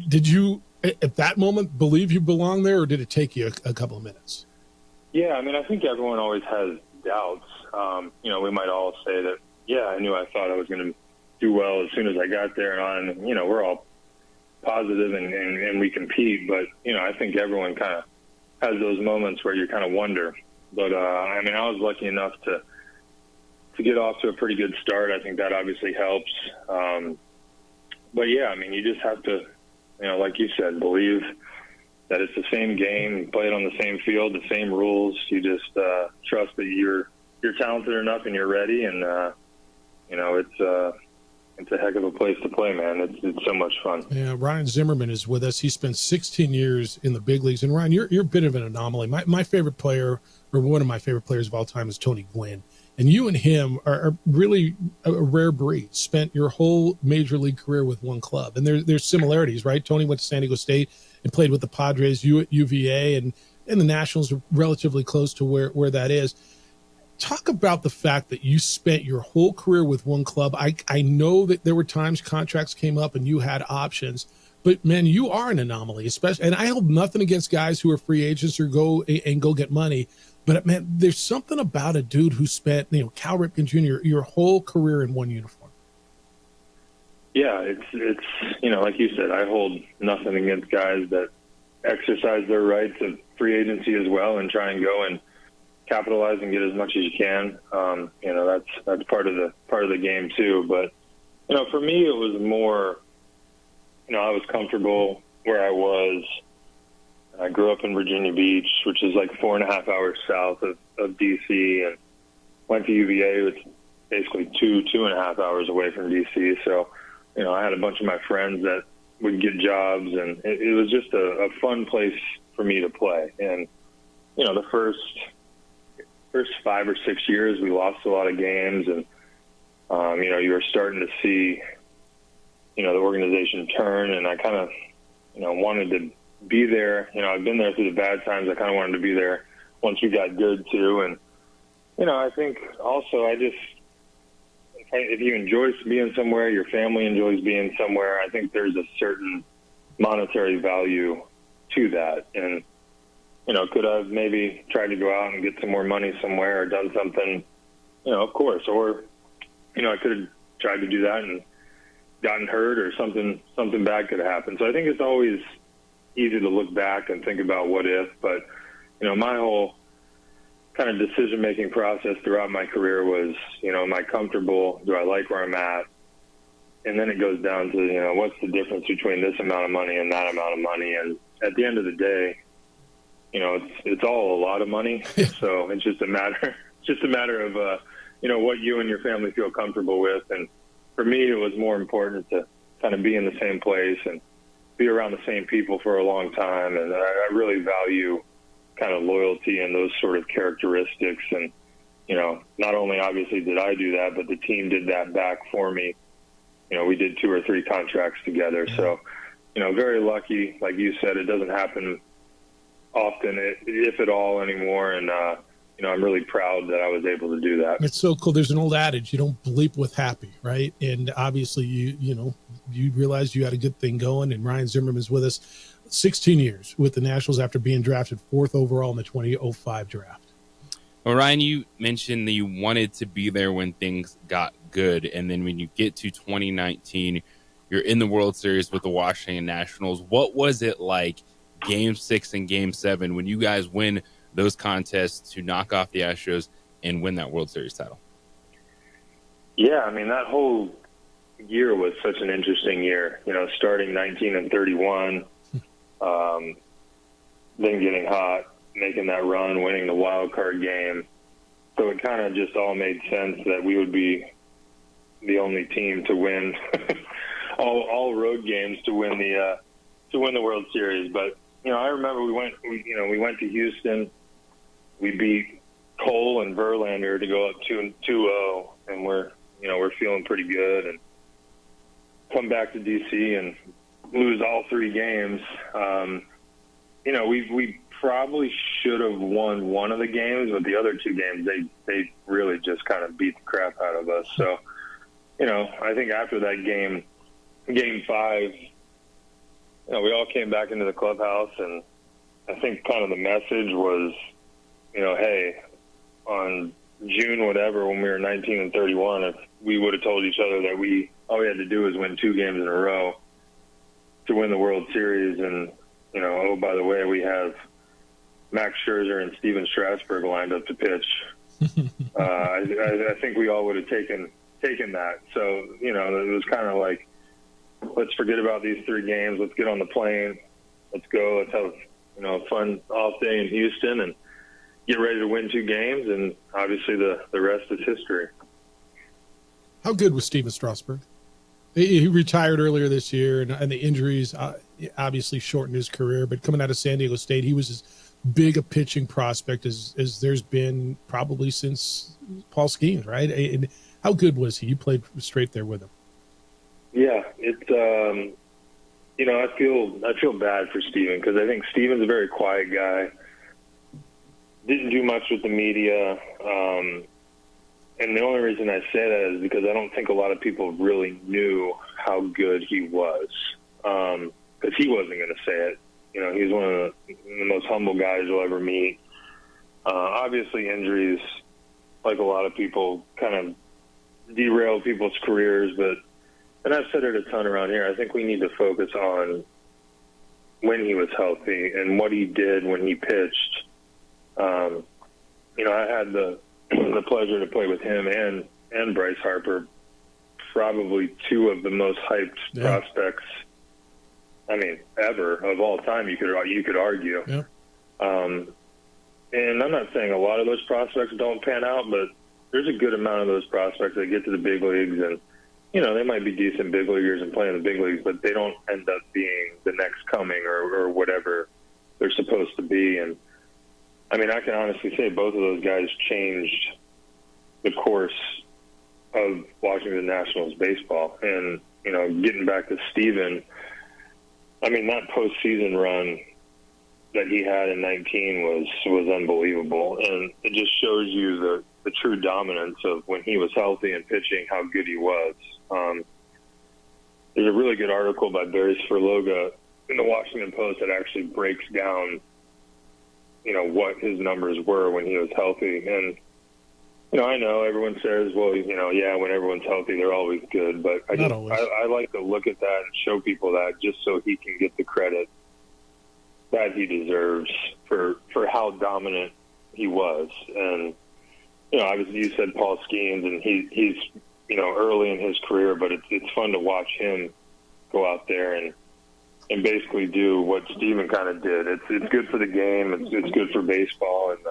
Did you, at that moment, believe you belong there, or did it take you a couple of minutes? Yeah, I mean, I think everyone always has doubts. We might all say that, yeah, I thought I was going to do well as soon as I got there and on. We're all positive and we compete, but, I think everyone kind of has those moments where you kind of wonder. But, I was lucky enough to get off to a pretty good start. I think that obviously helps. But, yeah, you just have to, like you said, believe that it's the same game. You play it on the same field, the same rules. You just trust that you're talented enough and you're ready. And, it's a heck of a place to play, man. It's so much fun. Yeah, Ryan Zimmerman is with us. He spent 16 years in the big leagues. And, Ryan, you're a bit of an anomaly. My favorite player, or one of my favorite players of all time, is Tony Gwynn. And you and him are really a rare breed. Spent your whole major league career with one club. And there's similarities, right? Tony went to San Diego State and played with the Padres, you at UVA, and the Nationals are relatively close to where that is. Talk about the fact that you spent your whole career with one club. I know that there were times contracts came up and you had options, but man, you are an anomaly, especially. And I hold nothing against guys who are free agents or go get money, but man, there's something about a dude who spent, Cal Ripken Jr., your whole career in one uniform. Yeah, it's like you said, I hold nothing against guys that exercise their rights of free agency as well and try and go and capitalize and get as much as you can. That's part of the game too. But for me, it was more. I was comfortable where I was. I grew up in Virginia Beach, which is like 4.5 hours south of DC, and went to UVA, which is basically 2.5 hours away from DC. So, I had a bunch of my friends that would get jobs, and it was just a fun place for me to play. And the first 5 or 6 years, we lost a lot of games, and you were starting to see, the organization turn, and I kind of, wanted to be there. I've been there through the bad times. I kind of wanted to be there once we got good too. And I think also if you enjoy being somewhere, your family enjoys being somewhere, I think there's a certain monetary value to that. And could I have maybe tried to go out and get some more money somewhere or done something, of course. Or, I could have tried to do that and gotten hurt or something bad could have happened. So I think it's always easy to look back and think about what if. But, my whole kind of decision-making process throughout my career was, am I comfortable? Do I like where I'm at? And then it goes down to, what's the difference between this amount of money and that amount of money? And at the end of the day, it's all a lot of money. So it's just a matter of, what you and your family feel comfortable with. And for me, it was more important to kind of be in the same place and be around the same people for a long time. And I really value kind of loyalty and those sort of characteristics. And, not only obviously did I do that, but the team did that back for me. We did 2 or 3 contracts together. So, very lucky. Like you said, it doesn't happen often, if at all, anymore. And, I'm really proud that I was able to do that. It's so cool. There's an old adage, you don't bleep with happy, right? And obviously you realized you had a good thing going, and Ryan Zimmerman's with us 16 years with the Nationals after being drafted 4th overall in the 2005 draft. Well, Ryan, you mentioned that you wanted to be there when things got good. And then when you get to 2019, you're in the World Series with the Washington Nationals. What was it like Game 6 and Game 7 when you guys win those contests to knock off the Astros and win that World Series title? Yeah, that whole year was such an interesting year, starting 19-31, then getting hot, making that run, winning the wild card game. So it kind of just all made sense that we would be the only team to win all road games to win the World Series. But I remember we went to Houston. We beat Cole and Verlander to go up 2-0, and we're feeling pretty good. And come back to DC and lose all 3 games. we probably should have won one of the games, but the other two games, they really just kind of beat the crap out of us. So, I think after that game 5, we all came back into the clubhouse, and I think kind of the message was, hey, on June whatever, when we were 19-31, if we would have told each other that all we had to do was win 2 games in a row to win the World Series, and oh, by the way, we have Max Scherzer and Steven Strasburg lined up to pitch. I think we all would have taken that. So it was kind of like, let's forget about these 3 games. Let's get on the plane. Let's go. Let's have a fun off day in Houston and get ready to win 2 games. And obviously the rest is history. How good was Steven Strasburg? He retired earlier this year, and the injuries obviously shortened his career. But coming out of San Diego State, he was as big a pitching prospect as there's been probably since Paul Skeens, right? And how good was he? You played straight there with him. Yeah, I feel bad for Steven, because I think Steven's a very quiet guy. Didn't do much with the media. And the only reason I say that is because I don't think a lot of people really knew how good he was, because he wasn't going to say it. He's one of the most humble guys you'll ever meet. Obviously, injuries, like a lot of people, kind of derail people's careers. And I've said it a ton around here, I think we need to focus on when he was healthy and what he did when he pitched. I had the pleasure to play with him and Bryce Harper, probably 2 of the most hyped prospects, ever, of all time, you could argue. Yeah. And I'm not saying a lot of those prospects don't pan out, but there's a good amount of those prospects that get to the big leagues, and they might be decent big leaguers and play in the big leagues, but they don't end up being the next coming or whatever they're supposed to be. And I can honestly say both of those guys changed the course of Washington Nationals baseball. And, getting back to Steven, that postseason run that he had in 19 was unbelievable. And it just shows you the true dominance of when he was healthy and pitching, how good he was. There's a really good article by Barry Sferloga in the Washington Post that actually breaks down, what his numbers were when he was healthy. And, I know everyone says, well, when everyone's healthy, they're always good. But I like to look at that and show people that, just so he can get the credit that he deserves for how dominant he was. And, obviously you said Paul Skeens, and he's early in his career, but it's fun to watch him go out there and basically do what Steven kind of did. It's good for the game. It's good for baseball. And,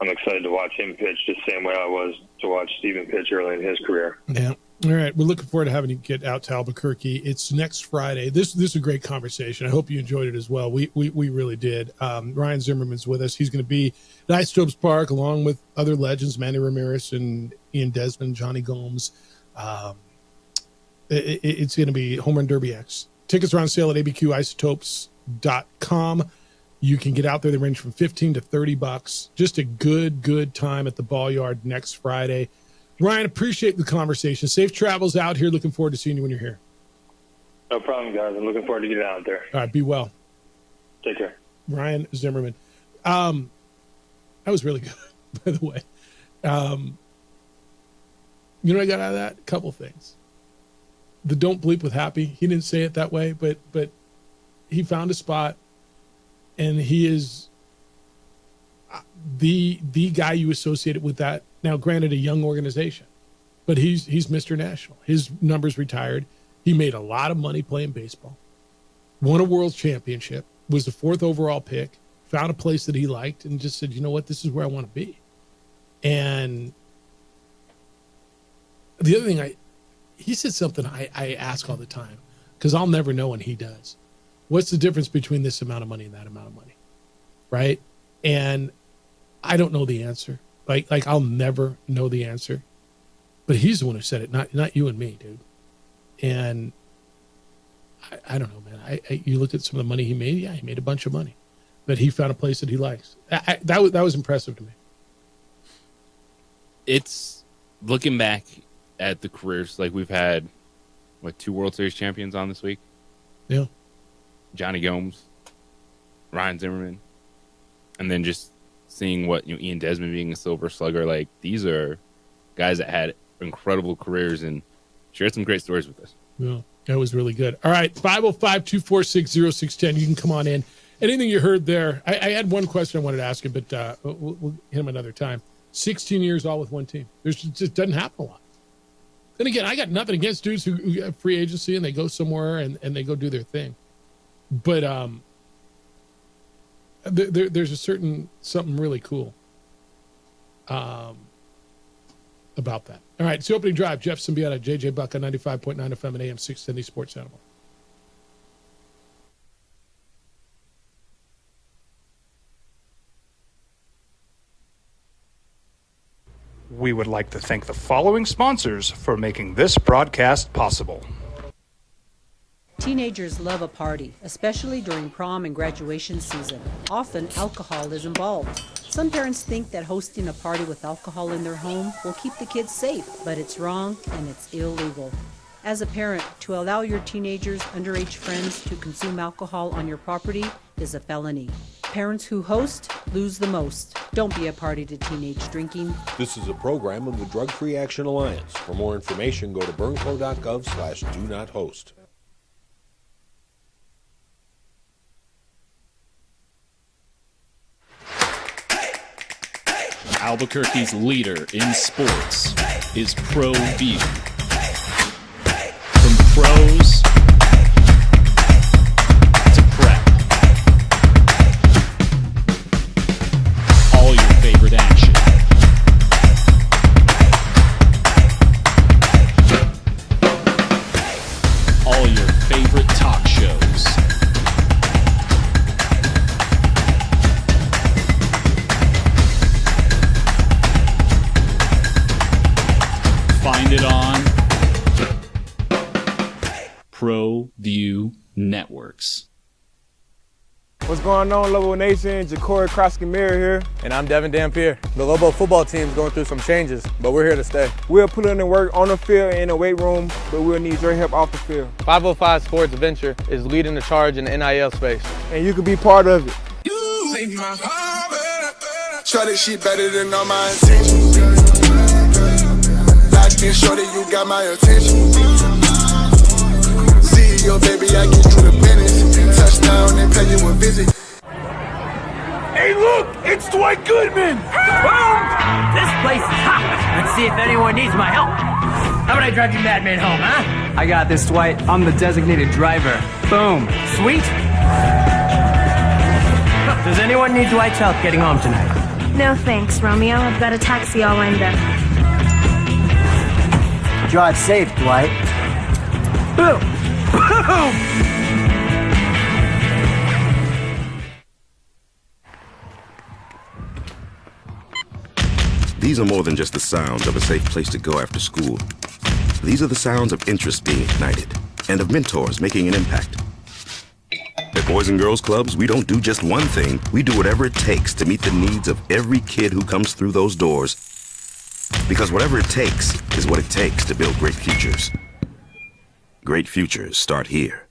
I'm excited to watch him pitch the same way I was to watch Steven pitch early in his career. Yeah. All right. We're looking forward to having you get out to Albuquerque. It's next Friday. This is a great conversation. I hope you enjoyed it as well. We really did. Ryan Zimmerman's with us. He's going to be at Isotopes Park along with other legends, Manny Ramirez and Ian Desmond, Johnny Gomes. It's going to be Home Run Derby X. Tickets are on sale at abqisotopes.com. You can get out there. They range from $15 to $30. Just a good time at the Ball Yard next Friday. Ryan, appreciate the conversation. Safe travels out here. Looking forward to seeing you when you're here. No problem, guys. I'm looking forward to getting out there. All right. Be well. Take care. Ryan Zimmerman. That was really good, by the way. You know what I got out of that? A couple things. The don't bleep with happy. He didn't say it that way, but he found a spot, and he is the guy you associated with that. Now, granted, a young organization, but he's Mr. National. His numbers retired. He made a lot of money playing baseball, won a world championship, was the 4th overall pick, found a place that he liked, and just said, you know what, this is where I want to be. And the other thing, he said something I ask all the time, because I'll never know, and he does. What's the difference between this amount of money and that amount of money? Right? And I don't know the answer. Like I'll never know the answer. But he's the one who said it, not you and me, dude. And I don't know, man. You look at some of the money he made. Yeah, he made a bunch of money, but he found a place that he likes. That was impressive to me. It's looking back at the careers, like we've had, 2 World Series champions on this week? Yeah. Johnny Gomes, Ryan Zimmerman, and then just seeing what Ian Desmond being a Silver Slugger. Like, these are guys that had incredible careers and shared some great stories with us. Yeah, that was really good. All right, 505-246-0610. You can come on in. Anything you heard there? I had one question I wanted to ask you, but we'll hit him another time. 16 years all with one team. There's just doesn't happen a lot. Then again, I got nothing against dudes who have free agency and they go somewhere and they go do their thing. But there's something really cool about that. All right, it's the opening drive. Jeff Symbiota, JJ Buck on 95.9 FM and AM 670 Sports Animal. We would like to thank the following sponsors for making this broadcast possible. Teenagers love a party, especially during prom and graduation season. Often, alcohol is involved. Some parents think that hosting a party with alcohol in their home will keep the kids safe, but it's wrong and it's illegal. As a parent, to allow your teenagers' underage friends to consume alcohol on your property is a felony. Parents who host lose the most. Don't be a party to teenage drinking. This is a program of the Drug Free Action Alliance. For more information, go to burnco.gov/do-not-host. Albuquerque's leader in sports is Pro View. From pros to prep, all your favorite action. All your favorite talk shows. Find it on Pro View Networks. What's going on, Lobo Nation? Ja'Cory Cross-Camara here. And I'm Devin Dampier. The Lobo football team's going through some changes, but we're here to stay. We'll put in the work on the field and in the weight room, but we'll need your help off the field. 505 Sports Venture is leading the charge in the NIL space. And you can be part of it. Try this shit better than all my intentions. Locked in, shorty, you got my attention. See your baby, I get you the business. Touchdown and pay you a visit. Hey, look, it's Dwight Goodman. Boom! This place is hot. Let's see if anyone needs my help. How about I drive you madman home, huh? I got this, Dwight. I'm the designated driver. Boom. Sweet. Does anyone need Dwight's help getting home tonight? No thanks, Romeo. I've got a taxi all lined up. Drive safe, Dwight. Boom! Boom! These are more than just the sounds of a safe place to go after school. These are the sounds of interest being ignited and of mentors making an impact. At Boys and Girls Clubs, we don't do just one thing. We do whatever it takes to meet the needs of every kid who comes through those doors. Because whatever it takes is what it takes to build great futures. Great futures start here.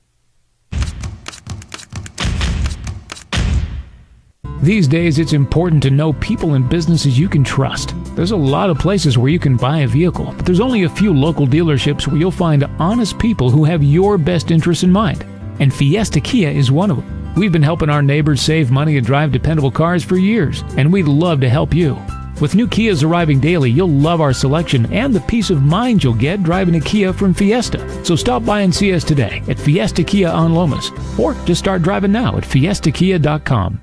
These days, it's important to know people and businesses you can trust. There's a lot of places where you can buy a vehicle, but there's only a few local dealerships where you'll find honest people who have your best interests in mind. And Fiesta Kia is one of them. We've been helping our neighbors save money and drive dependable cars for years, and we'd love to help you. With new Kias arriving daily, you'll love our selection and the peace of mind you'll get driving a Kia from Fiesta. So stop by and see us today at Fiesta Kia on Lomas, or just start driving now at fiestakia.com.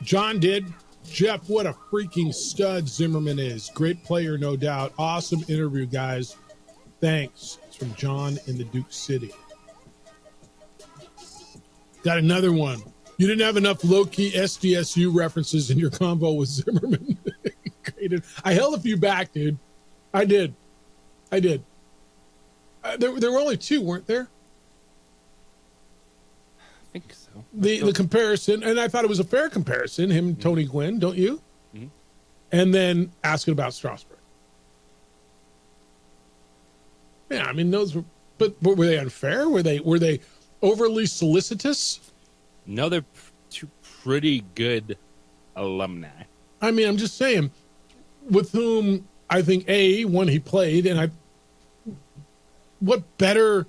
John did. Jeff, what a freaking stud Zimmerman is. Great player, no doubt. Awesome interview, guys. Thanks. It's from John in the Duke City. Got another one. You didn't have enough low-key SDSU references in your convo with Zimmerman. I held a few back, dude. I did. There were only two, weren't there? I think so. The comparison, and I thought it was a fair comparison, him and Tony Gwynn, don't you? Mm-hmm. And then asking about Strasburg. Yeah, I mean, those were, but were they unfair? Were they overly solicitous? No, they're two pretty good alumni. I mean, I'm just saying, with whom I think, one, he played, and what better,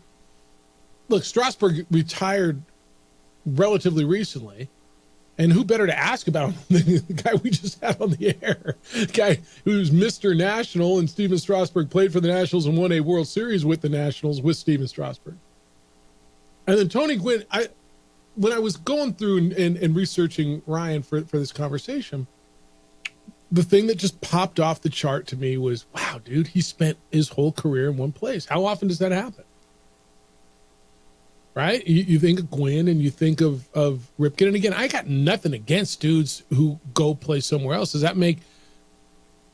look, Strasburg retired relatively recently, and who better to ask about than the guy we just had on the air, the guy who's Mr. National, and Steven Strasburg played for the Nationals and won a World Series with the Nationals with Steven Strasburg. And then Tony Gwynn, when I was going through and researching Ryan for this conversation, the thing that just popped off the chart to me was, wow, dude, he spent his whole career in one place. How often does that happen? Right? You think of Gwynn and you think of Ripken. And again, I got nothing against dudes who go play somewhere else. Does that make,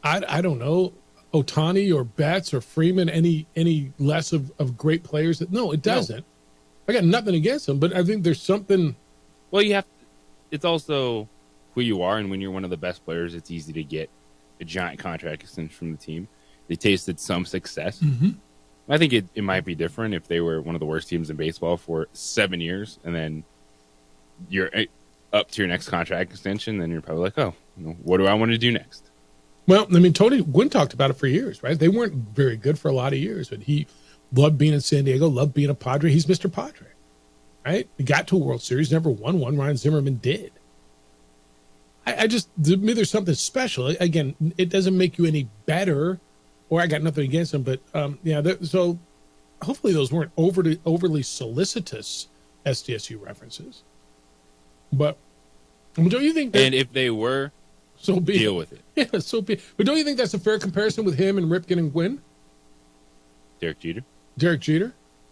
I don't know, Ohtani or Betts or Freeman any less of great players? No, it doesn't. No. I got nothing against them, but I think there's something. Well, it's also who you are, and when you're one of the best players, it's easy to get a giant contract extension from the team. They tasted some success. Mm-hmm. I think it might be different if they were one of the worst teams in baseball for 7 years, and then you're up to your next contract extension, then you're probably like, oh, what do I want to do next? Well, I mean, Tony Gwynn talked about it for years, right? They weren't very good for a lot of years, but he loved being in San Diego, loved being a Padre. He's Mr. Padre, right? He got to a World Series, never won one. Ryan Zimmerman did. To me, there's something special. Again, it doesn't make you any better, or I got nothing against him, but so hopefully those weren't overly solicitous SDSU references. But don't you think that, and if they were, so be deal with it. Yeah, so be. But don't you think that's a fair comparison with him and Ripken and Gwynn? Derek Jeter?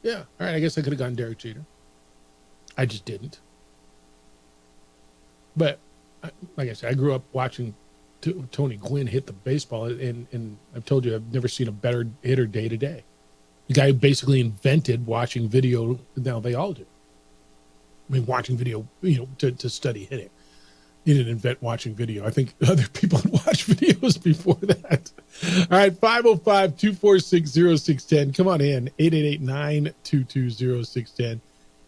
Yeah. All right, I guess I could have gone Derek Jeter. I just didn't. But like I said, I grew up watching Tony Gwynn hit the baseball, and I've told you I've never seen a better hitter day to day. The guy who basically invented watching video. Now they all do. I mean, watching video, to study hitting. He didn't invent watching video. I think other people had watched videos before that. All right, 505-246-0610. Come on in, 888-922-0610.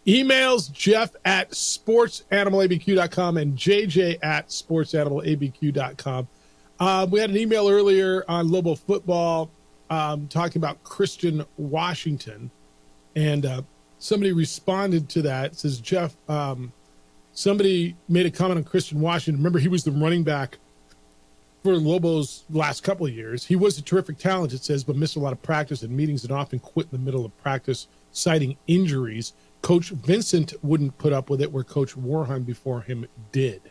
Emails, Jeff@sportsanimалabq.com and JJ@sportsanimалabq.com. We had an email earlier on Lobo Football talking about Christian Washington, and somebody responded to that. It says, Jeff, somebody made a comment on Christian Washington. Remember, he was the running back for Lobos last couple of years. He was a terrific talent, it says, but missed a lot of practice and meetings and often quit in the middle of practice, citing injuries. Coach Vincent wouldn't put up with it, where Coach Warheim before him did.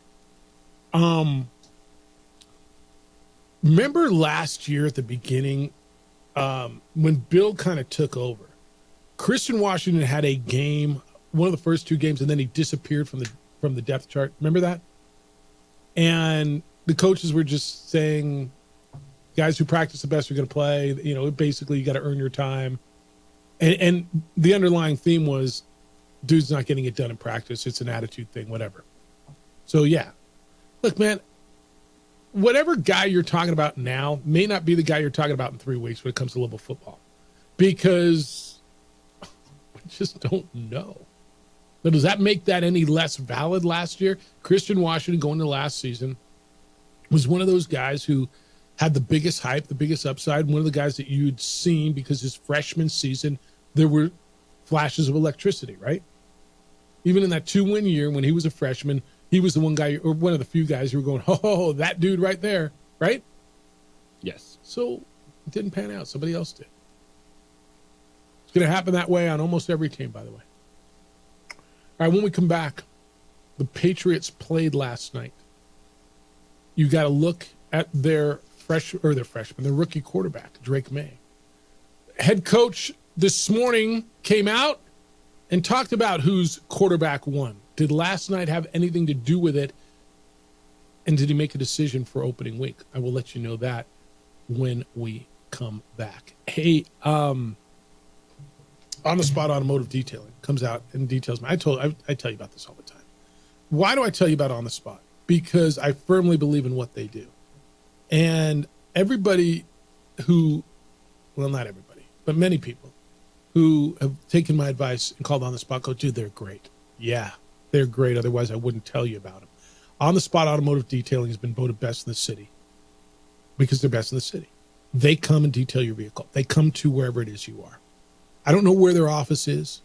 Remember last year at the beginning, when Bill kind of took over, Christian Washington had a game, one of the first two games, and then he disappeared from the depth chart. Remember that? And the coaches were just saying, guys who practice the best are going to play. Basically, you got to earn your time. And the underlying theme was, dude's not getting it done in practice. It's an attitude thing, whatever. So, yeah. Look, man, whatever guy you're talking about now may not be the guy you're talking about in 3 weeks when it comes to Lobo football, because we just don't know. But does that make that any less valid last year? Christian Washington, going to last season, was one of those guys who had the biggest hype, the biggest upside, one of the guys that you'd seen because his freshman season, there were flashes of electricity, right? Even in that 2-win year when he was a freshman, he was the one guy, or one of the few guys who were going, oh, that dude right there, right? Yes. So it didn't pan out. Somebody else did. It's going to happen that way on almost every team, by the way. All right, when we come back, the Patriots played last night. you got to look at their rookie quarterback, Drake May. Head coach this morning came out and talked about whose quarterback won. Did last night have anything to do with it? And did he make a decision for opening week? I will let you know that when we come back. Hey, On the Spot Automotive Detailing comes out and details. I tell you about this all the time. Why do I tell you about On the Spot? Because I firmly believe in what they do. And everybody who, well, not everybody, but many people who have taken my advice and called On the Spot go, dude, they're great. Yeah, they're great. Otherwise, I wouldn't tell you about them. On the Spot Automotive Detailing has been voted best in the city because they're best in the city. They come and detail your vehicle. They come to wherever it is you are. I don't know where their office is.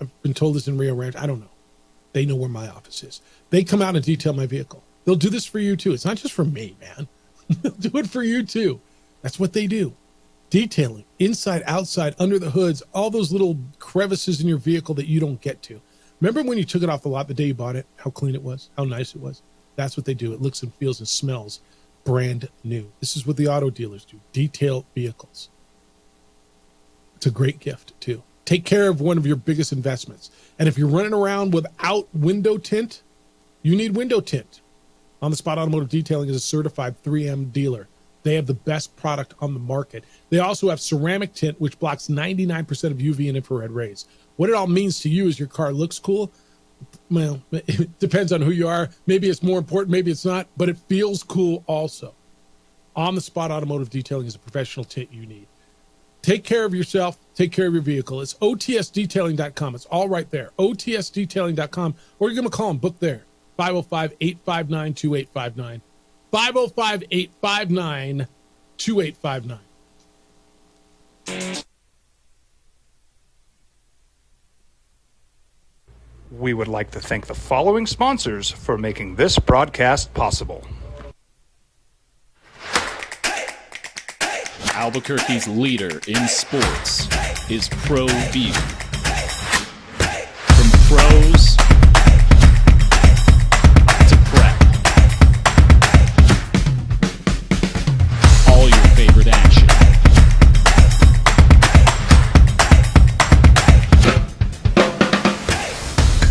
I've been told this in Rio Ranch. I don't know. They know where my office is. They come out and detail my vehicle. They'll do this for you too. It's not just for me, man. They'll do it for you too. That's what they do. Detailing, inside, outside, under the hoods, all those little crevices in your vehicle that you don't get to. Remember when you took it off the lot the day you bought it, how clean it was, how nice it was? That's what they do. It looks and feels and smells brand new. This is what the auto dealers do, detail vehicles. It's a great gift too. Take care of one of your biggest investments. And if you're running around without window tint, you need window tint. On the Spot Automotive Detailing is a certified 3M dealer. They have the best product on the market. They also have ceramic tint, which blocks 99% of UV and infrared rays. What it all means to you is your car looks cool. Well, it depends on who you are. Maybe it's more important, maybe it's not, but it feels cool also. On the Spot Automotive Detailing is a professional tint you need. Take care of yourself. Take care of your vehicle. It's otsdetailing.com. It's all right there. otsdetailing.com. Or you're going to call them. Book there. 505-859-2859. 505-859-2859. We would like to thank the following sponsors for making this broadcast possible. Albuquerque's leader in sports is ProView. From pros to prep, all your favorite action.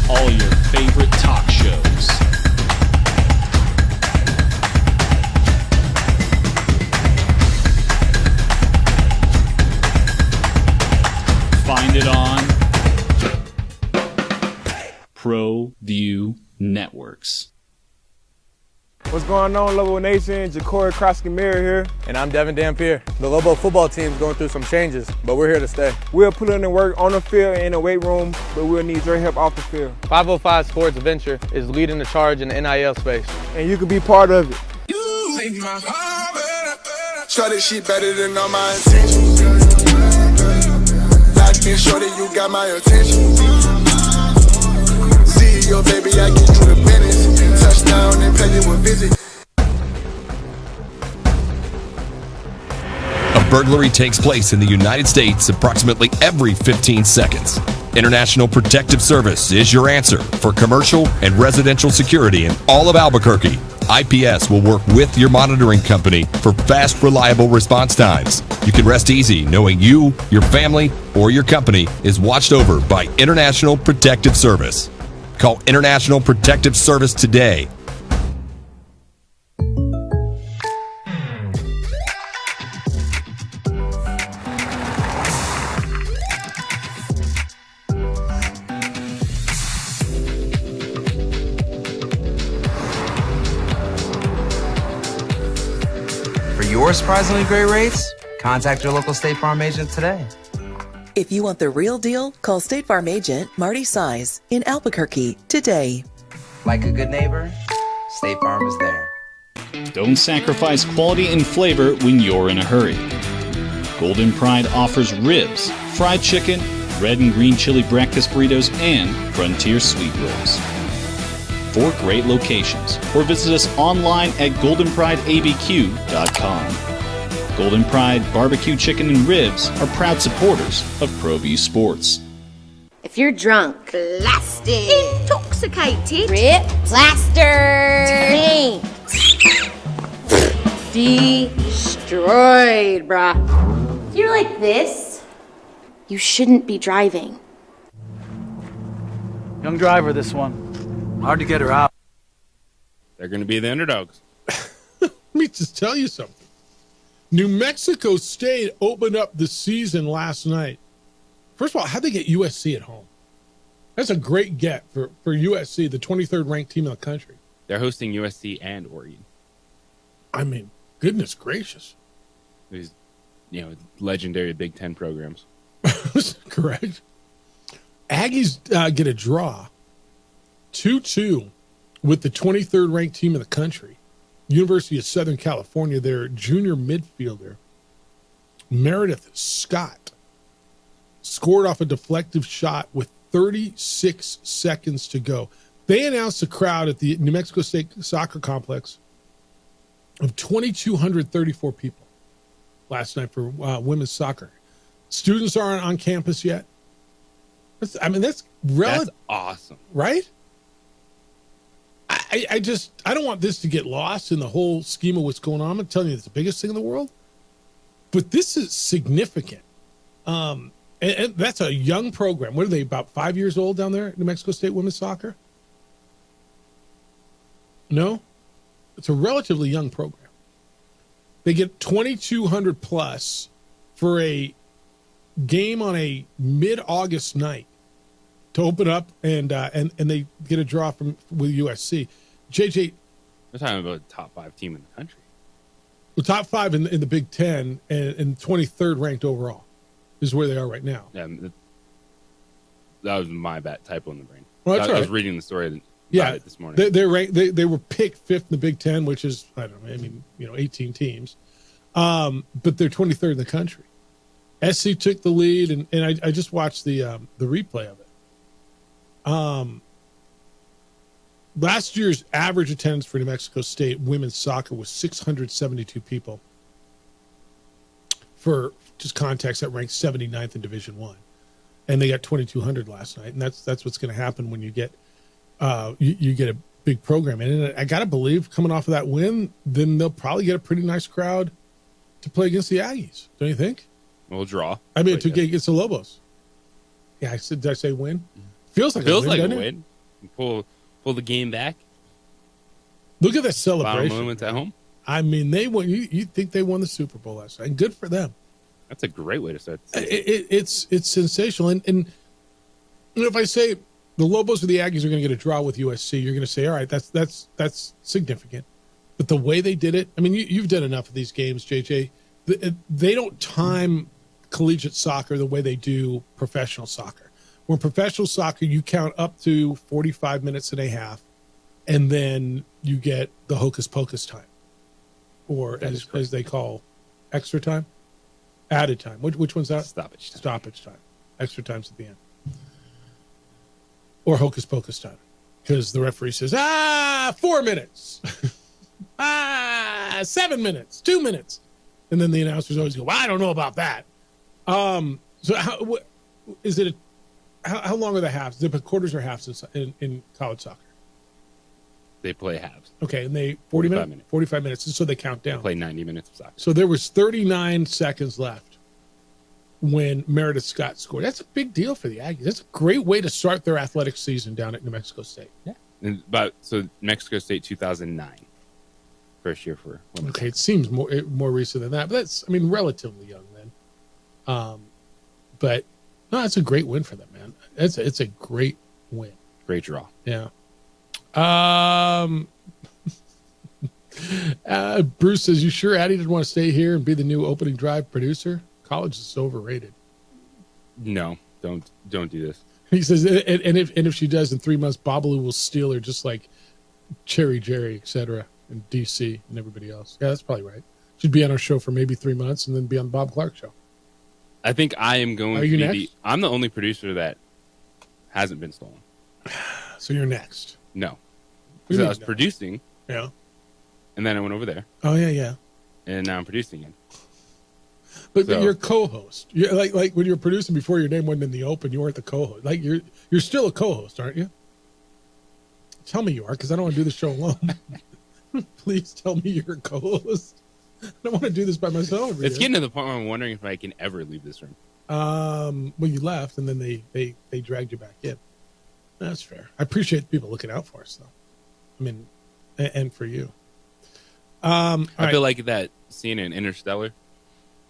All your favorite talk shows. Find it on ProView Networks. What's going on, Lobo Nation? Ja'Cory Krosky-Miller here. And I'm Devin Dampier. The Lobo football team's going through some changes, but we're here to stay. We'll put in the work on the field and in the weight room, but we'll need your help off the field. 505 Sports Venture is leading the charge in the NIL space. And you can be part of it. Try this shit better than all my intentions. Locked in shorty, you got my attention. CEO, baby, I get you the business. Touchdown and pay you a visit. A burglary takes place in the United States approximately every 15 seconds. International Protective Service is your answer for commercial and residential security in all of Albuquerque. IPS will work with your monitoring company for fast, reliable response times. You can rest easy knowing you, your family, or your company is watched over by International Protective Service. Call International Protective Service today. For your surprisingly great rates, contact your local State Farm agent today. If you want the real deal, call State Farm agent Marty Size in Albuquerque today. Like a good neighbor, State Farm is there. Don't sacrifice quality and flavor when you're in a hurry. Golden Pride offers ribs, fried chicken, red and green chili breakfast burritos, and Frontier sweet rolls. 4 great locations, or visit us online at goldenprideabq.com. Golden Pride Barbecue Chicken and Ribs are proud supporters of ProView Sports. If you're drunk, blasted, intoxicated, ripped, plastered, taint, Destroyed, bruh. If you're like this, you shouldn't be driving. Young driver, this one. Hard to get her out. They're going to be the underdogs. Let me just tell you something. New Mexico State opened up the season last night. First of all, how'd they get USC at home? That's a great get for USC, the 23rd ranked team in the country. They're hosting USC and Oregon. I mean, goodness gracious. These, legendary Big Ten programs. Correct. Aggies get a draw 2-2 with the 23rd ranked team in the country. University of Southern California, their junior midfielder, Meredith Scott, scored off a deflective shot with 36 seconds to go. They announced a crowd at the New Mexico State Soccer Complex of 2,234 people last night for women's soccer. Students aren't on campus yet. That's awesome. Right? I don't want this to get lost in the whole scheme of what's going on. I'm telling you, it's the biggest thing in the world. But this is significant. And that's a young program. What are they, about 5 years old down there at New Mexico State women's soccer? No? It's a relatively young program. They get 2,200 plus for a game on a mid-August night to open up, and they get a draw with USC. JJ, we're talking about a top 5 team in the country. The top 5 in the Big Ten and 23rd ranked overall is where they are right now. Yeah, that was my bad typo in the brain. Well, that's I right. was reading the story about it this morning. They're ranked, they were picked 5th in the Big Ten, which is 18 teams, but they're 23rd in the country. SC took the lead, and I just watched the replay of it. Last year's average attendance for New Mexico State women's soccer was 672 people. For just context, that ranks 79th in Division I, and they got 2,200 last night. And that's what's going to happen when you get you get a big program. And I got to believe, coming off of that win, then they'll probably get a pretty nice crowd to play against the Aggies. Don't you think? We'll draw. I mean, to get against the Lobos. Yeah, did I say win? Feels like a win. Pull the game back. Look at that celebration. Final moments at home. I mean, they won. You think they won the Super Bowl last night? And good for them. That's a great way to start the season. It's sensational. And if I say the Lobos or the Aggies are going to get a draw with USC, you're going to say, all right, that's significant. But the way they did it, I mean, you've done enough of these games, JJ. They don't time collegiate soccer the way they do professional soccer. When professional soccer, you count up to 45 minutes and a half, and then you get the hocus pocus time, or as they call extra time, added time. Which one's that? Stoppage time. Stoppage time. Extra time's at the end. Or hocus pocus time, because the referee says, 4 minutes, 7 minutes, 2 minutes. And then the announcers always go, well, I don't know about that. So how long are the halves? They put quarters or halves in college soccer? They play halves. Okay, and they 45 minutes. 45 minutes, and so they count down. They play 90 minutes of soccer. So there was 39 seconds left when Meredith Scott scored. That's a big deal for the Aggies. That's a great way to start their athletic season down at New Mexico State. Yeah. So Mexico State 2009. First year for women. Okay, it seems more recent than that, but that's, I mean, relatively young then. But no, it's a great win for them, man. It's a great win. Great draw. Yeah. Bruce says, "You sure Addie didn't want to stay here and be the new opening drive producer? College is overrated." No, don't do this. He says, and if she does in 3 months, Babalu will steal her just like Cherry Jerry, etc. and DC and everybody else. Yeah, that's probably right. She'd be on our show for maybe 3 months and then be on the Bob Clark show. I think I am going to be next? I'm the only producer that hasn't been stolen. So you're next. No. Because I was producing. Yeah. And then I went over there. Oh, yeah. And now I'm producing it. But you're co-host. You're like when you're producing before your name wasn't in the open, you weren't the co-host. Like you're still a co-host, aren't you? Tell me you are, because I don't want to do the show alone. Please tell me you're a co-host. I don't want to do this by myself. It's getting to the point where I'm wondering if I can ever leave this room. Well, you left, and then they dragged you back in. That's fair. I appreciate people looking out for us, though. I mean, and for you. I feel like that scene in Interstellar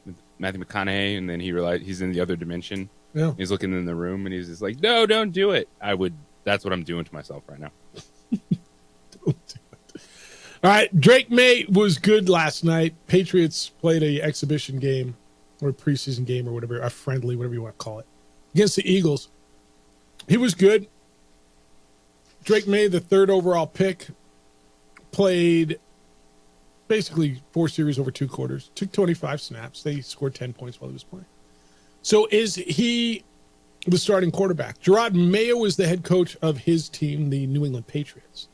with Matthew McConaughey, and then he realized he's in the other dimension. Yeah. He's looking in the room, and he's just like, "No, don't do it." That's what I'm doing to myself right now. All right, Drake May was good last night. Patriots played a exhibition game or a preseason game or whatever, a friendly, whatever you want to call it, against the Eagles. He was good. Drake May, the 3rd overall pick, played basically 4 series over 2 quarters, took 25 snaps. They scored 10 points while he was playing. So is he the starting quarterback? Gerard Mayo is the head coach of his team, the New England Patriots.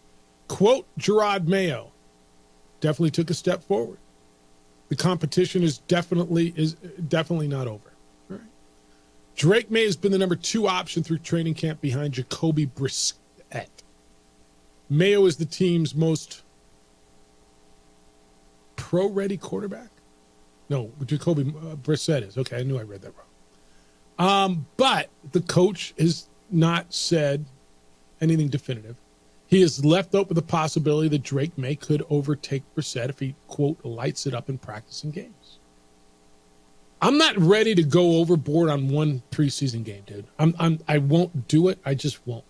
Quote Gerard Mayo, definitely took a step forward. The competition is definitely not over. All right. Drake May has been the number 2 option through training camp behind Jacoby Brissett. Mayo is the team's most pro-ready quarterback. No, Jacoby Brissett is. Okay, I knew I read that wrong. But the coach has not said anything definitive. He has left open the possibility that Drake May could overtake Brissett if he, quote, lights it up in practice and games. I'm not ready to go overboard on one preseason game, dude. I won't do it. I just won't.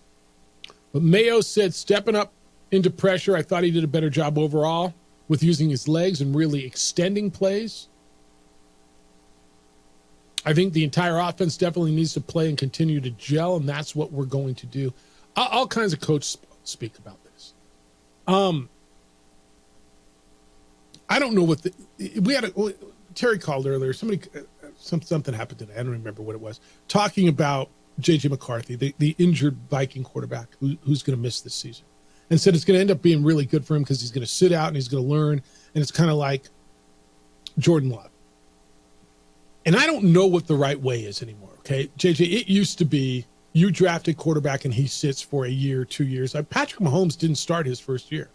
But Mayo said stepping up into pressure, I thought he did a better job overall with using his legs and really extending plays. I think the entire offense definitely needs to play and continue to gel, and that's what we're going to do. All kinds of coaches speak about this. I don't know what Terry called earlier. Something happened today. I don't remember what it was. Talking about J.J. McCarthy, the injured Viking quarterback who's going to miss this season, and said it's going to end up being really good for him because he's going to sit out and he's going to learn, and it's kind of like Jordan Love. And I don't know what the right way is anymore, okay? JJ, it used to be you draft a quarterback and he sits for a year, 2 years. Patrick Mahomes didn't start his first year.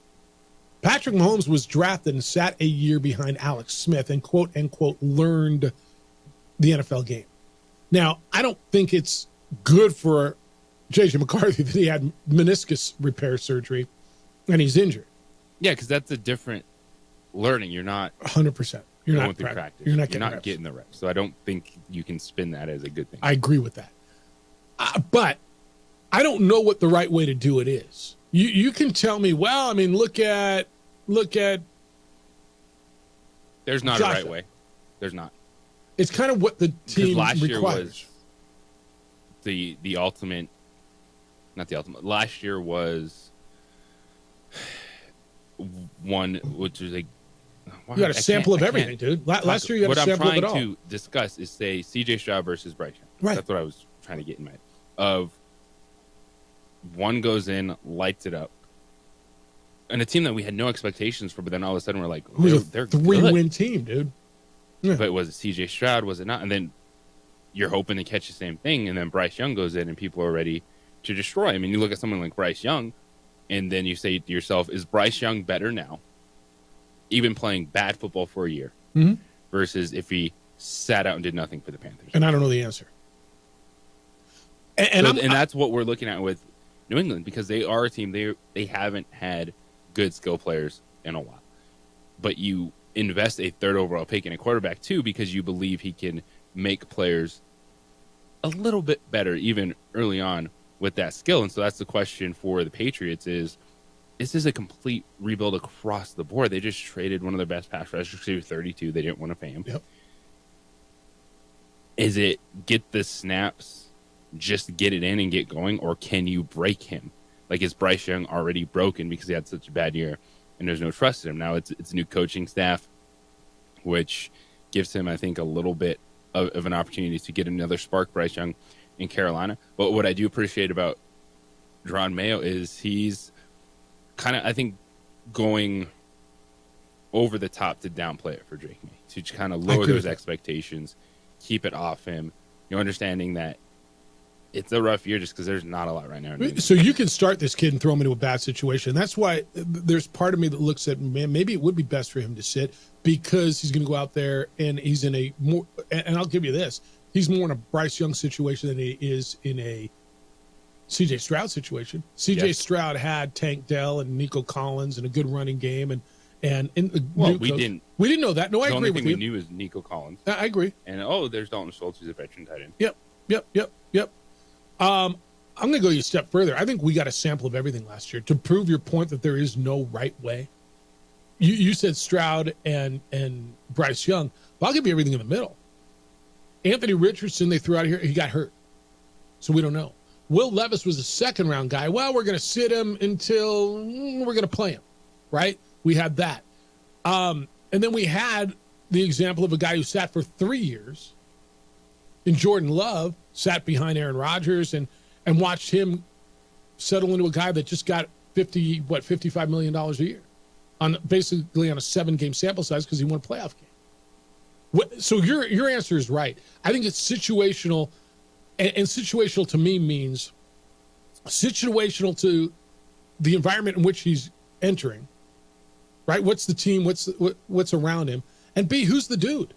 Patrick Mahomes was drafted and sat a year behind Alex Smith and, quote, unquote, learned the NFL game. Now, I don't think it's good for J.J. McCarthy that he had meniscus repair surgery and he's injured. Yeah, because that's a different learning. You're not 100%. You're going not through practice. You're not getting the reps. So I don't think you can spin that as a good thing. I agree with that. But I don't know what the right way to do it is. You can tell me, well, I mean, look at. There's not Josh, a right way. There's not. It's kind of what the team last requires. year was the ultimate. Not the ultimate. Last year was one, which is like. You got a sample of everything, dude. Last year you had a sample of it all. What I'm trying to discuss is, say, C.J. Stroud versus Bryce Young. Right. That's what I was trying to get in my head. Of one goes in, lights it up, and a team that we had no expectations for, but then all of a sudden we're like, they're 3-win team, dude. Yeah. But was it C.J. Stroud? Was it not? And then you're hoping to catch the same thing, and then Bryce Young goes in, and people are ready to destroy him. And you look at someone like Bryce Young, and then you say to yourself, is Bryce Young better now, even playing bad football for a year, versus if he sat out and did nothing for the Panthers? And I don't know the answer. And that's what we're looking at with New England, because they are a team, they haven't had good skill players in a while. But you invest a 3rd overall pick in a quarterback, too, because you believe he can make players a little bit better, even early on, with that skill. And so that's the question for the Patriots is this a complete rebuild across the board? They just traded one of their best pass rushers to 32. They didn't want to pay him. Yep. Is it get the snaps, just get it in and get going, or can you break him? Like, is Bryce Young already broken because he had such a bad year and there's no trust in him? Now it's a new coaching staff, which gives him, I think, a little bit of an opportunity to get another spark, Bryce Young in Carolina. But what I do appreciate about Jerod Mayo is he's kind of, I think, going over the top to downplay it for Drake May, to kind of lower those expectations, keep it off him, understanding that it's a rough year just because there's not a lot right now. So you can start this kid and throw him into a bad situation. That's why there's part of me that looks at, man, maybe it would be best for him to sit because he's going to go out there and he's in a more, and I'll give you this, he's more in a Bryce Young situation than he is in a C.J. Stroud situation. C.J. Stroud had Tank Dell and Nico Collins and a good running game, and we didn't know that. No, I agree with you. The only thing we knew is Nico Collins. I agree. And there's Dalton Schultz, who's a veteran tight end. Yep. I'm going to go a step further. I think we got a sample of everything last year to prove your point that there is no right way. You said Stroud and Bryce Young. Well, I'll give you everything in the middle. Anthony Richardson, they threw out of here. He got hurt, so we don't know. Will Levis was a second-round guy. Well, we're going to sit him until we're going to play him, right? We had that. And then we had the example of a guy who sat for 3 years, and Jordan Love sat behind Aaron Rodgers and watched him settle into a guy that just got $55 million a year basically on a 7-game sample size because he won a playoff game. So your answer is right. I think it's situational, and situational to me means situational to the environment in which he's entering, right? What's the team? What's around him? And B, who's the dude?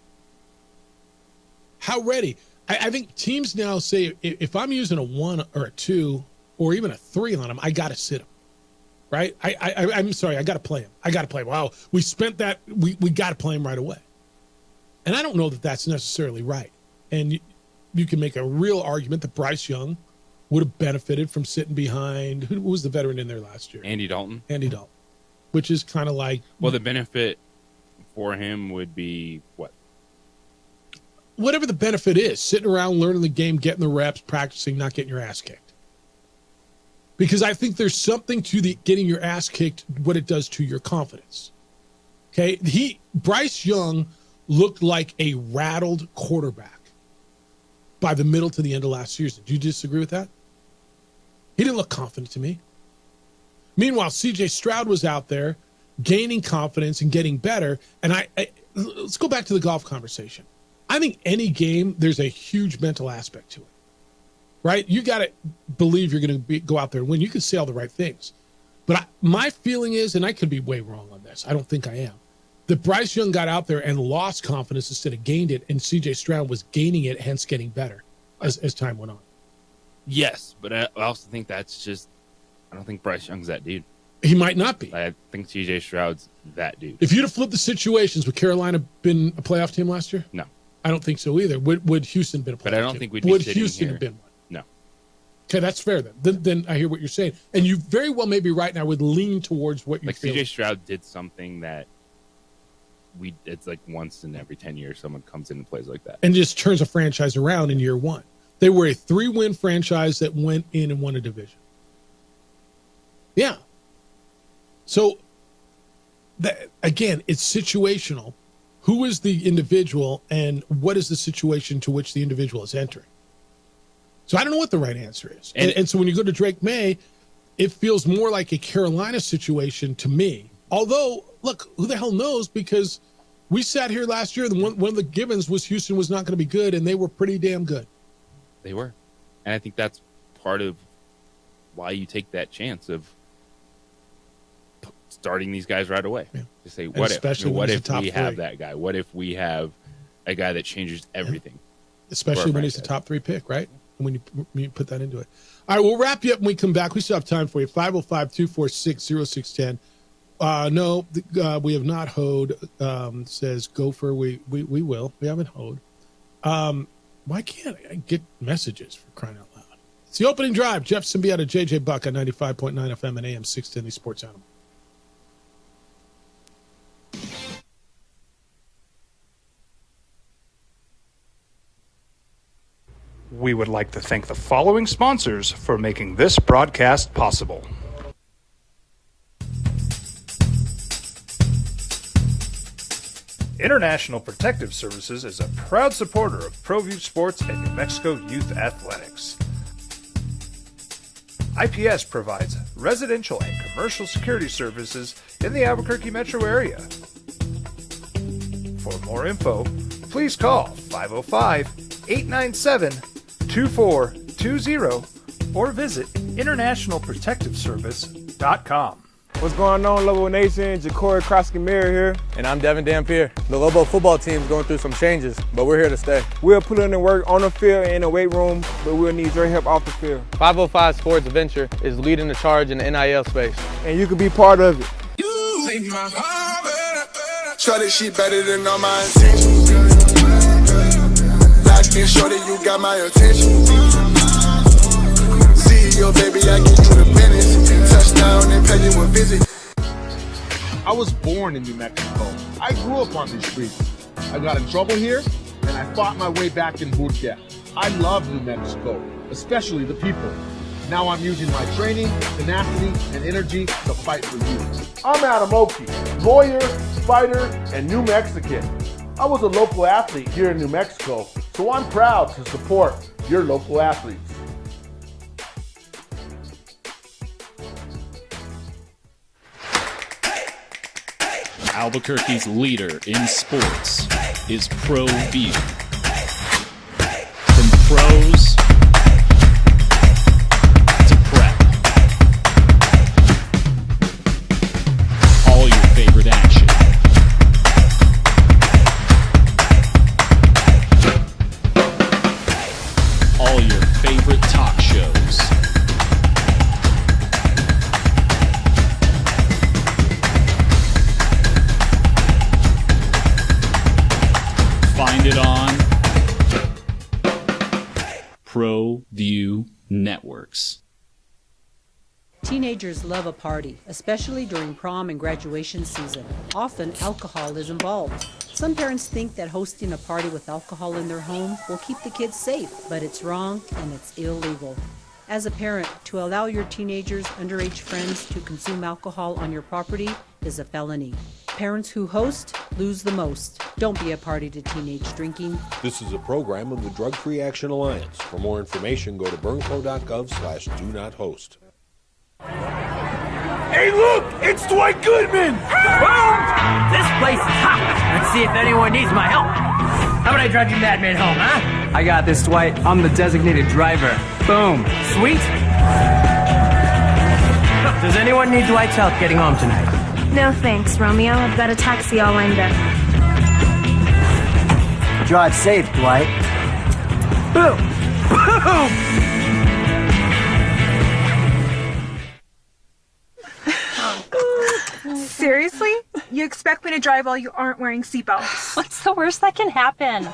How ready? I think teams now say, if I'm using a 1 or a 2 or even a 3 on him, I got to sit him, right? I'm sorry, I got to play him. Wow, we spent that. We got to play him right away. And I don't know that that's necessarily right. And you can make a real argument that Bryce Young would have benefited from sitting behind, who was the veteran in there last year? Andy Dalton, which is kind of like. Well, the benefit for him would be what? Whatever the benefit is, sitting around, learning the game, getting the reps, practicing, not getting your ass kicked. Because I think there's something to the getting your ass kicked, what it does to your confidence. Okay? Bryce Young looked like a rattled quarterback by the middle to the end of last season. Do you disagree with that? He didn't look confident to me. Meanwhile, C.J. Stroud was out there gaining confidence and getting better. And let's go back to the golf conversation. I think any game, there's a huge mental aspect to it, right? You got to believe you're going to go out there and win. You can say all the right things. But my feeling is, and I could be way wrong on this, I don't think I am, that Bryce Young got out there and lost confidence instead of gained it, and C.J. Stroud was gaining it, hence getting better as time went on. Yes, but I also think that's just, I don't think Bryce Young's that dude. He might not be. I think C.J. Stroud's that dude. If you'd have flipped the situations, would Carolina been a playoff team last year? No. I don't think so either. Would Houston been a playoff team? But I don't think we'd be sitting Houston here. have been one? No. Okay, that's fair then. Then I hear what you're saying. And you very well may be right, and I would lean towards what you feel. C.J. Stroud did something that it's like once in every 10 years someone comes in and plays like that. And just turns a franchise around in year one. They were a 3-win franchise that went in and won a division. Yeah. So, again, it's situational. Who is the individual and what is the situation to which the individual is entering? So I don't know what the right answer is. And so when you go to Drake May, it feels more like a Carolina situation to me. Although, look, who the hell knows? Because we sat here last year, and one of the givens was Houston was not going to be good, and they were pretty damn good. They were. And I think that's part of why you take that chance of starting these guys right away. Yeah. To say, what if we have that guy? What if we have a guy that changes everything? Especially when he's the top 3 pick, right? And when you put that into it. All right, we'll wrap you up when we come back. We still have time for you. 505-246-0610. No, we have not hoed. Says Gopher. We will. We haven't hoed. Why can't I get messages for crying out loud? It's the opening drive. Jeff Symbiota, JJ Buck on 95.9 FM and AM 610, the Sports Animal. We would like to thank the following sponsors for making this broadcast possible. International Protective Services is a proud supporter of ProView Sports and New Mexico Youth Athletics. IPS provides residential and commercial security services in the Albuquerque metro area. For more info, please call 505-897-2424 888-866-3620 or visit internationalprotectiveservice.com. What's going on, Lobo Nation? Ja'Cory Krosky-Miller here. And I'm Devin Dampier. The Lobo football team's going through some changes, but we're here to stay. We'll put in the work on the field and in the weight room, but we'll need your help off the field. 505 Sports Venture is leading the charge in the NIL space. And you can be part of it. Shorty, she better than all my intentions. Locked in, shorty, you got my attention. CEO, baby, I get you the business. Touchdown and pay you a visit. I was born in New Mexico. I grew up on these streets. I got in trouble here, and I fought my way back in boot camp. I love New Mexico, especially the people. Now I'm using my training, tenacity, and energy to fight for you. I'm Adam Oki, lawyer, fighter, and New Mexican. I was a local athlete here in New Mexico, so I'm proud to support your local athletes. Albuquerque's leader in sports is ProView. From pros to prep, all your favorite action. All your favorite talk shows. Find it on ProView Networks. Teenagers love a party, especially during prom and graduation season. Often, alcohol is involved. Some parents think that hosting a party with alcohol in their home will keep the kids safe, but it's wrong and it's illegal. As a parent, to allow your teenagers' underage friends to consume alcohol on your property is a felony. Parents who host lose the most. Don't be a party to teenage drinking. This is a program of the Drug Free Action Alliance. For more information, go to burnco.gov/do-not-host. Hey, look! It's Dwight Goodman! Boom! This place is hot. Let's see if anyone needs my help. How about I drive you madman home, huh? I got this, Dwight. I'm the designated driver. Boom. Sweet. Does anyone need Dwight's help getting home tonight? No thanks, Romeo. I've got a taxi all lined up. Drive safe, Dwight. Boom! Boom! Seriously? You expect me to drive while you aren't wearing seatbelts? What's the worst that can happen?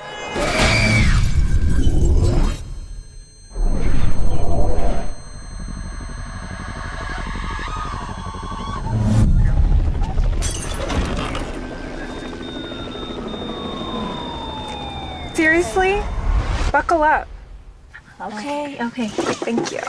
Seriously? Buckle up. Okay. Thank you.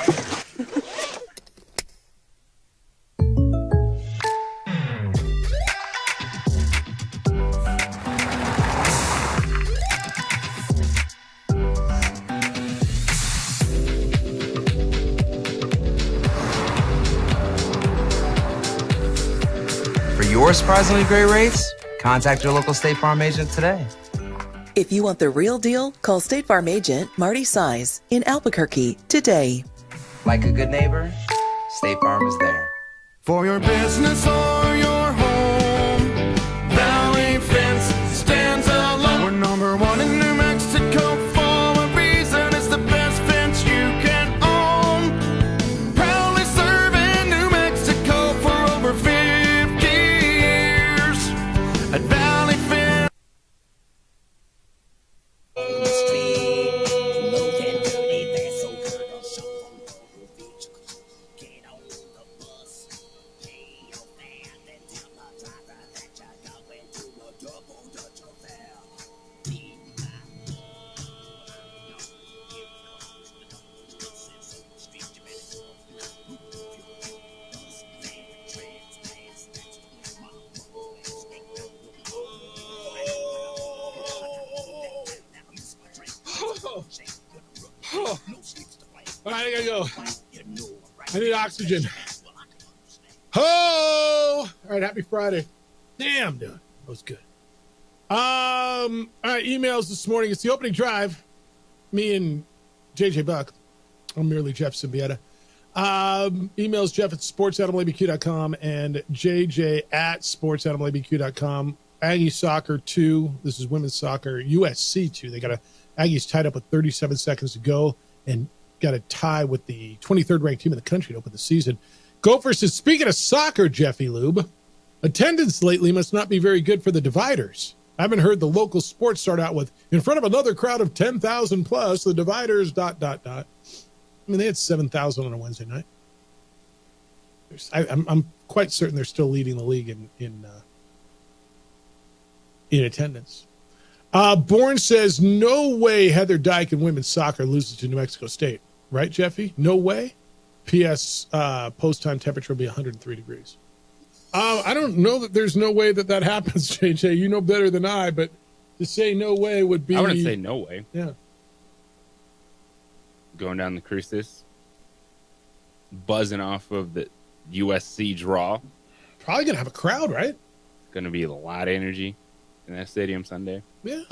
For your surprisingly great rates, contact your local State Farm agent today. If you want the real deal, call State Farm agent Marty Size in Albuquerque today. Like a good neighbor, State Farm is there. For your business or your home, Valley Fence stands alone. We're number one in New Mexico for a reason. It's the best fence you can own. Proudly serving New Mexico for over 50 years. At Valley Fence. All right, I gotta go. I need oxygen. Oh! All right, happy Friday. Damn, dude. That was good. All right, emails this morning. It's the opening drive. Me and JJ Buck. I'm merely Jeff Symbieta. Emails Jeff at sportsanimalabq.com and JJ at sportsanimalabq.com. Aggie Soccer 2. This is women's soccer. USC 2. They got Aggies tied up with 37 seconds to go and got a tie with the 23rd ranked team in the country to open the season. Gopher says, speaking of soccer, Jeffy Lube, attendance lately must not be very good for the Dividers. I haven't heard the local sports start out with, in front of another crowd of 10,000 plus, the Dividers, ... I mean, they had 7,000 on a Wednesday night. I'm quite certain they're still leading the league in attendance. Bourne says, no way Heather Dyke in women's soccer loses to New Mexico State. Right, Jeffy? No way? P.S. Post-time temperature will be 103 degrees. I don't know that there's no way that happens, JJ. You know better than I, but to say no way would be... I wouldn't say no way. Yeah. Going down the Crucis, buzzing off of the USC draw. Probably going to have a crowd, right? Going to be a lot of energy in that stadium Sunday. Yeah.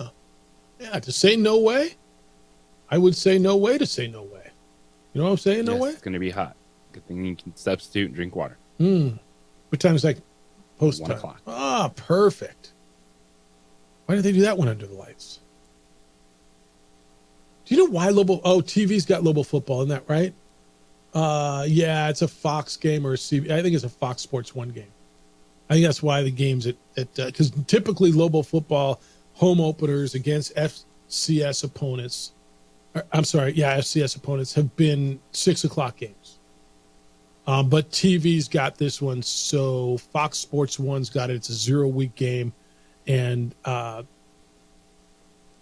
Yeah, to say no way, I would say no way to say no way. You know what I'm saying? No way? It's going to be hot. Good thing you can substitute and drink water. What time is that? Post 1 time. o'clock. Ah, perfect. Why did they do that one under the lights? Do you know why TV's got Lobo football, isn't that right? Yeah, it's a Fox game or I think it's a Fox Sports 1 game. I think that's why the game's because typically Lobo football home openers against FCS opponents, FCS opponents have been 6 o'clock games. But TV's got this one, so Fox Sports 1's got it. It's a 0-week game, and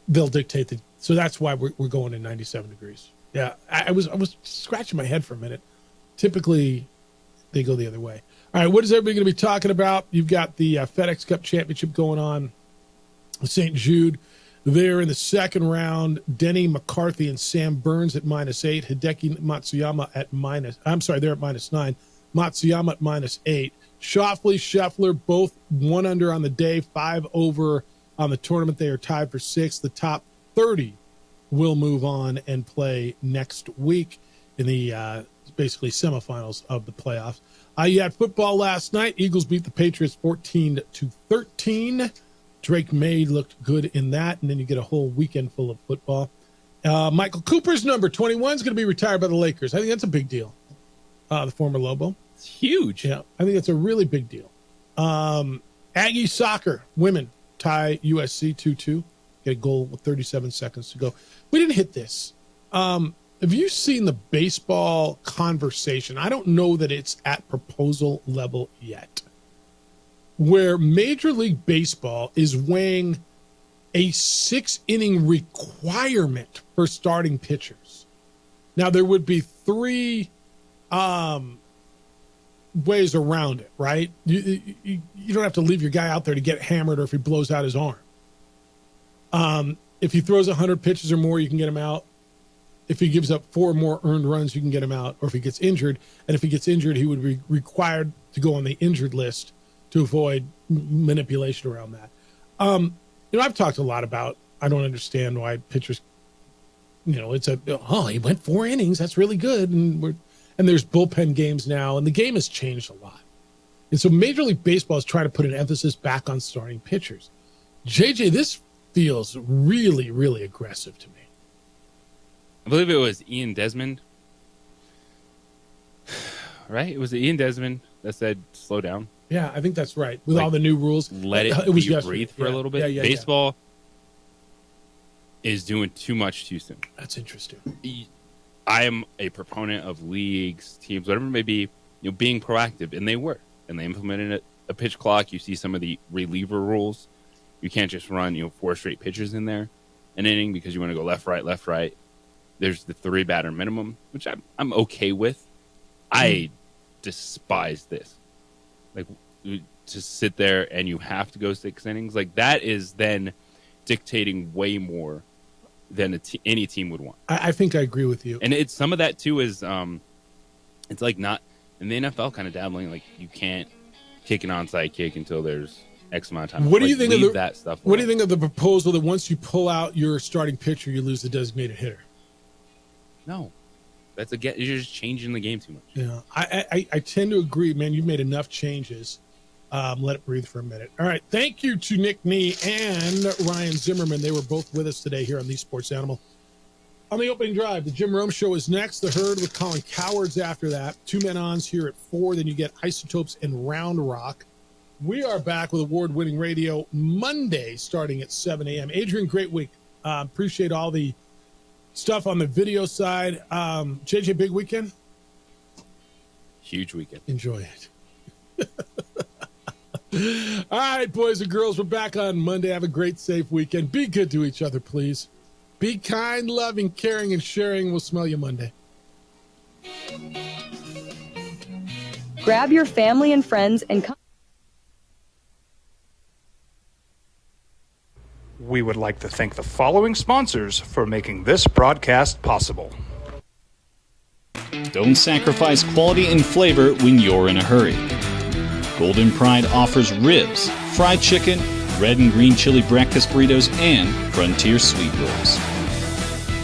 they'll dictate the. So that's why we're going in 97 degrees. Yeah, I was scratching my head for a minute. Typically, they go the other way. All right, what is everybody going to be talking about? You've got the FedEx Cup Championship going on. St. Jude, they're in the second round. Denny McCarthy and Sam Burns at -8. Hideki Matsuyama at they're at -9. Matsuyama at -8. Schauffele, Scheffler, both 1 under on the day, 5 over on the tournament. They are tied for 6th. The top 30 will move on and play next week in the basically semifinals of the playoffs. You had football last night. Eagles beat the Patriots 14-13. Drake May looked good in that, and then you get a whole weekend full of football. Michael Cooper's number 21 is going to be retired by the Lakers. I think that's a big deal. The former Lobo. It's huge. Yeah, I think it's a really big deal. Aggie soccer, women tie USC 2-2. Get a goal with 37 seconds to go. We didn't hit this. Have you seen the baseball conversation? I don't know that it's at proposal level yet, where Major League Baseball is weighing a 6-inning requirement for starting pitchers. Now, there would be 3 ways around it, right? You don't have to leave your guy out there to get hammered or if he blows out his arm. If he throws 100 pitches or more, you can get him out. If he gives up 4 more earned runs, you can get him out. Or if he gets injured, and if he gets injured, he would be required to go on the injured list to avoid manipulation around that. I've talked a lot about, I don't understand why pitchers, he went 4 innings. That's really good. And there's bullpen games now, and the game has changed a lot. And so Major League Baseball is trying to put an emphasis back on starting pitchers. JJ, this feels really, really aggressive to me. I believe it was Ian Desmond, right? It was Ian Desmond that said, slow down. Yeah, I think that's right. With all the new rules. Let it breathe for a little bit. Yeah, Baseball is doing too much too soon. That's interesting. I am a proponent of leagues, teams, whatever it may be, being proactive, and they were. And they implemented a pitch clock. You see some of the reliever rules. You can't just run, 4 straight pitches in there an inning because you want to go left, right. There's the 3 batter minimum, which I'm okay with. I despise this. Like, to sit there and you have to go 6 innings. Like, that is then dictating way more than any team would want. I think I agree with you. And it's some of that, too, is it's like not in the NFL kind of dabbling. Like, you can't kick an onside kick until there's X amount of time. What do you think of that stuff? What do you think of the proposal that once you pull out your starting pitcher, you lose the designated hitter? No. You're just changing the game too much. Yeah, I tend to agree, man. You've made enough changes. Let it breathe for a minute. All right. Thank you to Nick Nee and Ryan Zimmerman. They were both with us today here on The Sports Animal. On the opening drive, the Jim Rome Show is next. The Herd with Colin Cowards after that. 2 Men Ons here at 4. Then you get Isotopes and Round Rock. We are back with award-winning radio Monday starting at 7 a.m. Adrian, great week. Appreciate all the stuff on the video side. JJ, big weekend? Huge weekend. Enjoy it. All right, boys and girls, we're back on Monday. Have a great, safe weekend. Be good to each other, please. Be kind, loving, caring, and sharing. We'll smell you Monday. Grab your family and friends and come. We would like to thank the following sponsors for making this broadcast possible. Don't sacrifice quality and flavor when you're in a hurry. Golden Pride offers ribs, fried chicken, red and green chili breakfast burritos, and Frontier Sweet Rolls.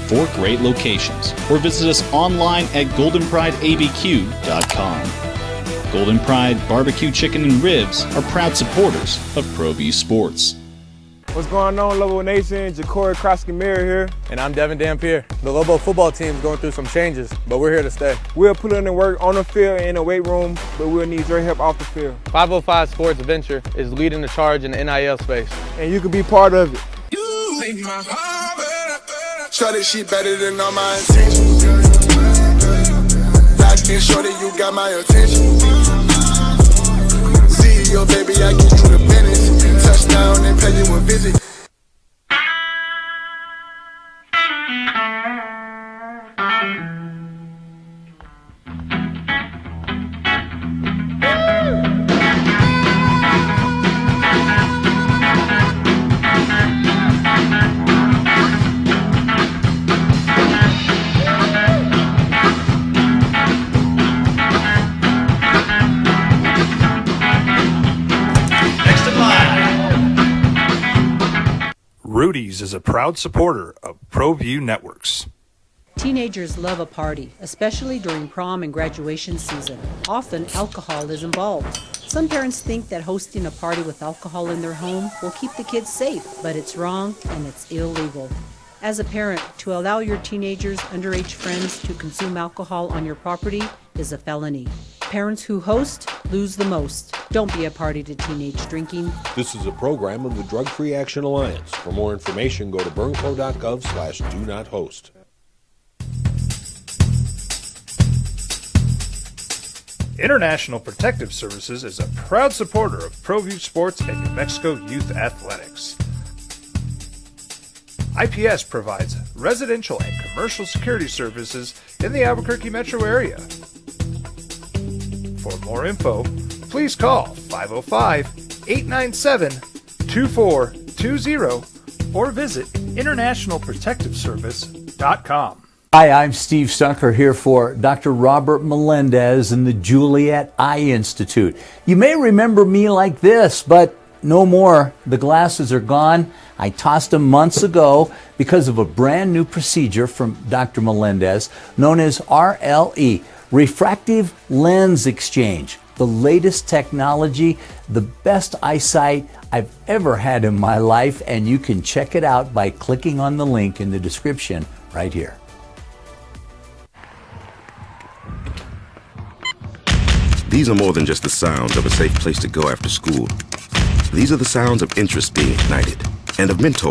4 great locations, or visit us online at goldenprideabq.com. Golden Pride Barbecue Chicken and Ribs are proud supporters of ProView Sports. What's going on, Lobo Nation? Ja'Cory Krosky-Mir here. And I'm Devin Dampier. The Lobo football team is going through some changes, but we're here to stay. We'll put in the work on the field and in the weight room, but we'll need your help off the field. 505 Sports Venture is leading the charge in the NIL space. And you can be part of it. You make my heart better. Shorty, she better than all my intentions. Locked in, shorty, you got my attention. CEO, baby, I get you the business. Touchdown and pay you a visit. Rudy's is a proud supporter of ProView Networks. Teenagers love a party, especially during prom and graduation season. Often, alcohol is involved. Some parents think that hosting a party with alcohol in their home will keep the kids safe, but it's wrong and it's illegal. As a parent, to allow your teenagers' underage friends to consume alcohol on your property is a felony. Parents who host lose the most. Don't be a party to teenage drinking. This is a program of the Drug Free Action Alliance. For more information, go to burnco.gov/do-not-host. International Protective Services is a proud supporter of ProView Sports and New Mexico Youth Athletics. IPS provides residential and commercial security services in the Albuquerque metro area. For more info, please call 505-897-2420 or visit internationalprotectiveservice.com. Hi, I'm Steve Stucker here for Dr. Robert Melendez and the Juliet Eye Institute. You may remember me like this, but no more. The glasses are gone. I tossed them months ago because of a brand new procedure from Dr. Melendez known as RLE, Refractive Lens Exchange. The latest technology, the best eyesight I've ever had in my life, and you can check it out by clicking on the link in the description right here. These are more than just the sounds of a safe place to go after school. These are the sounds of interest being ignited and of mentors